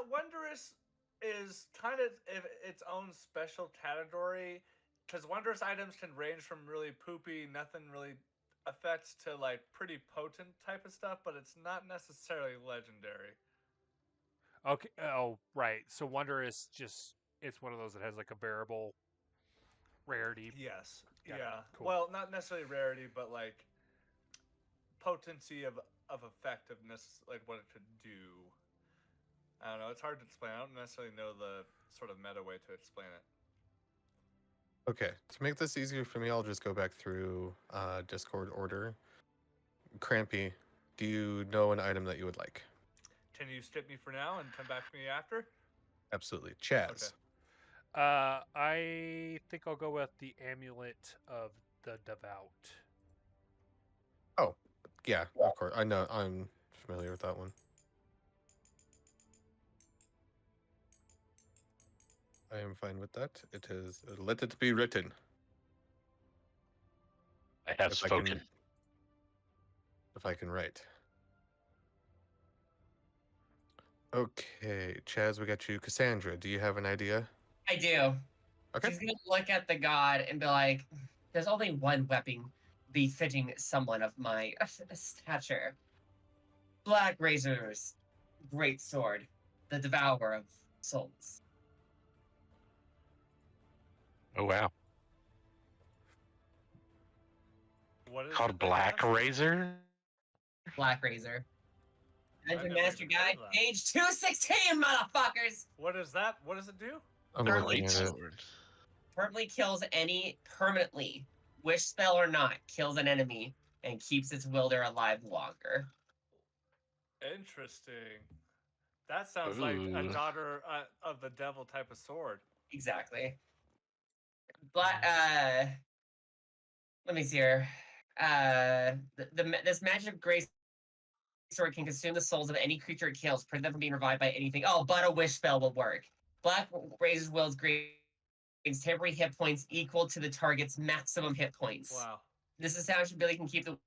Wondrous is kind of its own special category, because Wondrous items can range from really poopy, nothing really affects, to like pretty potent type of stuff, but it's not necessarily Legendary. Okay. Oh, right. So Wondrous it's one of those that has like a variable rarity. Yes. Got it. Yeah. Cool. Well, not necessarily rarity, but like potency of effectiveness, like what it could do. I don't know. It's hard to explain. I don't necessarily know the sort of meta way to explain it. Okay, to make this easier for me, I'll just go back through Discord order. Crampy, do you know an item that you would like? Can you skip me for now and come back to me after? Absolutely. Chaz. Okay. I think I'll go with the Amulet of the Devout. Oh, yeah, of course. I know. I'm familiar with that one. I am fine with that. It is let it be written. I have spoken. If I can write. Okay, Chaz, we got you. Cassandra, do you have an idea? I do. Okay. She's gonna look at the god and be like, "There's only one weapon befitting someone of my stature. Black razors, great sword, the Devourer of Souls. Oh wow. What is Called it that you Black asked for? Razor. Black Razor. Dungeon never Master even heard Guide, of that. page 216, motherfuckers! What is that? What does it do? I'm Permanently looking at it. Sword. Permanently, wish spell or not, kills an enemy and keeps its wielder alive longer. Interesting. That sounds like a Ooh. daughter of the devil type of sword. Exactly. Let me see here. This magic grace sword can consume the souls of any creature it kills, prevent them from being revived by anything. Oh, but a wish spell will work. Black Razor's Will's gains temporary hit points equal to the target's maximum hit points. Wow. This established ability can keep the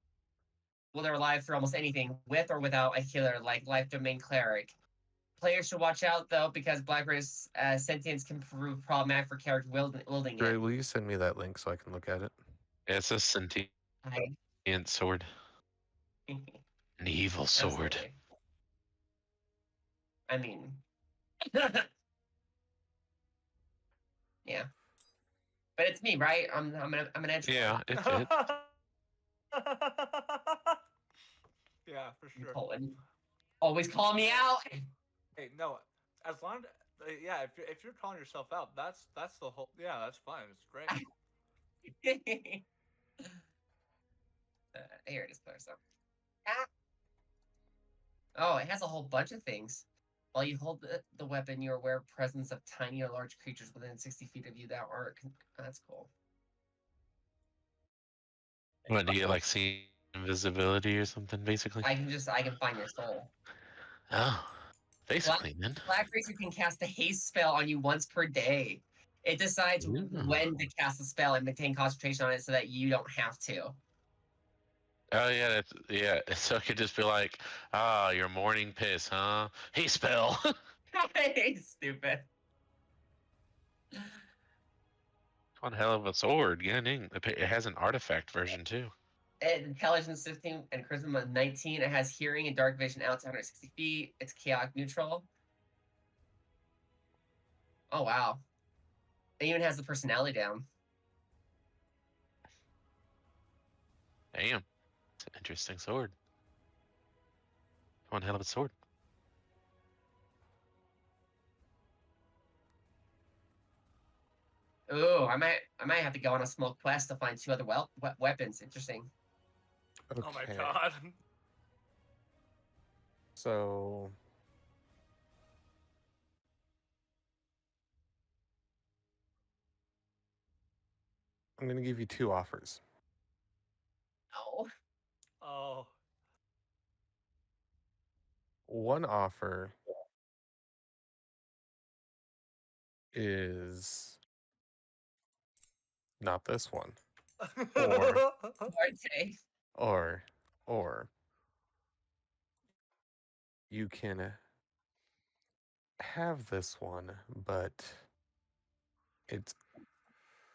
wielder alive through almost anything, with or without a healer, like Life Domain Cleric. Players should watch out, though, because Black Razor's sentience can prove problematic for characters wielding Dre, it. will you send me that link so I can look at it? It's a sentient sword. An evil sword. Absolutely. I mean, yeah, but it's me, right? I'm an edge. Yeah, it Yeah, for sure. Poland. Always call me out. Hey, no, as long yeah, if you're calling yourself out, that's the whole. Yeah, that's fine. It's great. Here it is, clear stuff. Oh, it has a whole bunch of things. While you hold the weapon, you're aware of presence of tiny or large creatures within 60 feet of you that are. That's cool. What do you get, like see invisibility or something, basically? I can find your soul. Oh, basically, then. Black Razor can cast a haste spell on you once per day. It decides Ooh. when to cast the spell and maintain concentration on it so that you don't have to. Oh yeah, yeah. So it could just be like, ah, your morning piss, huh? Hey, spell. Stupid. One hell of a sword. Yeah, dang. It has an artifact version too. Intelligence 15 and Charisma 19. It has hearing and dark vision out to 160 feet. It's chaotic neutral. Oh wow. It even has the personality down. Damn. It's an interesting sword. One hell of a sword. Ooh, I might have to go on a small quest to find 2 other weapons. Interesting. Okay. Oh my god. So I'm gonna give you 2 offers. Oh. Oh. One offer is not this one. Okay. Or you can have this one, but it's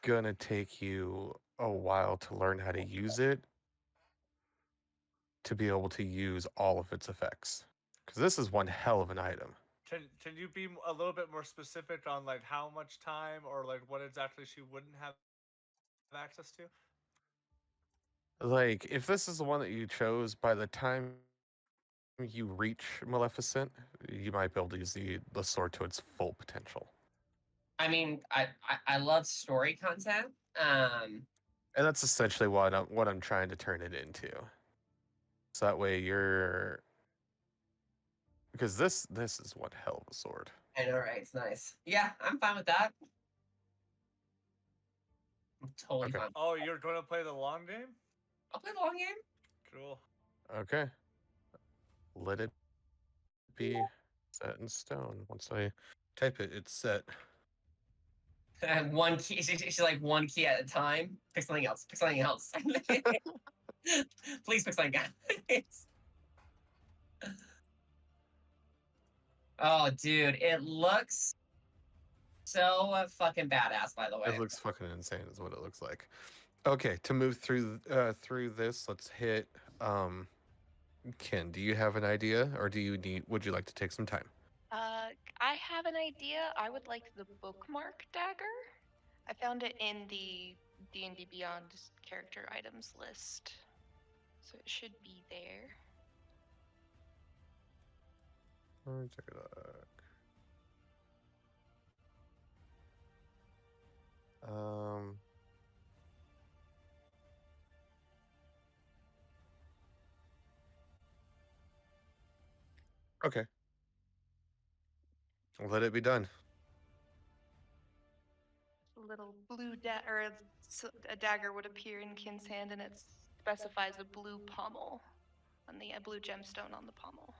gonna take you a while to learn how to use it to be able to use all of its effects. Because this is one hell of an item. Can you be a little bit more specific on like how much time or like what exactly she wouldn't have access to? Like, if this is the one that you chose, by the time you reach Maleficent, you might be able to use the sword to its full potential. I mean, I love story content. And that's essentially what I'm trying to turn it into. So that way you're, because this is one hell of a sword. I know, right? It's nice. Yeah, I'm fine with that. I'm totally Okay. fine. Oh, you're going to play the long game? I'll play the long game. Cool. Okay. Let it be set in stone. Once I type it, it's set. One key. She's like one key at a time. Pick something else. Pick something else. Please pick something else. Oh, dude, it looks so fucking badass. By the way, It looks fucking insane, is what it looks like. Okay, to move through this, let's hit Ken, do you have an idea, or would you like to take some time? I have an idea. I would like the bookmark dagger. I found it in the D&D Beyond character items list, so it should be there. Take a look. Okay. Let it be done. A little blue a dagger would appear in Kin's hand, and it specifies a blue pommel on a blue gemstone on the pommel.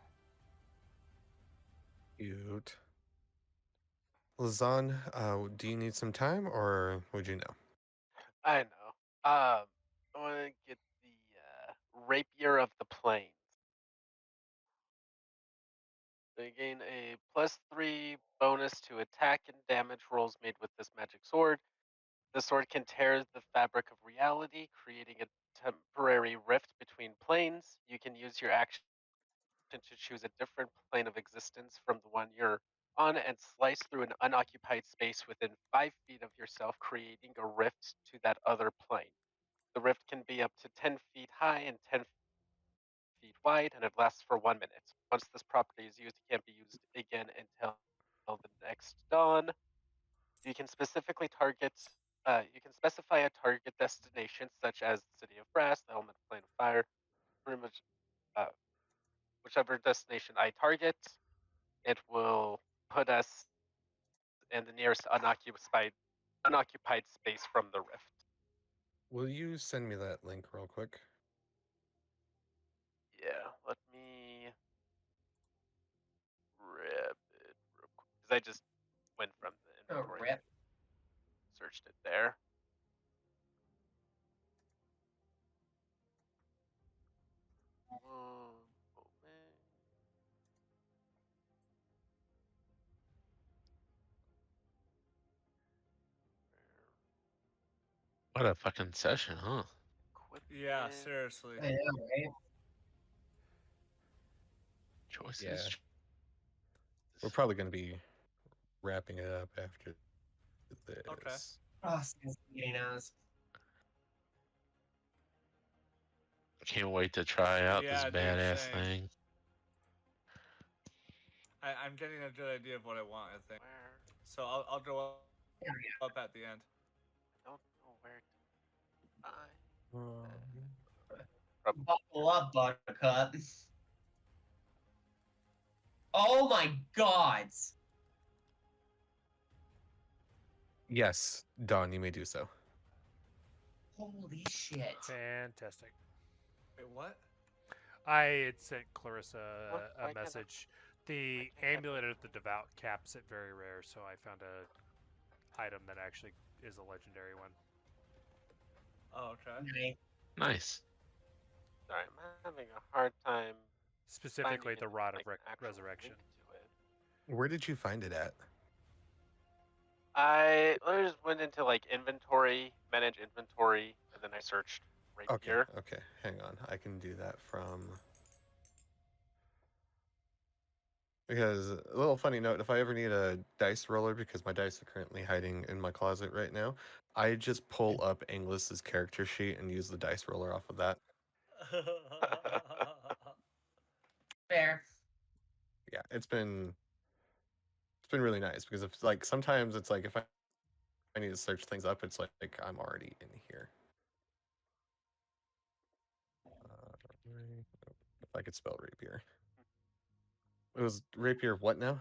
Cute. Lazan, do you need some time, or would you know? I know. I want to get the Rapier of the Plains. They gain a +3 bonus to attack and damage rolls made with this magic sword. The sword can tear the fabric of reality, creating a temporary rift between planes. You can use your action to choose a different plane of existence from the one you're on and slice through an unoccupied space within 5 feet of yourself, creating a rift to that other plane. The rift can be up to 10 feet high and 10 feet wide, and it lasts for 1 minute. Once this property is used, it can't be used again until the next dawn. You can specifically target. You can specify a target destination, such as the City of Brass, the Element Plane of Fire, pretty much whichever destination I target, it will put us in the nearest unoccupied space from the rift. Will you send me that link real quick? Yeah, let me rip it real quick because I just went from the inventory, rip. searched it there. One moment. What a fucking session, huh? Yeah, Equipment. seriously. I know, right? Choices. Yeah. We're probably going to be wrapping it up after this. Okay. Oh, since meeting us. I can't wait to try out Yeah, this dude, badass same. thing. I'm getting a good idea of what I want, I think. Where? So I'll go There we up at the end. I don't know where to find. go. Buckle up, Buttercup. Oh my god! Yes, Don, you may do so. Holy shit. Fantastic. Wait, what? I had sent Clarissa What? Why a can't I- message. The can't I amulet find of the devout caps it very rare, so I found a item that actually is a legendary one. Oh, okay. Nice. Nice. Sorry, I'm having a hard time. Specifically, finding the it, Rod of like, an actual Resurrection. link to it. Where did you find it at? I just went into like inventory, manage inventory, and then I searched Okay, rapier. okay. Hang on. I can do that from... Because, a little funny note, if I ever need a dice roller, because my dice are currently hiding in my closet right now, I just pull up Anglis's character sheet and use the dice roller off of that. Fair. Yeah, it's been really nice, because if like sometimes it's like if I need to search things up, it's like I'm already in here. If I could spell rapier. It was rapier what now?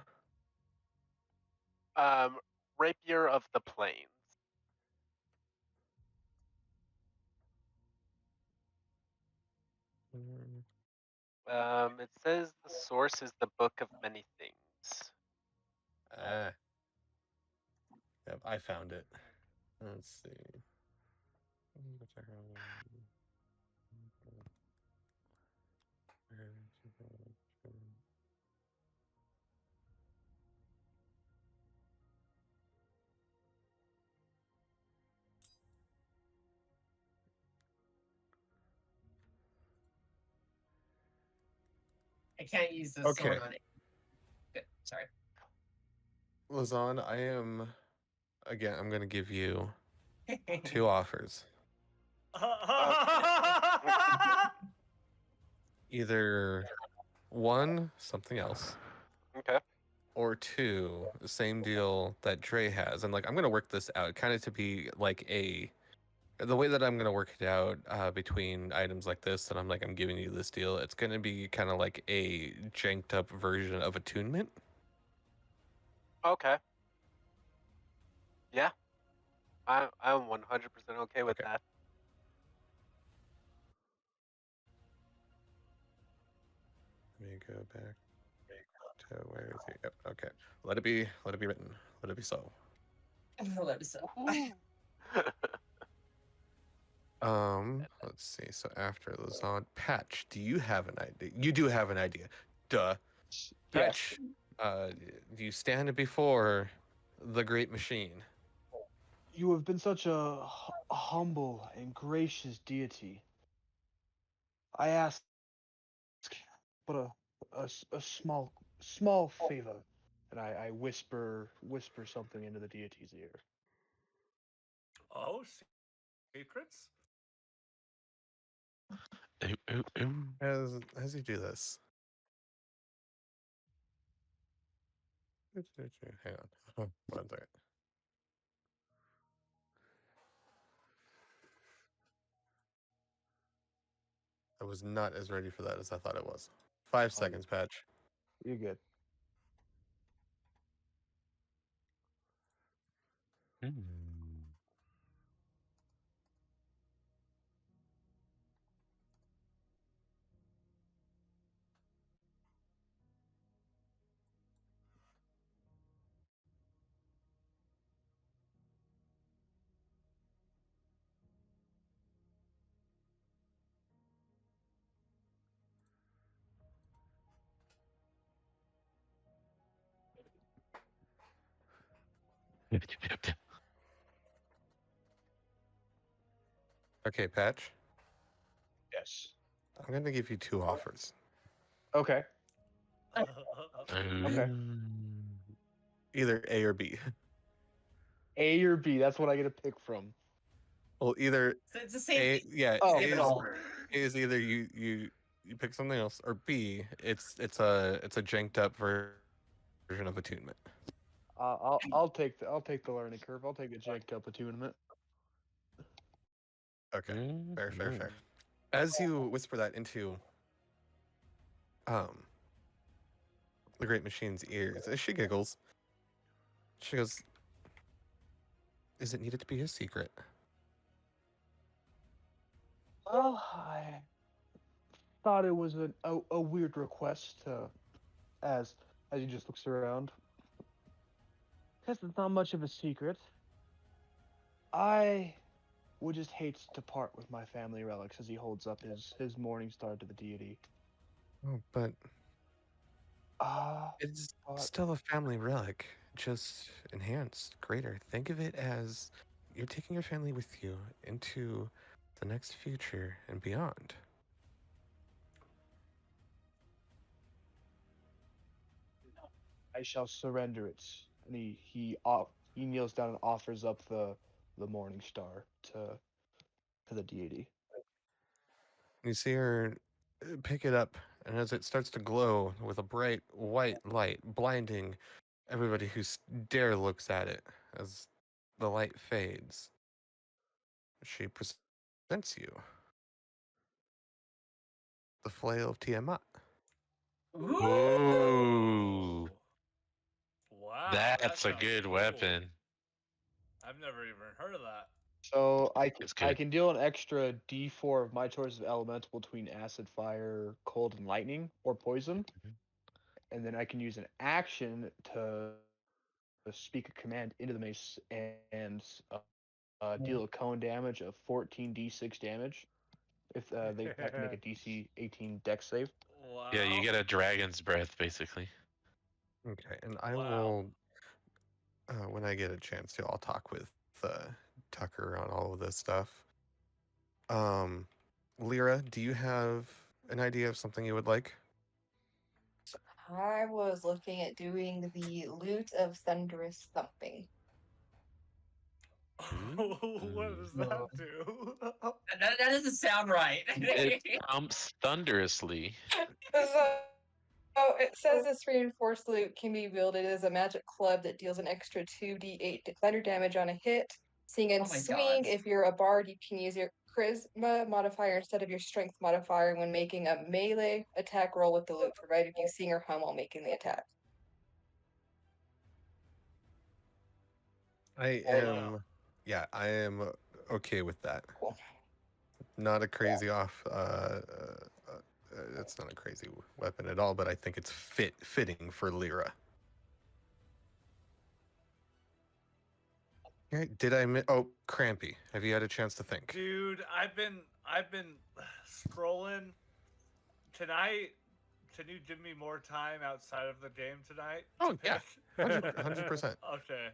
Rapier of the Plains. It says the source is the Book of Many Things. Yep, I found it. Let's see. I can't use the Okay. sword on it. Good. Sorry. Lazan, I'm going to give you 2 offers. Either 1, something else, Okay. or 2, the same deal that Dre has. And like, I'm going to work this out kind of to be like the way that I'm going to work it out between items like this, and I'm giving you this deal, it's going to be kind of like a janked up version of attunement. Okay. Yeah. I'm 100% okay with Okay. that. Let me go back to where is he? Yep. Okay. Let it be written. Let it be so. Let me so. Let's see. So after Lazan, Patch, do you have an idea? You do have an idea. Duh. Patch, do you stand before the great machine? You have been such a humble and gracious deity. I ask but a small favor, and I whisper something into the deity's ear. Oh, secrets? Ooh, ooh, ooh. As you do this. Hang on. 1 second. I was not as ready for that as I thought it was. 5 seconds, Patch. You're good. Okay, Patch. Yes. I'm going to give you 2 offers. Okay. Okay. Either A or B. A or B. That's what I get to pick from. Well, either So it's the same A, thing. yeah, Oh, Same A at is, all. A is either you pick something else, or B, it's a janked up version of attunement. I'll take the learning curve. I'll take the janked up attunement. Okay, fair. As you whisper that into the great machine's ears, as she giggles, she goes, "Is it needed to be a secret?" Well, I thought it was a weird request. As he just looks around. Guess it's not much of a secret. I would just hate to part with my family relics as he holds up his morning star to the deity. Oh, but Ah, it's but still a family relic, just enhanced, greater. Think of it as you're taking your family with you into the next future and beyond. I shall surrender it. And he kneels down and offers up the morning star to the deity. You see her pick it up, and as it starts to glow with a bright white light, blinding everybody who dare looks at it, as the light fades, she presents you the flail of Tiamat. Ooh, Wow, that's a sounds good cool. weapon. I've never even heard of that. So It's I good. can deal an extra D4 of my choice of elemental between acid, fire, cold, and lightning, or poison, and then I can use an action to speak a command into the mace and deal a cone damage of 14d6 damage if they have to make a DC 18 Dex save. Wow. Yeah, you get a dragon's breath, basically. Okay, and I Wow. will, when I get a chance to, I'll talk with Tucker on all of this stuff. Lyra, do you have an idea of something you would like? I was looking at doing the Lute of Thunderous Thumping. What does that do? That doesn't sound right. It thumps thunderously. So it says this reinforced loot can be wielded as a magic club that deals an extra 2d8 thunder damage on a hit. Sing and Oh my swing. God. If you're a bard, you can use your charisma modifier instead of your strength modifier when making a melee attack roll with the loot, provided you sing or hum while making the attack. I am, yeah, I am okay with that. Cool. Not a crazy off. It's not a crazy weapon at all, but I think it's fitting for Lyra. Okay, did I miss? Oh, Crampy. Have you had a chance to think? Dude, I've been scrolling tonight. Can you give me more time outside of the game tonight? Oh yeah, 100%. Okay.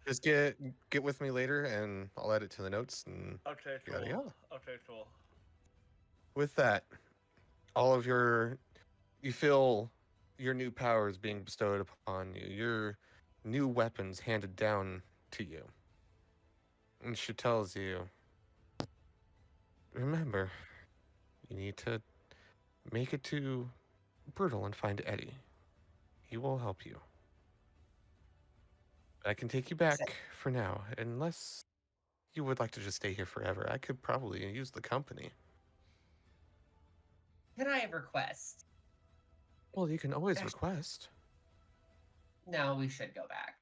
Just get with me later, and I'll add it to the notes. And Okay, cool. yada yada. Okay, cool. With that, all of you feel your new powers being bestowed upon you. Your new weapons handed down to you. And she tells you, remember, you need to make it to Brutal and find Eddie. He will help you. I can take you back for now, unless you would like to just stay here forever. I could probably use the company. Can I request? Well, you can always request. No, we should go back.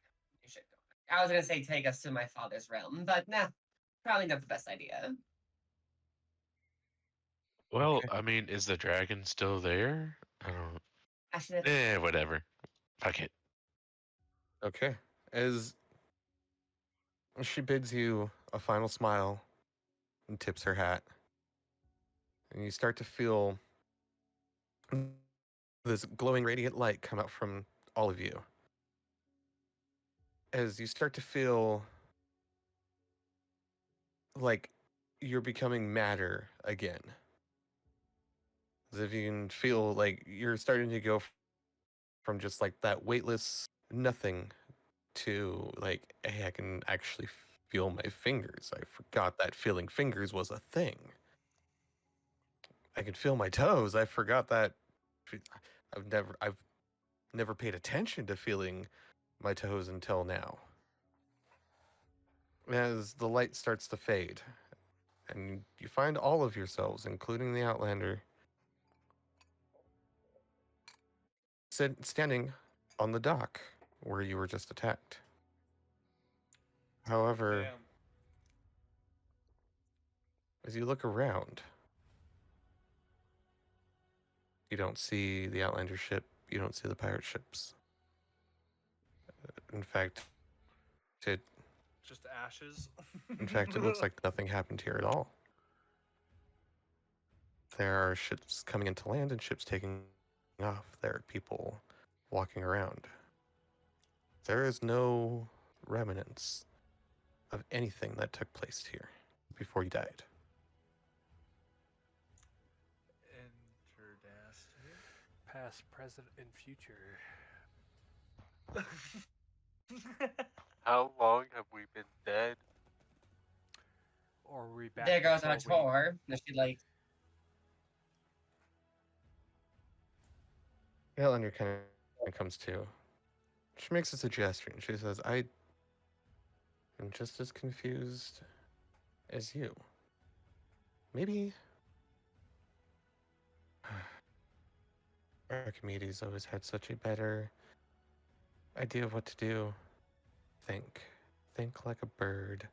We should go back. I was gonna say take us to my father's realm, but nah, probably not the best idea. Well, Okay. I mean, is the dragon still there? I don't. Actually, Whatever. Fuck it. Okay. As she bids you a final smile and tips her hat, and you start to feel this glowing radiant light come out from all of you. As you start to feel like you're becoming matter again. As if you can feel like you're starting to go from just like that weightless nothing to like, hey, I can actually feel my fingers. I forgot that feeling fingers was a thing. I can feel my toes. I forgot that. I've never paid attention to feeling my toes until now. As the light starts to fade, and you find all of yourselves, including the Outlander, standing on the dock where you were just attacked. However, Damn. as you look around, you don't see the Outlander ship, you don't see the pirate ships. In fact, Just ashes. it looks like nothing happened here at all. There are ships coming into land and ships taking off. There are people walking around. There is no remnants of anything that took place here before you died. Interdasty. Past, present, and future. How long have we been dead? Or are we back? there goes our before we- tour. And she like, Outlander kind of comes to. She makes a suggestion. She says, I am just as confused as you. Maybe Archimedes always had such a better idea of what to do. Think like a bird.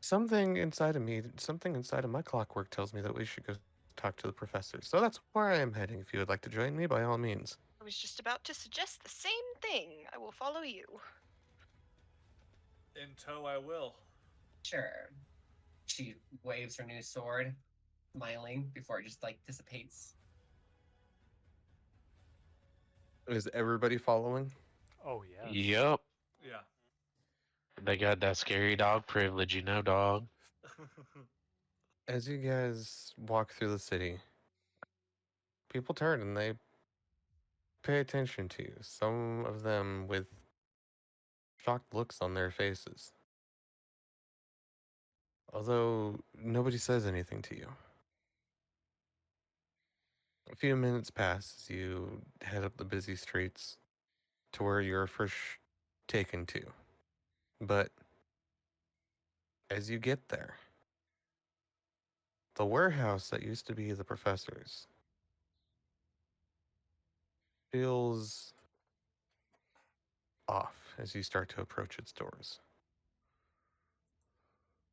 Something inside of my clockwork tells me that we should go talk to the professor. So that's where I am heading. If you would like to join me, by all means. I was just about to suggest the same thing. I will follow you. In tow, I will. sure. She waves her new sword, smiling before it just like dissipates. Is everybody following? Oh yeah. Yep. Yeah. They got that scary dog privilege, dog. As you guys walk through the city, people turn and they pay attention to you. Some of them with shocked looks on their faces. Although nobody says anything to you. A few minutes pass as you head up the busy streets to where you're first taken to. But as you get there, the warehouse that used to be the professor's feels off as you start to approach its doors.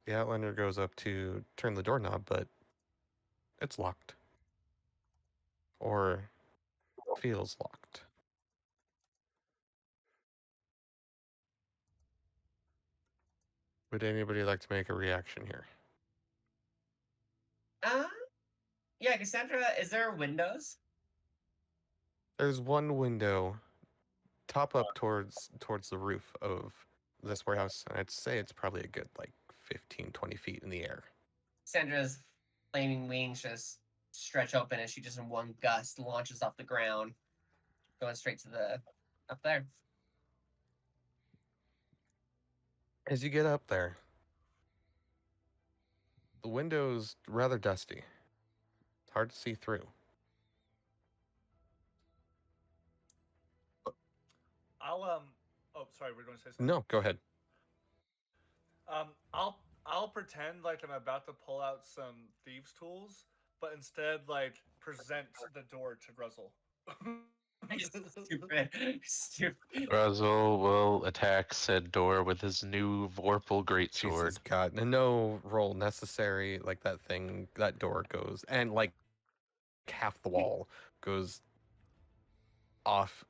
The Outlander goes up to turn the doorknob, but it's locked. Or feels locked. Would anybody like to make a reaction here? Yeah, Cassandra, is there windows? There's one window top up towards the roof of this warehouse, and I'd say it's probably a good like 15, 20 feet in the air. Cassandra's flaming wings just stretch open as she just in one gust launches off the ground, going straight to the up there. As you get up there, the window's rather dusty. It's hard to see through. Oh, sorry, we're going to say something. No, go ahead. I'll pretend like I'm about to pull out some thieves' tools, but instead like present the door to Gruzzle. Stupid. Gruzzle will attack said door with his new Vorpal greatsword. Jesus God, no roll necessary. Like that door goes, and like half the wall goes off,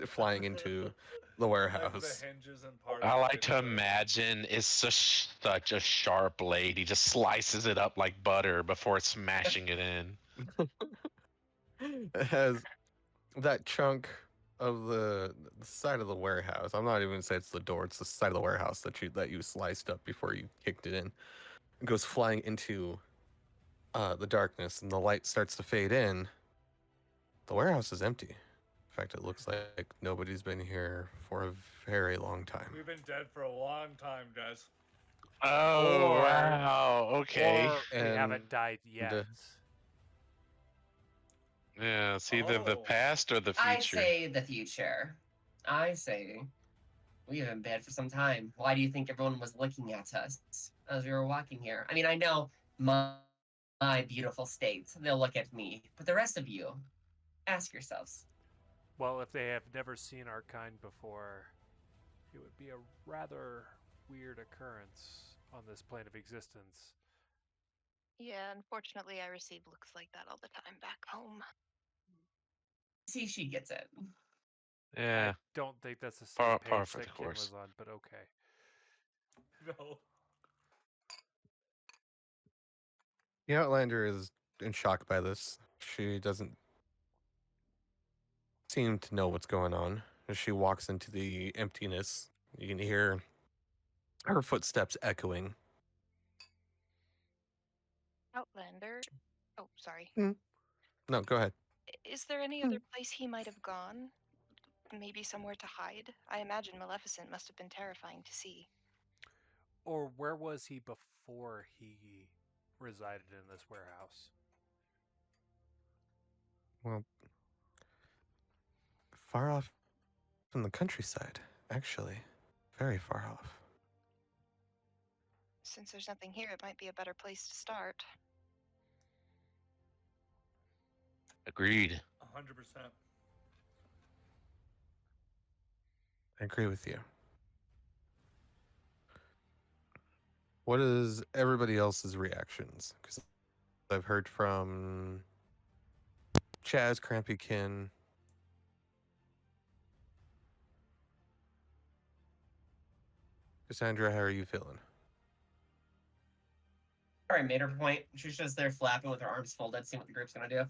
flying into the warehouse. The hinges and parts I of like it to go. imagine it's such a sharp blade. He just slices it up like butter before smashing it in. It has that chunk of the side of the warehouse. I'm not even gonna say it's the door. It's the side of the warehouse that you sliced up before you kicked it in. It goes flying into the darkness, and the light starts to fade in. The warehouse is empty. In fact, it looks like nobody's been here for a very long time. We've been dead for a long time, guys. Oh, Or- wow. Okay. Or we haven't died yet. Yeah, it's either the Oh. past or the I future. say the future. I say we haven't been bad for some time. Why do you think everyone was looking at us as we were walking here? I mean, I know my beautiful state. They'll look at me, but the rest of you, ask yourselves. Well, if they have never seen our kind before, it would be a rather weird occurrence on this plane of existence. Yeah, unfortunately, I receive looks like that all the time back home. See, she gets it. Yeah. I don't think that's the same Par page for the that Ken course. was on, but okay. No. The Outlander is in shock by this. She doesn't seem to know what's going on. As she walks into the emptiness, you can hear her footsteps echoing. Outlander. Oh, sorry. No, go ahead. Is there any other place he might have gone? Maybe somewhere to hide? I imagine Maleficent must have been terrifying to see. Or where was he before he resided in this warehouse? Well, far off in the countryside, actually. Very far off. Since there's nothing here, it might be a better place to start. Agreed. 100%. I agree with you. What is everybody else's reactions? Because I've heard from Chazz, Crampy Kin. Cassandra, how are you feeling? Alright, made her point. She's just there flapping with her arms folded, seeing what the group's gonna do.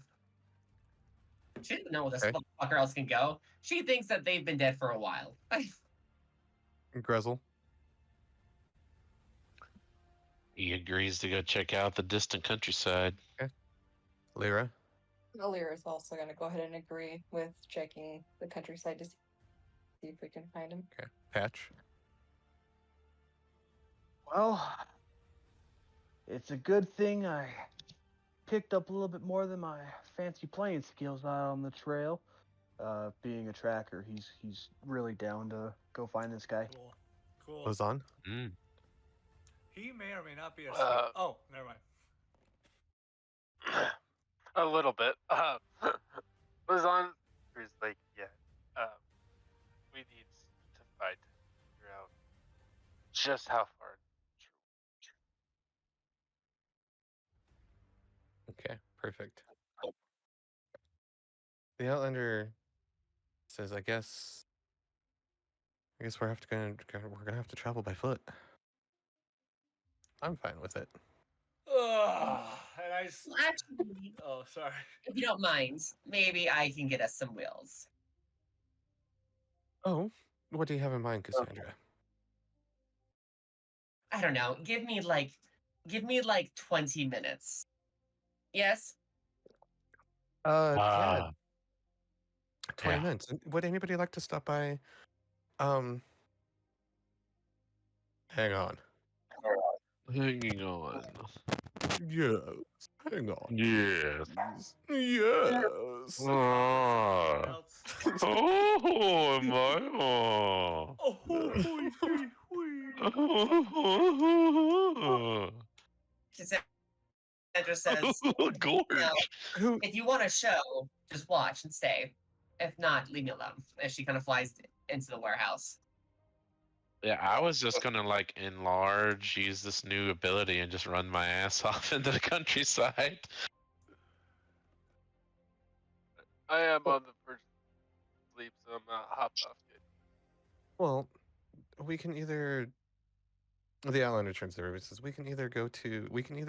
She doesn't know where this Okay. fucker else can go. She thinks that they've been dead for a while. Grezel? He agrees to go check out the distant countryside. Lyra? Alir is also going to go ahead and agree with checking the countryside to see if we can find him. Okay. Patch? Well, it's a good thing I picked up a little bit more than my fancy playing skills out on the trail. Being a tracker, he's really down to go find this guy. Cool. Cool. Ozan? Mm. He may or may not be a Uh, oh, never mind. A little bit. Was on. He's like, yeah. We need to fight to figure out just how far. Okay, perfect. The Outlander says, I guess we're gonna have to travel by foot. I'm fine with it. Ugh, and I. Well, actually, Oh, sorry. if you don't mind, maybe I can get us some wheels. Oh, what do you have in mind, Cassandra? I don't know. Give me like 20 minutes. Yes? Yeah, 20 yeah. minutes. Would anybody like to stop by? Hang on. Hanging on. Yes, hang on. Yes. Yes. Oh, oh my. Oh. Oh, wee. Cassandra says, Gorge. "Now, Who? if you want to show, just watch and stay. If not, leave me alone." As she kind of flies into the warehouse. Yeah, I was just gonna like enlarge, use this new ability, and just run my ass off into the countryside. I am on the verge of sleep, so I'm not hopped off yet. Well, we can either. The Outlander turns to her and says, we can either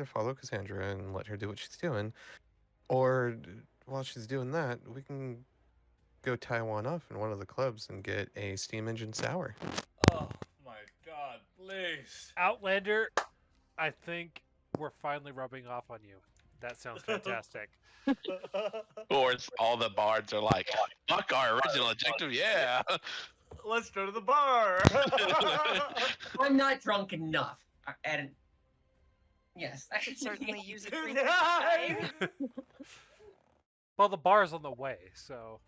follow Cassandra and let her do what she's doing, or while she's doing that, we can go tie one off in one of the clubs and get a steam engine sour. Oh my god, please. Outlander, I think we're finally rubbing off on you. That sounds fantastic. Or it's all the bards are like, fuck our original objective, yeah. Let's go to the bar. I'm not drunk enough. And yes, I Could certainly use a drink. Yeah. Well, the bar's on the way, so.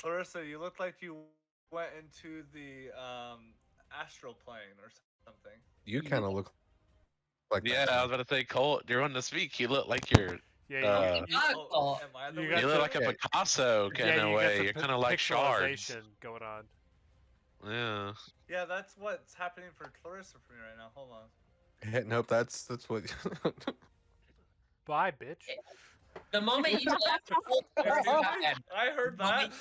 Clarissa, you look like you went into the astral plane or something. You kind of look like Yeah, that. I was about to say, Colt, you're on to speak. You look like you're. Yeah, Oh, am I the you wizard? You look like a Picasso kind of way. You're kind of like shards. going on. Yeah. Yeah, that's what's happening for Clarissa for me right now. Hold on. Nope, that's what. Bye, bitch. the moment you left, I heard that.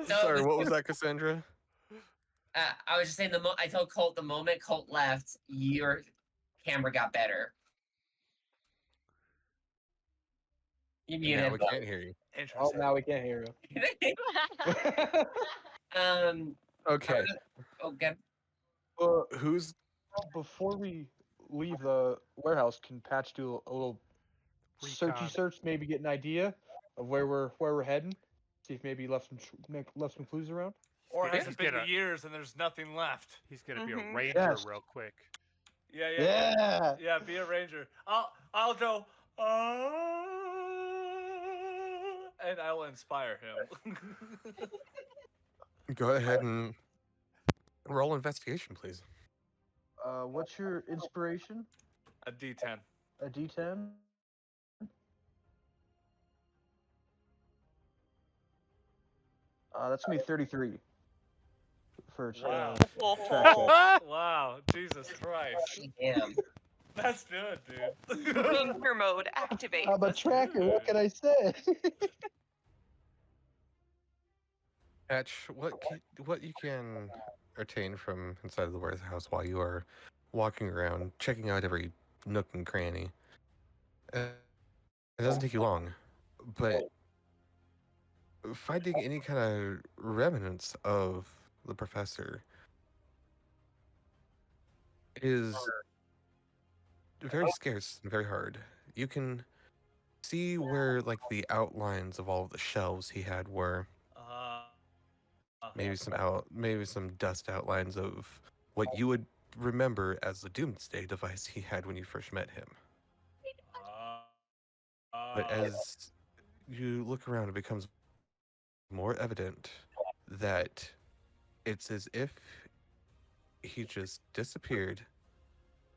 Sorry, what was that, Cassandra? I was just saying I told Colt the moment Colt left, your camera got better. You muted. Yeah, we can't hear you. Oh, Interesting. now we can't hear you. Okay. Okay. Who's? Before we leave the warehouse, can Patch do a little Recon. searchy search, maybe get an idea of where we're heading? See if maybe left some clues around. Or has He's it been gonna- years and there's nothing left? He's gonna be a Mhm. ranger Yes. real quick. Yeah. Yeah, be a ranger. I'll go. And I will inspire him. Go ahead and roll investigation, please. What's your inspiration? A D10. A D10. That's gonna be 33. For Wow. track check. Wow. Jesus Christ. Damn. That's good, dude. Ranger mode activate. I'm a tracker. What can I say? Patch, what you can obtain from inside of the warehouse while you are walking around, checking out every nook and cranny. It doesn't take you long, but finding any kind of remnants of the professor, is very scarce and very hard. You can see where like the outlines of all of the shelves he had were. Maybe some dust outlines of what you would remember as the doomsday device he had when you first met him. But as you look around, it becomes more evident that it's as if he just disappeared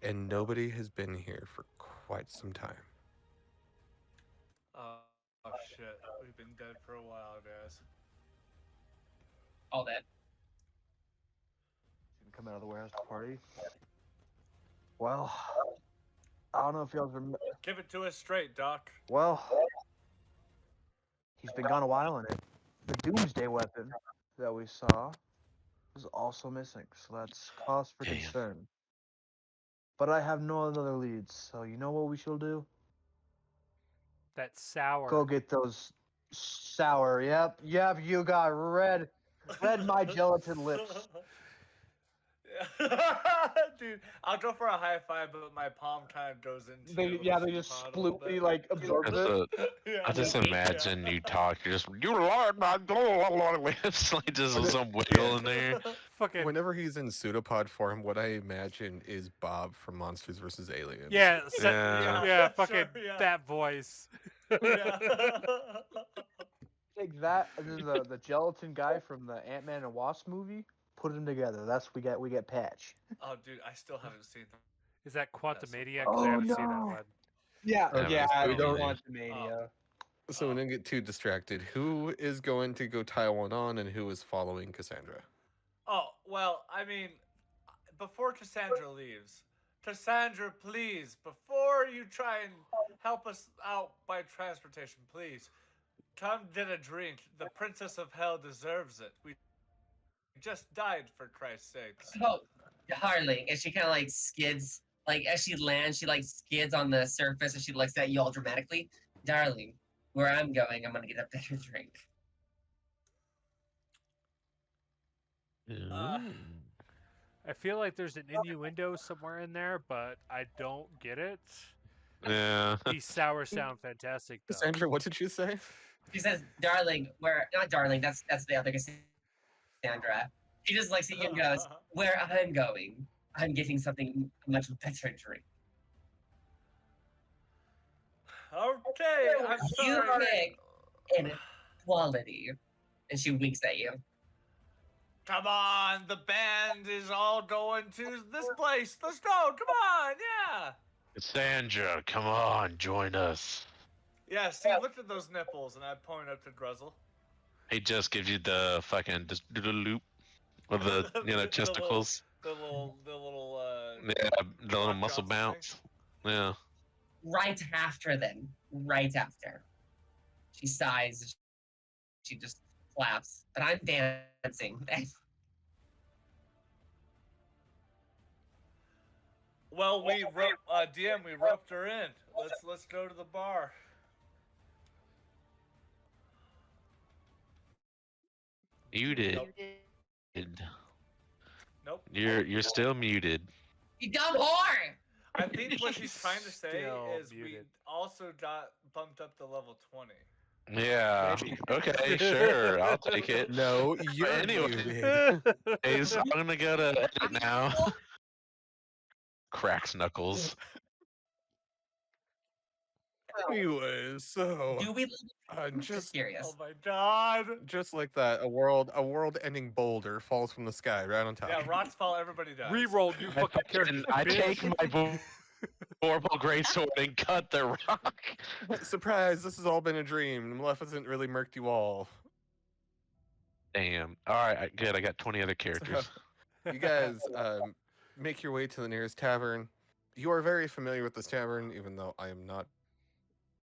and nobody has been here for quite some time. Oh shit, we've been dead for a while, guys. All that. Didn't come out of the warehouse to party. Well, I don't know if y'all remember. Give it to us straight, Doc. Well, he's been gone a while, and the doomsday weapon that we saw was also missing, so that's cause for Damn. concern. But I have no other leads, so you know what we shall do? That sour. Go get those sour. Yep, you got red my gelatin lips. Dude, I'll go for a high five, but my palm kind of goes into. They just sploopy like absorb it. I just imagine you talk. You're just you like my lips like just some wiggle in there. Fucking Whenever he's in pseudopod form, what I imagine is Bob from Monsters vs. Aliens. yeah, Yeah, fucking sure, yeah. that voice. Yeah. Take that and then the gelatin guy from the Ant-Man and Wasp movie. Put them together. That's we get Patch. Oh, dude, I still haven't seen them. Is that Quantum so Mania? funny. Because I Oh, haven't seen that no. one. Yeah, we don't- Quantumania. So we didn't get too distracted. Who is going to go tie one on and who is following Cassandra? Oh, well, I mean, before Cassandra leaves, Cassandra, please, before you try and help us out by transportation, please, come get a drink. The Princess of Hell deserves it. We just died, for Christ's sakes. Oh, darling. And she kind of like skids, like as she lands, she like skids on the surface and she looks at you all dramatically. Darling, where I'm going, I'm gonna get a better drink. I feel like there's an innuendo somewhere in there, but I don't get it. Yeah. These sours sound fantastic, though. Cassandra, what did you say? She says, darling, where, not darling, that's the other Cassandra. She just looks at you and goes, where I'm going, I'm getting something much better drink. Okay, I'm You sorry. pick in quality. And she winks at you. Come on, the band is all going to this place. Let's go. Come on, yeah. Cassandra, come on, join us. Yeah, see, look at those nipples, and I point up to Gruzzle. He just gives you the fucking just do the loop of the testicles. The little Yeah, the little Rock muscle Johnson bounce. Yeah. Right after them. Right after. She sighs. She just claps. But I'm dancing. Well, DM, we roped her in. Let's go to the bar. Muted. Nope. You're still muted. You dumb whore! I think what she's trying to say Still is we muted. also got bumped up to level 20. Yeah. Okay, sure. I'll take it. No, you're Anyway. muted. Hey, so I'm gonna go to edit now. Cracks knuckles. Anyways, so Do we just curious? Oh my god. just like that, a world-ending boulder falls from the sky right on top. Yeah, rocks fall, everybody dies. Reroll, you fucking character. And I take my vorpal greatsword and cut the rock. Surprise! This has all been a dream. Maleficent really murked you all. Damn. All right, good. I got 20 other characters. You guys make your way to the nearest tavern. You are very familiar with this tavern, even though I am not,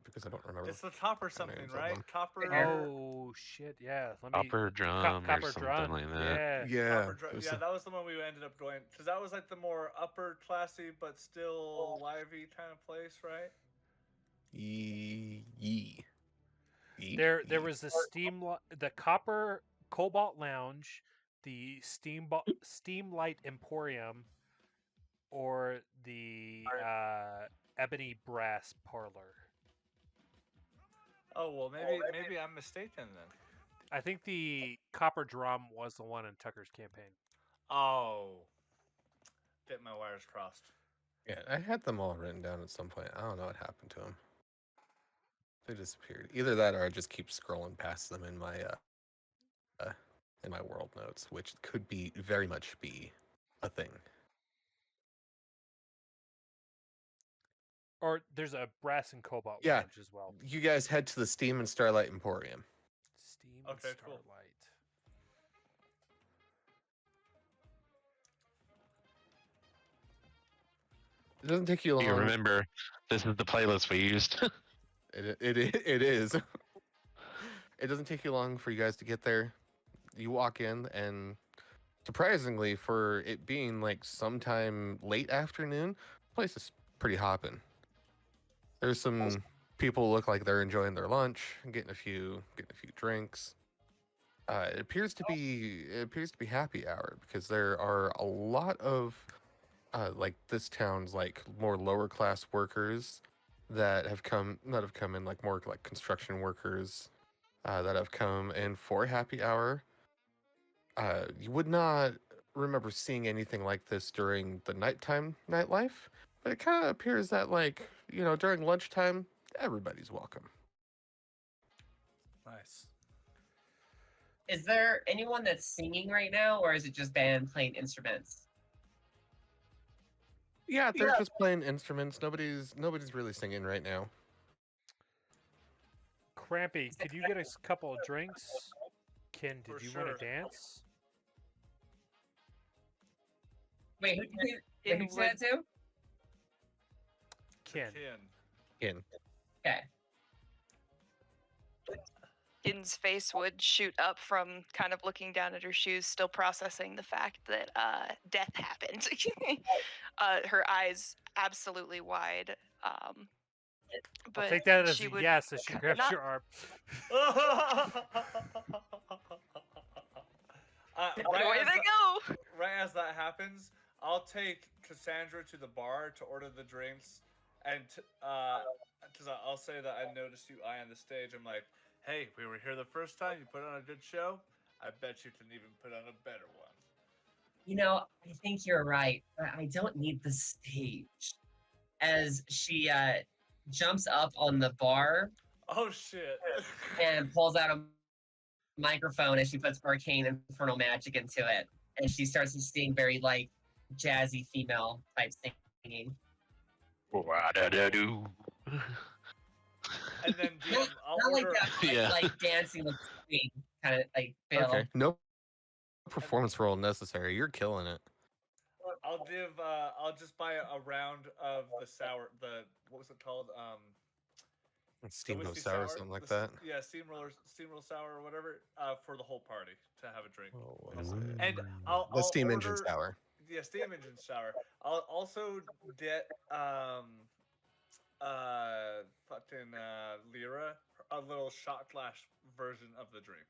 because I don't remember. It's the copper the something, names of right? them. Copper. Oh shit! Yeah. Let me. Copper drum Copper or something drum. like that. Yeah. Yeah, Copper it was yeah, that was the one we ended up going because that was like the more upper classy but still lively kind of place, right? Yee. There was the the Copper Cobalt Lounge, the Steamlight Emporium or the Ebony Brass Parlor? Oh well, maybe I'm mistaken then. I think the Copper Drum was the one in Tucker's campaign. Oh, get my wires crossed. Yeah, I had them all written down at some point. I don't know what happened to them. They disappeared. Either that, or I just keep scrolling past them in my world notes, which could be very much be a thing. Or there's a Brass and Cobalt Yeah. Lounge as well. You guys head to the Steam and Starlight Emporium. Steam Okay, and cool. Starlight. It doesn't take you long. You remember, this is the playlist we used. It is. It doesn't take you long for you guys to get there. You walk in, and surprisingly, for it being like sometime late afternoon, the place is pretty hopping. There's some people who look like they're enjoying their lunch, getting a few drinks. It appears to be happy hour because there are a lot of like this town's like more lower class workers that have come in, like more like construction workers that have come in for happy hour. You would not remember seeing anything like this during the nighttime nightlife, but it kind of appears that, like, during lunchtime, everybody's welcome. Nice. Is there anyone that's singing right now, or is it just band playing instruments? Yeah, they're just playing instruments. Nobody's really singing right now. Crampy, could you get us a couple of drinks? Ken, did For you want sure. to dance? Wait, who did that to? Ken. In. Okay. Kin's face would shoot up from kind of looking down at her shoes, still processing the fact that death happened. Her eyes absolutely wide. But I'll take that as she a would yes as she grabs not- your arm. Away they go! Right as that happens, I'll take Cassandra to the bar to order the drinks, and because I'll say that I noticed you eye on the stage. I'm like, hey, we were here the first time. You put on a good show. I bet you can even put on a better one. I think you're right, but I don't need the stage. As she jumps up on the bar Oh shit! and pulls out a microphone as she puts arcane infernal magic into it, and she starts to sing very like jazzy female type singing. Wa-da-da-doo. And then I'll Not like order. that, Yeah. like dancing with queen kind of like feel. Okay. No performance roll necessary. You're killing it. I'll just buy a round of the sour. What was it called? The Steamboat whiskey sour, something like the that. Yeah, steamroller sour or whatever. For the whole party to have a drink. Oh, what is it? And The I'll steam engine order- sour. Yeah, steam engine sour. I'll also get fucking Lyra a little shot glass version of the drink.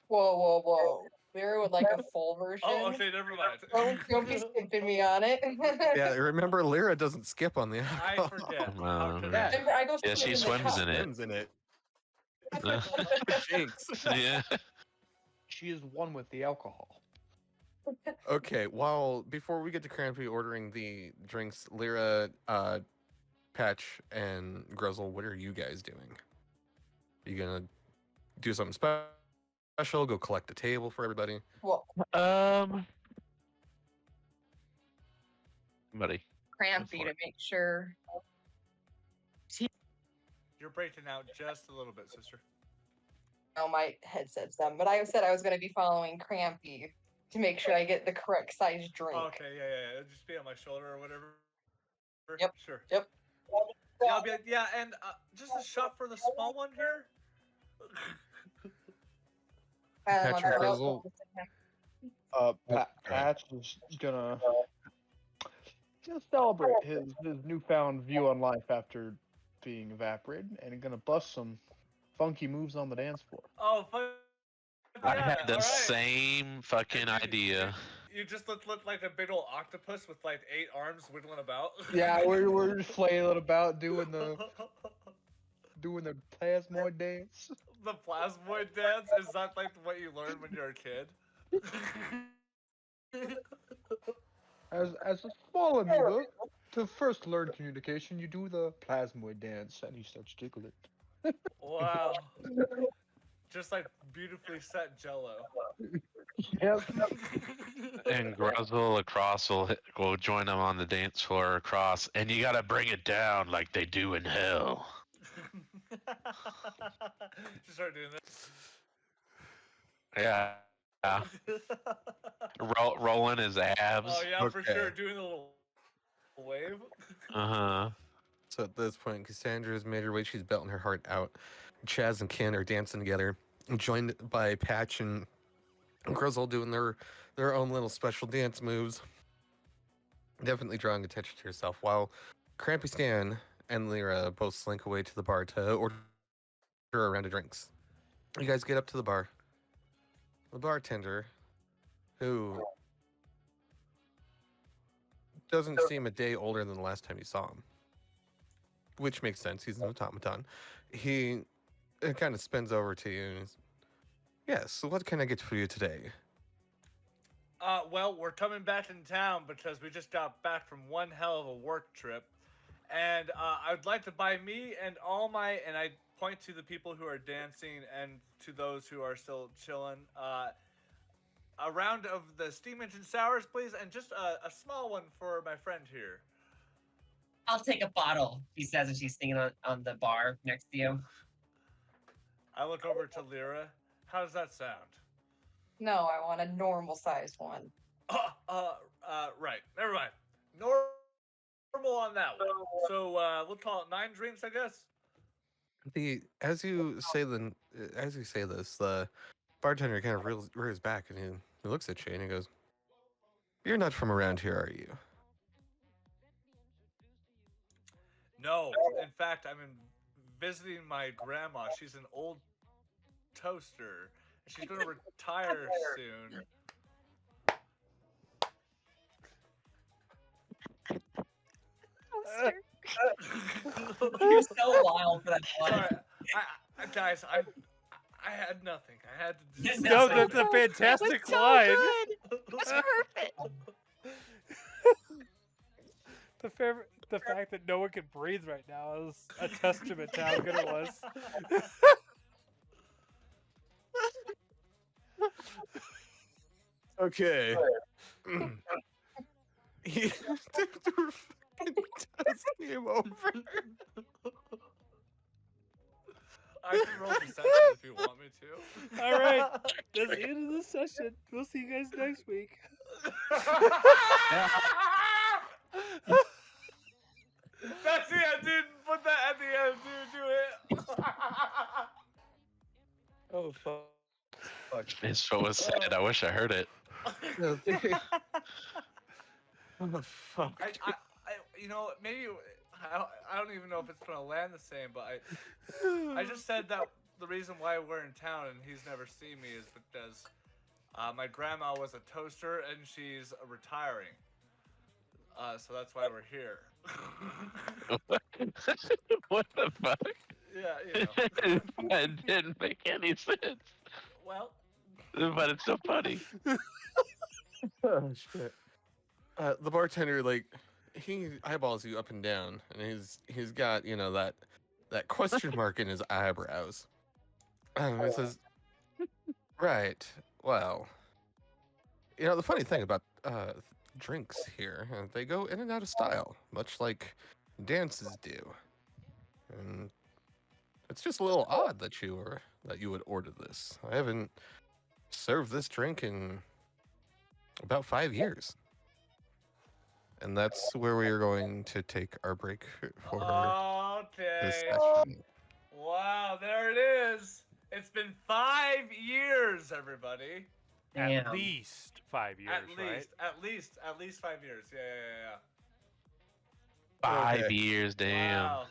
Whoa. Lyra would like a full version. Oh, okay, never mind. Don't be skipping me on it. Yeah, remember Lyra doesn't skip on the I alcohol. forget. How could Yeah, I? I go Yeah, she swimming swims cup. in it. Swims in it. Jinx. Yeah. She is one with the alcohol. Okay, before we get to Crampy ordering the drinks, Lyra, Patch, and Gruzzle, what are you guys doing? Are you gonna do something special? Go collect a table for everybody? Well, Buddy. Crampy to make sure. You're breaking out just a little bit, sister. Oh, my headset's done. But I said I was going to be following Crampy to make sure I get the correct size drink. Okay, yeah. Just be on my shoulder or whatever. Yep. Sure. Yep. Yeah, I'll be like, yeah, and just a shot for the small one here. Patch and Gruzzle. Patch is gonna celebrate his newfound view on life after being evaporated, and gonna bust some funky moves on the dance floor. Oh, I had the alright. same fucking idea. You just look like a big old octopus with like 8 arms wiggling about. Yeah, we're just flailing about doing the plasmoid dance. The plasmoid dance, is that like what you learned when you were a kid? As a small amoeba, to first learn communication, you do the plasmoid dance, and you start to jiggle it. Wow. Just like beautifully set jello. Yep. And Gruzzle across will join them on the dance floor across, and you gotta bring it down like they do in hell. Just start doing this. Yeah. Rolling his abs. Oh yeah, for Okay. sure. Doing the little wave. Uh-huh. So at this point, Cassandra has made her way. She's belting her heart out. Chaz and Ken are dancing together, joined by Patch and Grizzle doing their own little special dance moves. Definitely drawing attention to yourself. While Crampy Stan and Lyra both slink away to the bar to order a round of drinks. You guys get up to the bar. The bartender, who doesn't seem a day older than the last time you saw him, which makes sense. He's an automaton. He kind of spins over to you and he's, yes, so what can I get for you today? Well, we're coming back in town because we just got back from one hell of a work trip. And I'd like to buy me and all my, and I point to the people who are dancing and to those who are still chilling, a round of the steam engine sours, please, and just a small one for my friend here. I'll take a bottle, she says as she's sitting on the bar next to you. I look over to Lyra. How does that sound? No, I want a normal sized one. Right. Never mind. Normal on that one. So we'll call it 9 drinks, I guess. As you say this, the bartender kind of rears back and he looks at you and he goes, "You're not from around here, are you?" No. In fact, I'm visiting my grandma. She's an old toaster. She's going to retire soon. You're so wild for that one. Sorry, guys, I had nothing. I had to just. No, that's a fantastic so line. good. That's perfect. The fact that no one can breathe right now is a testament to how good it was. Okay. The fucking test came over. I can roll deception if you want me to. All right, that's the end of the session. We'll see you guys next week. That's the end, dude. Put that at the end, dude. Do it. Oh fuck. It's what was said. I wish I heard it. Oh fuck. You know, maybe I don't even know if it's gonna land the same, but I just said that the reason why we're in town and he's never seen me is because my grandma was a toaster and she's retiring. So that's why we're here. What the fuck? Yeah, you know. That didn't make any sense. Well, But it's so funny. Oh shit. The bartender, like, he eyeballs you up and down, and he's got, you know, that question mark in his eyebrows. He says, "Right. Well, you know, the funny thing about drinks here, they go in and out of style, much like dances do. And it's just a little odd that you would order this. I haven't served this drink in about 5 years." And that's where we are going to take our break for this okay. session. Wow, there it is. It's been 5 years, everybody. At Damn. least 5 years, right? At least 5 years. Yeah. 5 Okay. years, damn. Wow.